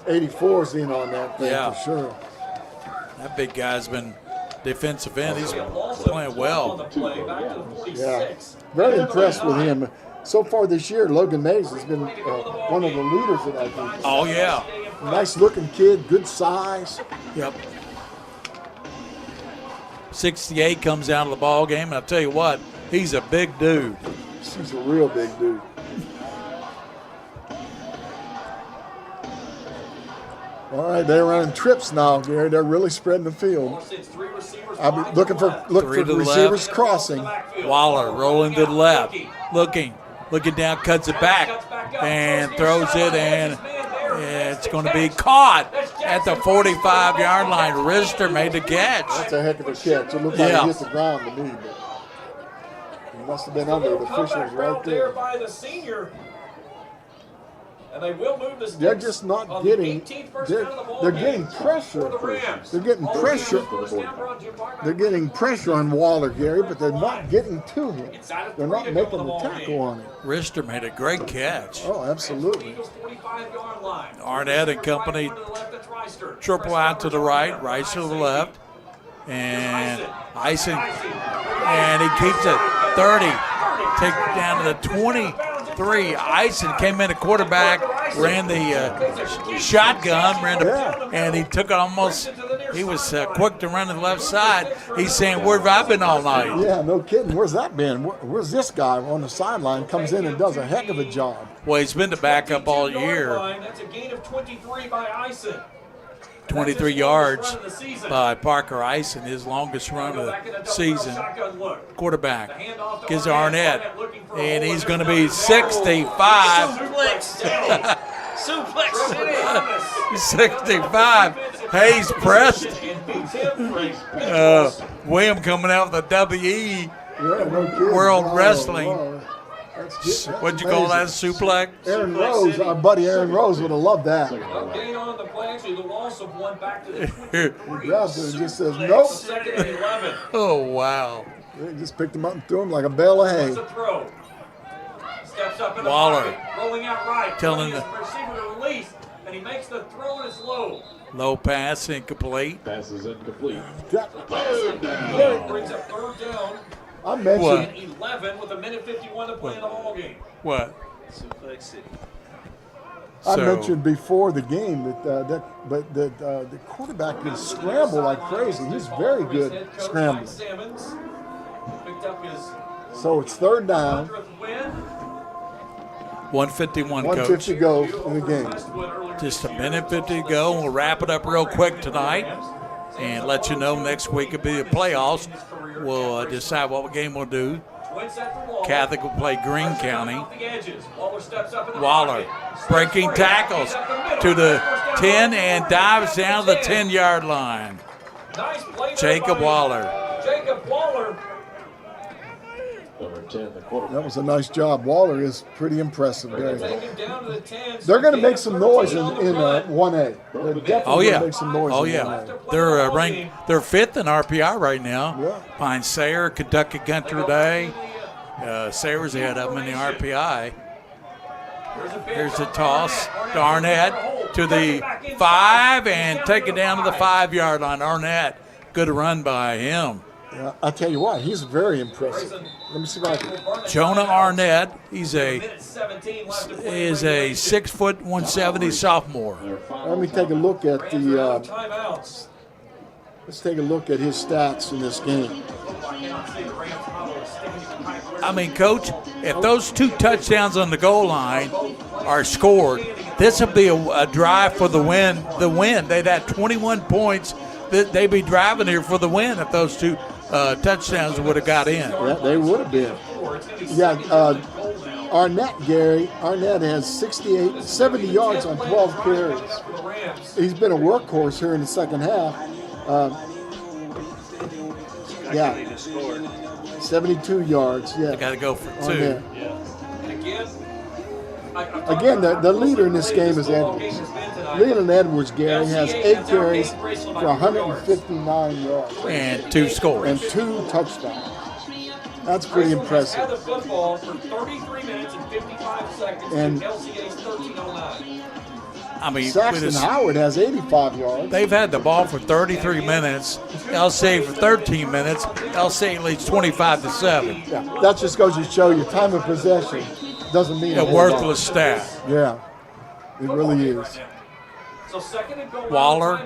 84 is in on that thing Yeah. for sure. That big guy's been defensive end. He's playing well. Yeah. Very impressed with him. So far this year, Logan Mays has been one of the leaders of that defense. Oh, yeah. Nice looking kid, good size. Yep. 68 comes out of the ball game, and I'll tell you what, he's a big dude. He's a real big dude. All right, they're running trips now, Gary. They're really spreading the field. I'm looking for Three to the receivers left. crossing. Waller rolling to the left. looking down, cuts it back, and throws it, and it's going to be caught at the 45-yard line. Rister made the catch. That's a heck of a catch. It looked like it hit the ground to me, but he must have been under. The officials right there. By the senior. And they will move this. They're just not getting. They're getting pressure. They're getting pressure. They're getting pressure on Waller, Gary, but they're not getting to him. They're not making the tackle on him. Rister made a great catch. Oh, absolutely. Arnett and company triple out to the right, Rice to the left, and Ison, and he keeps it 30, take it down to the 23. Ison came in a quarterback, ran the shotgun, and he took it almost. He was quick to run to the left side. He's saying, "Where have I been all night?" Yeah, no kidding. Where's that been? Where's this guy on the sideline? Comes in and does a heck of a job. Well, he's been the backup all year. That's a gain of 23 by Ison. 23 yards by Parker Ison, his longest run of the season. Quarterback gives Arnett, and he's going to be 65. Suplex 65. Hayes pressed. William coming out with a WE. World Wrestling. What'd you call that, suplex? Aaron Rose, our buddy Aaron Rose would have loved that. Gain on the play, actually the loss of one back to the He grabs it and just says, nope. Second and 11. Oh, wow. He just picked him up and threw him like a bale of hay. Throw. Steps up in the Waller pocket, rolling out right, telling the receiver to release, and he makes the throw and it's low. Low pass, incomplete. Pass is incomplete. Brings up third down. I mentioned 11 with a minute 51 to play in the ball game. What? Suplex City. I mentioned before the game that the quarterback can scramble like crazy. He's very good scrambling. So it's third down. 151, 150 Coach. go in the game. Just a minute 50 to go. We'll wrap it up real quick tonight and let you know next week will be the playoffs. We'll decide what game we'll do. Catholic will play Greene County. Waller breaking tackles to the 10 and dives down the 10-yard line. Jacob Waller. Number 10, the quarterback. That was a nice job. Waller is pretty impressive. They're going to make some noise in 1A. They're definitely going to make some noise in 1A. They're ranked. They're fifth in RPI right now. Behind Sayre, Kentucky Country Day. Sayre's ahead of them in the RPI. Here's the toss to Arnett to the 5 and take it down to the 5-yard line. Arnett, good run by him. Yeah, I tell you what, he's very impressive. Let me see if I can. Jonah Arnett, he's a 6'1", 170 sophomore. Let me take a look at the. Let's take a look at his stats in this game. I mean, Coach, if those 2 touchdowns on the goal line are scored, this would be a drive for the win. They'd have 21 points. They'd be driving here for the win if those 2 touchdowns would have got in. Yeah, they would have been. Yeah, Arnett has 70 yards on 12 carries. He's been a workhorse here in the second half. 72 yards. Yeah, They got to go for 2. Arnett. Again, the leader in this game is Edwards. Leland Edwards, Gary, has 8 carries for 159 yards. And 2 scores. And 2 touchdowns. That's pretty impressive. Had the football for 33 minutes and 55 seconds. And LCA's 13:09. I mean, Saxton Howard has 85 yards. They've had the ball for 33 minutes. LCA for 13 minutes. LCA leads 25-7. Yeah, that just goes to show you time of possession doesn't mean a whole worthless lot. stat. Yeah, it really is. So second and goal. Waller.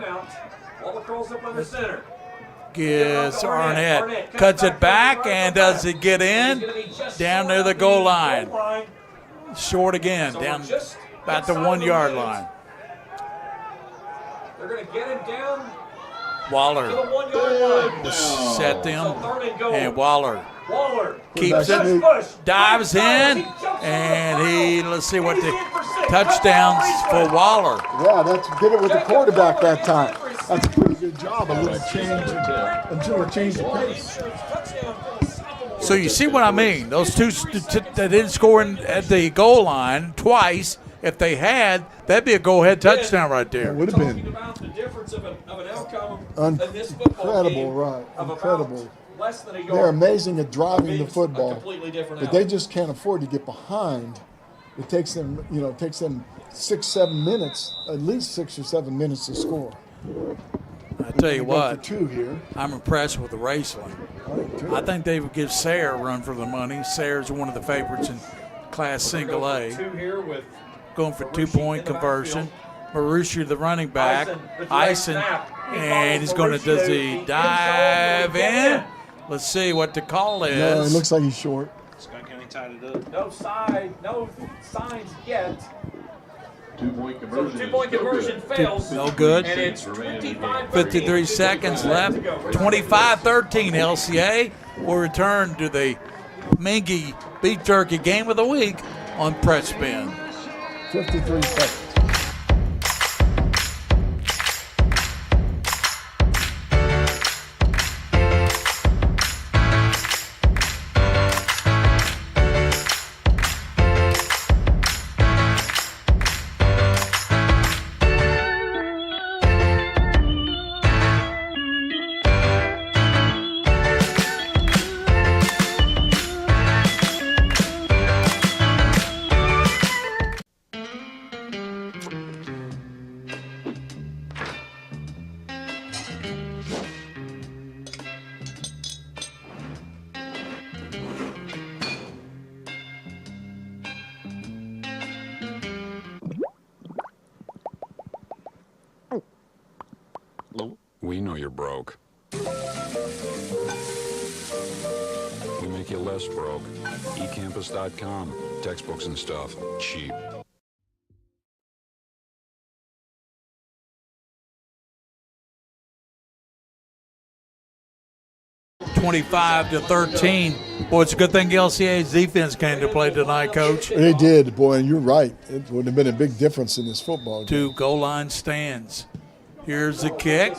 Waller curls up under center. Gives Arnett. Cuts it back, and does it get in? Down near the goal line. Short again, down about the 1-yard line. They're going to get him down Waller to the 1-yard line. set them, and Waller Waller keeps it, dives in, and let's see what the touchdowns for Waller. Yeah, did it with the quarterback that time. That's a pretty good job. A little change until it changed the pace. So you see what I mean? Those two that didn't score at the goal line twice. If they had, that'd be a go-ahead touchdown right there. It would have been. About the difference of an outcome Incredible, right? Incredible. Less than a yard. They're amazing at driving the football, but they just can't afford to get behind. It takes them, 6-7 minutes, at least 6 or 7 minutes to score. I tell you what, 2 here. I'm impressed with the Raceland. I think they would give Sayre a run for the money. Sayre's one of the favorites in Class Single A. Going for 2-point conversion. Marussia, the running back, Ison, and he's going to does he dive in? Let's see what the call is. No, it looks like he's short. Scott County tied it up. No signs yet. 2-point So conversion. the 2-point conversion fails. No good. And it's 25-13. 53 seconds left. 25-13 LCA will return to the Mingua Beef Jerky Game of the Week on Press Spin. 53 seconds. We know you're broke. We make you less broke. eCampus.com. Textbooks and stuff. Cheap. (25-13). Boy, it's a good thing LCA's defense came to play tonight, Coach. They did, boy, and you're right. It would have been a big difference in this football game. 2 goal line stands. Here's the kick.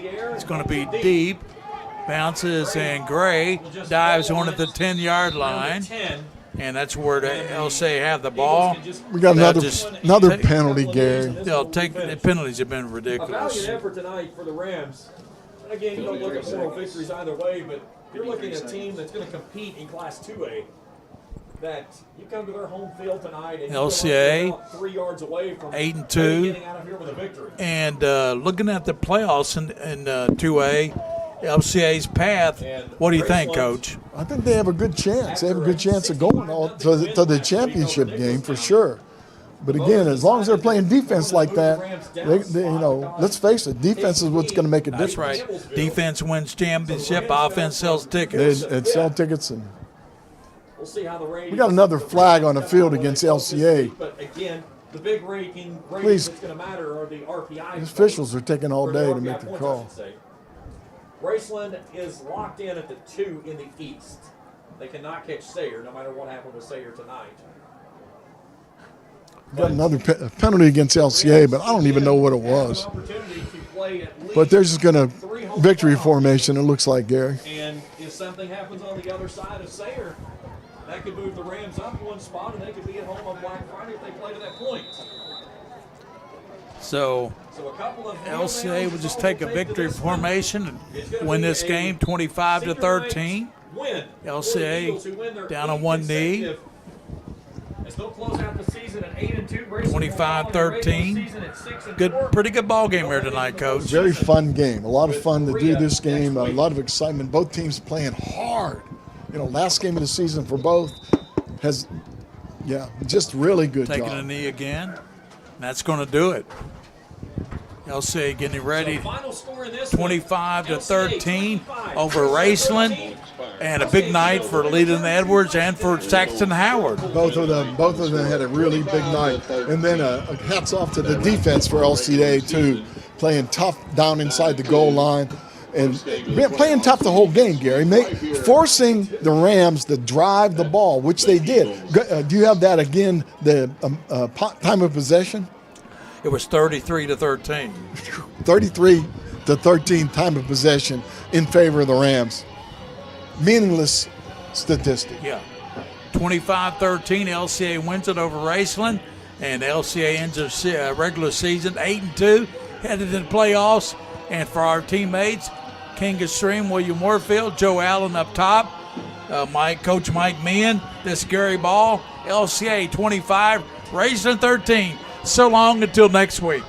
It's going to be deep. Bounces, and Gray dives on at the 10-yard line. And that's where the LCA have the ball. We got another penalty, Gary. They'll take the penalties have been ridiculous. A valiant effort tonight for the Rams. And again, you don't look at moral victories either way, but you're looking at a team that's going to compete in Class 2A. That you come to their home field tonight and LCA 3 yards away from 8-2, getting out of here with a victory. And looking at the playoffs in 2A, LCA's path. What do you think, Coach? I think they have a good chance. They have a good chance of going to the championship game for sure. But again, as long as they're playing defense like that, let's face it, defense is what's going to make a difference. That's right. Defense wins championship. Offense sells tickets. They sell tickets, and we'll see how the we got another flag on the field against LCA. But again, the big rating Please. that's going to matter are the RPI. The officials are taking all day to make the call. Raceland is locked in at the 2 in the East. They cannot catch Sayre, no matter what happened with Sayre tonight. We got another penalty against LCA, but I don't even know what it was. But they're just going to victory formation, it looks like, Gary. And if something happens on the other side of Sayre, that could move the Rams up one spot, and they could be at home on Black Friday if they play to that point. So LCA will just take a victory formation and win this game 25-13. LCA down on one knee. 25-13. Pretty good ball game here tonight, Coach. Very fun game. A lot of fun to do this game. A lot of excitement. Both teams playing hard. Last game of the season for both has, just really good job. Taking a knee again. And that's going to do it. LCA getting ready. 25-13 over Raceland. And a big night for Leland Edwards and for Saxton Howard. Both of them had a really big night. And then hats off to the defense for LCA too, playing tough down inside the goal line. and playing tough the whole game, Gary, forcing the Rams to drive the ball, which they did. Do you have that again, the time of possession? It was 33-13. 33-13 time of possession in favor of the Rams. Meaningless statistic. Yeah. 25-13, LCA wins it over Raceland, and LCA ends their regular season 8-2, headed to the playoffs. And for our teammates, King of Stream, William Warfield, Joe Allen up top, Coach Mike Meehan, this Gary Ball, LCA 25, Raceland 13. So long until next week.